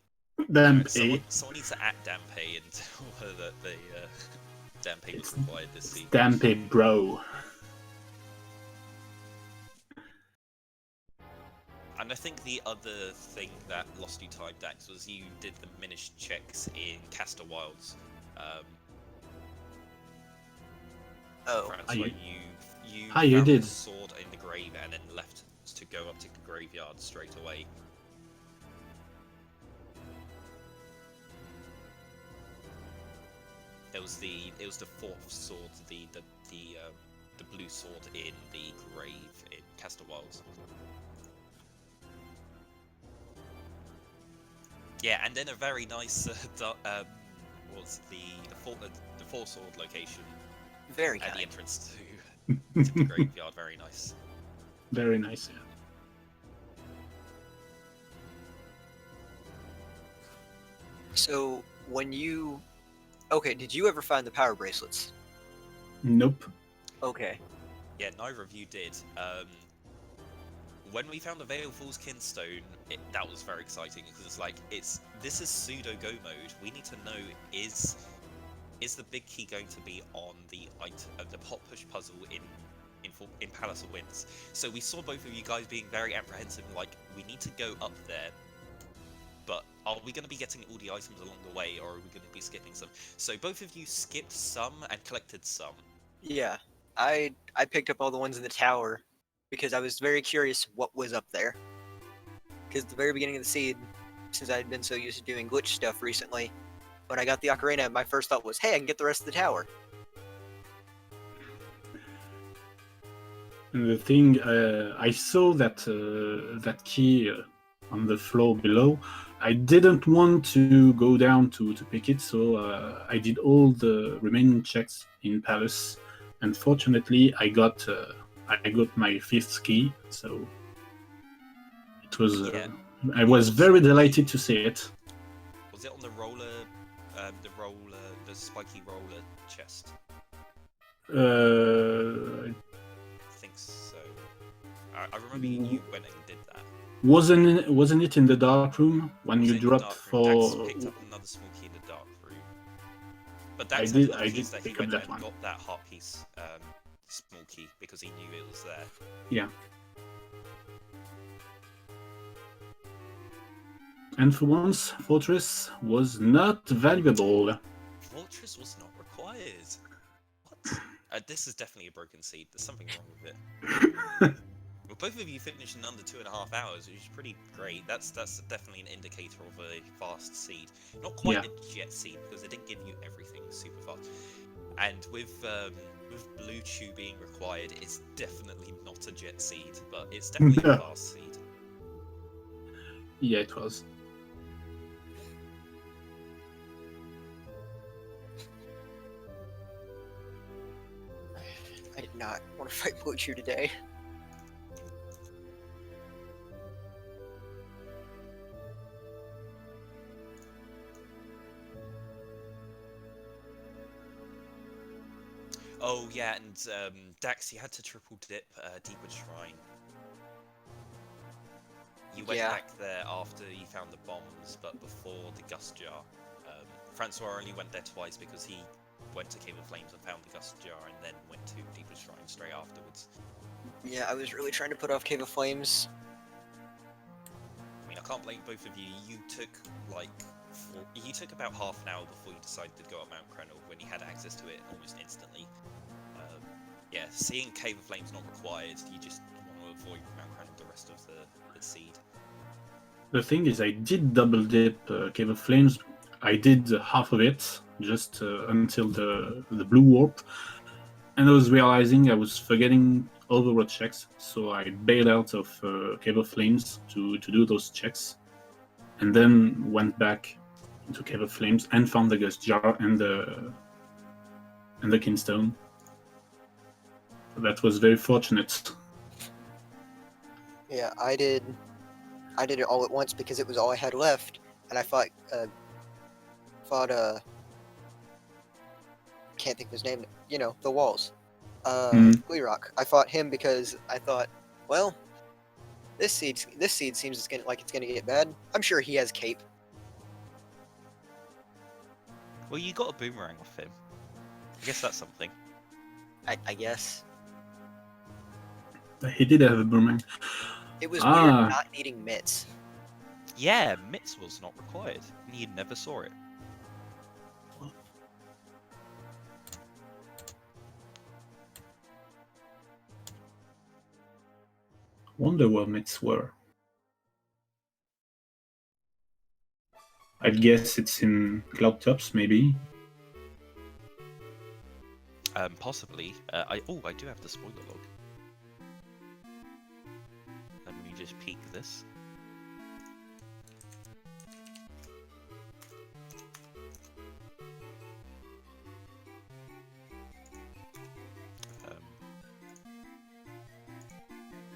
Dampé. Someone needs to at Dampé and tell her that the Dampé was required this season. Dampé, bro. And I think the other thing that lost you time, Dax, was you did the Minish checks in Caster Wilds. Oh. Francois, you you found did. the sword in the grave and then left to go up to the graveyard straight away. It was the fourth sword, the blue sword in the grave in Caster Wilds. Yeah, and then a very nice was the four sword location Very at the kind. entrance to the graveyard. Very nice. Very nice, yeah. So, when you... Okay, did you ever find the power bracelets? Nope. Okay. Yeah, neither of you did. When we found the Veil Falls Kinstone, that was very exciting because it's like this is pseudo go mode. We need to know is the big key going to be on the pot push puzzle in Palace of Winds. So we saw both of you guys being very apprehensive, like we need to go up there. But are we going to be getting all the items along the way, or are we going to be skipping some? So both of you skipped some and collected some. Yeah, I picked up all the ones in the tower because I was very curious what was up there. Because at the very beginning of the seed, since I had been so used to doing glitch stuff recently, when I got the ocarina, my first thought was, hey, I can get the rest of the tower. And the thing, I saw that that key on the floor below. I didn't want to go down to pick it, so I did all the remaining checks in Palace. And fortunately, I got my fifth key, so it was. Yeah. I was very delighted to see it. Was it on the the spiky roller chest? Uh, I think so. I remember you went and did that. wasn't it in the dark room when Was you it in the dropped dark room? Dax for? picked up another small key in the dark room. But I Dax had did enough keys that he pick up went that and one. got that heart piece small key because he knew it was there. Yeah. And for once, Fortress was not valuable. Fortress was not required. What? This is definitely a broken seed. There's something wrong with it. Well, both of you finished in under 2.5 hours, which is pretty great. That's definitely an indicator of a fast seed. Not quite a jet seed because it didn't give you everything super fast. And with blue chew being required, it's definitely not a jet seed, but it's definitely a fast seed. Yeah, it was. I did not want to fight Blue Chew today. Oh yeah, and Dax, you had to triple dip Deepwood Shrine. You went back there after you found the bombs, but before the Gust Jar. Francois only went there twice because he went to Cave of Flames and found the Gust Jar, and then went to Deepwood Shrine straight afterwards. Yeah, I was really trying to put off Cave of Flames. I mean, I can't blame both of you. You took about half an hour before you decided to go up Mount Crenel when you had access to it almost instantly. Yeah, seeing Cave of Flames not required, you just want to avoid Mount Crenel the rest of the seed. The thing is, I did double dip Cave of Flames. I did half of it just until the blue warp, and I was realizing I was forgetting all the road checks, so I bailed out of Cave of Flames to do those checks, and then went back into Cave of Flames and found the Gust Jar and the Kinstone. That was very fortunate. Yeah, I did it all at once because it was all I had left, and I fought can't think of his name. You know, the walls. Gleerock. I fought him because I thought, well, this seed seems it's gonna get bad. I'm sure he has cape. Well, you got a boomerang off him. I guess that's something. I guess. He did have a boomerang. It was weird not needing mitts. Yeah, mitts was not required. You never saw it. Wonder where mitts were. I guess it's in Cloud Tops, maybe. Possibly. I do have the spoiler log. Let me just peek this.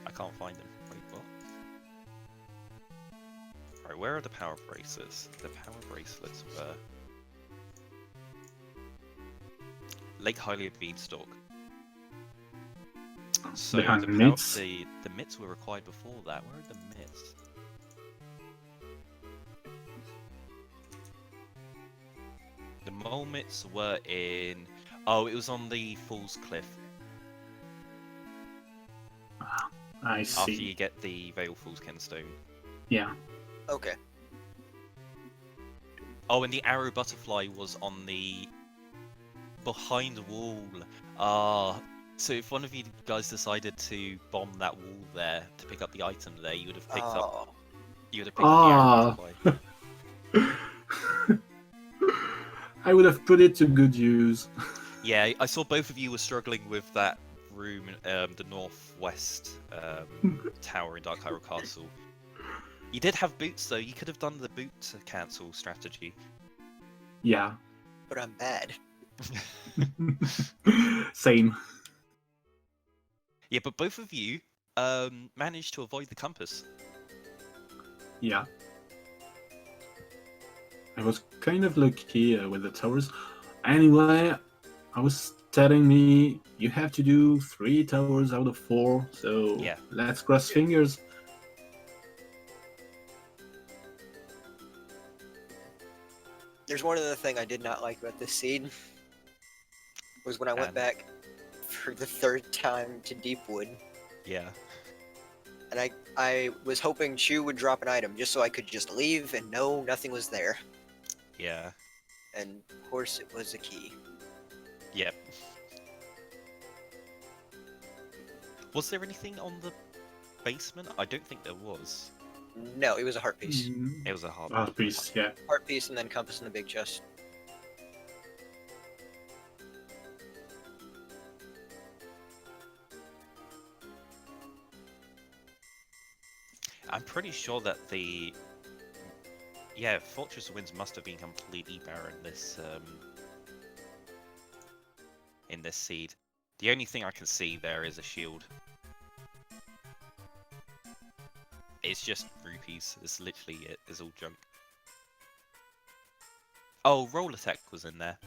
I can't find them. Wait, what? Alright, where are the power bracelets? The power bracelets were Lake Hylia Beanstalk. So Behind the mitts. the mitts were required before that. Where are the mitts? The mole mitts were in. Oh, it was on the Falls Cliff I after see. you get the Vale Falls Kenstone. Yeah. Okay. Oh, and the arrow butterfly was on the behind the wall. Ah, so if one of you guys decided to bomb that wall there to pick up the item there, you would have picked up. Oh. You would have picked up the arrow Ah. butterfly. I would have put it to good use. Yeah, I saw both of you were struggling with that room, the northwest tower in Dark Hyrule Castle. You did have boots though. You could have done the boot cancel strategy. Yeah. But I'm bad. Same. Yeah, but both of you managed to avoid the compass. Yeah. I was kind of lucky with the towers. Anyway, I was telling me you have to do 3 towers out of 4, so Yeah. let's cross fingers. There's one other thing I did not like about this seed. Was when I went And- back for the 3rd time to Deepwood, Yeah. and I was hoping Chu would drop an item just so I could just leave and know nothing was there. Yeah. And of course it was a key. Yep. Was there anything on the basement? I don't think there was. No, it was a heart piece. It was a hard Piece, yeah. Heart piece and then compass in the big chest. I'm pretty sure that Fortress of Winds must have been completely barren in this seed. The only thing I can see there is a shield. It's just rupees. It's literally it. It's all junk. Oh, roll attack was in there.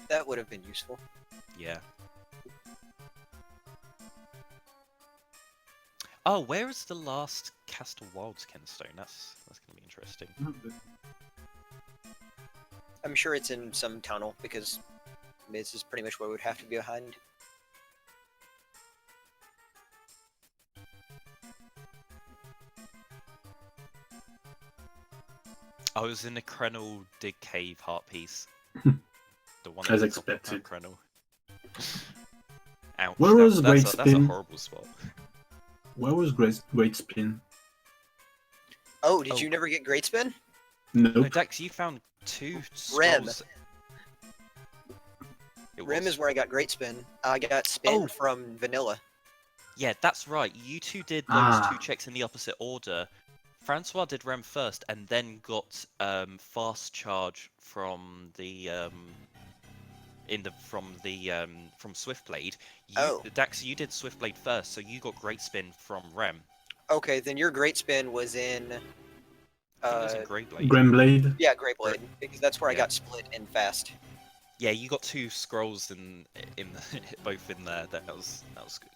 That would have been useful. Yeah. Oh, where is the last Castle Wilds Kenstone? That's gonna be interesting. I'm sure it's in some tunnel because this is pretty much where we'd have to be behind. Oh, it was in the Krenel Dig Cave heart piece. The one As at the top of expected. Krenel. Ouch. Where was that's Great a, that's a Spin? horrible spot. Where was Great Spin? Oh, did Oh. you never get Great Spin? No, Nope. Dex, you found 2 Rem. scrolls. It Rem was. is where I got Great Spin. I got Spin Oh. from Vanilla. Yeah, that's right. You two did those Ah. 2 checks in the opposite order. Francois did Rem first, and then got fast charge from the from Swiftblade. Oh. Dax, you did Swiftblade first, so you got Great Spin from Rem. Okay, then your Great Spin was in... I think it was in Greyblade. Grimblade. yeah, Great Blade, because that's where I Yeah. got split in fast. Yeah, you got 2 scrolls in both in there. That was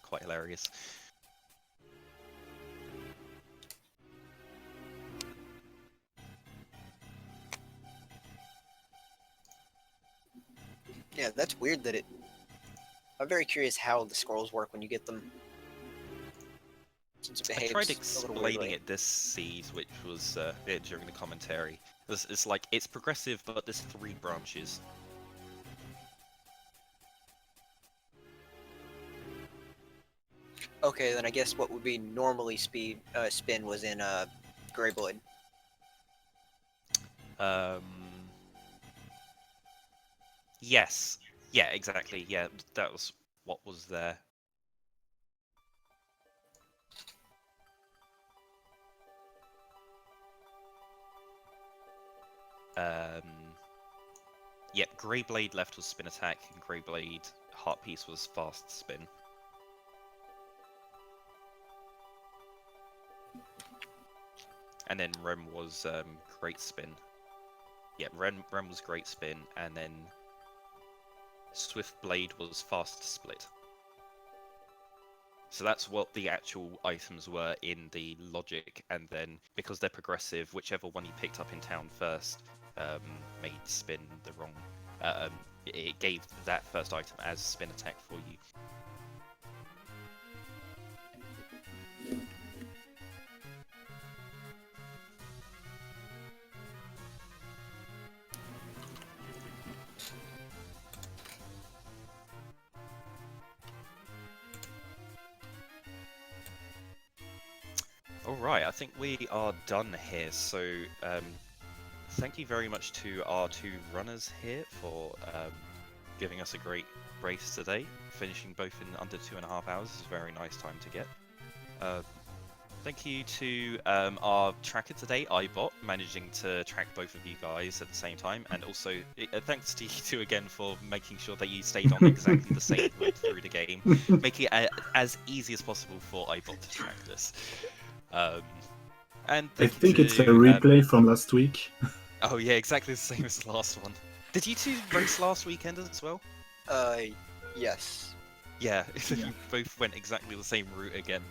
quite hilarious. Yeah, that's weird that it... I'm very curious how the scrolls work when you get them. Since it I behaves tried a little explaining weirdly. it this seed, which was during the commentary. It's like it's progressive, but there's 3 branches. Okay, then I guess what would be normally spin was in Grey Blade. Yes. Yeah, exactly. Yeah, that was what was there. Yep, Greyblade left was spin attack, and Greyblade heart piece was fast spin. And then Rem was great spin. Yeah, Rem was great spin, and then Swift Blade was fast split. So that's what the actual items were in the logic, and then because they're progressive, whichever one you picked up in town first made spin the wrong. It gave that first item as spin attack for you. Alright, I think we are done here, so thank you very much to our two runners here for giving us a great race today. Finishing both in under 2.5 hours is a very nice time to get. Thank you to our tracker today, iBot, managing to track both of you guys at the same time, and also thanks to you two again for making sure that you stayed on exactly the same route through the game, making it as easy as possible for iBot to track this. And I think you it's a to, replay from last week. Oh yeah, exactly the same as the last one. Did you two race last weekend as well? Yes. Yeah, you both went exactly the same route again.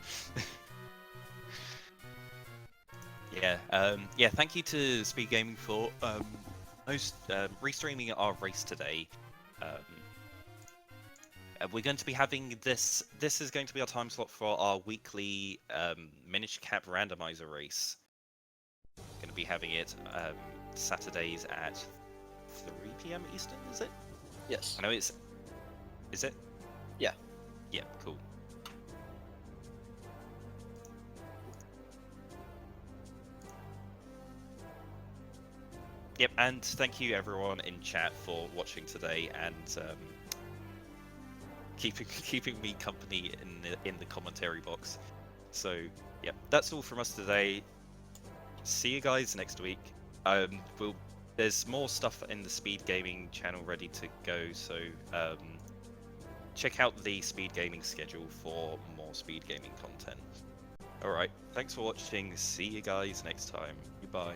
Yeah, thank you to Speed Gaming for restreaming our race today. We're going to be having this. This is going to be our time slot for our weekly Minish Cap Randomizer race. Going to be having it Saturdays at 3 p.m. Eastern. Is it? Yes. I know it's. Is it? Yeah. Yeah. Cool. Yep, and thank you everyone in chat for watching today and keeping me company in the commentary box. So, yeah, that's all from us today. See you guys next week. There's more stuff in the Speed Gaming channel ready to go, so check out the Speed Gaming schedule for more Speed Gaming content. Alright, thanks for watching. See you guys next time. Goodbye.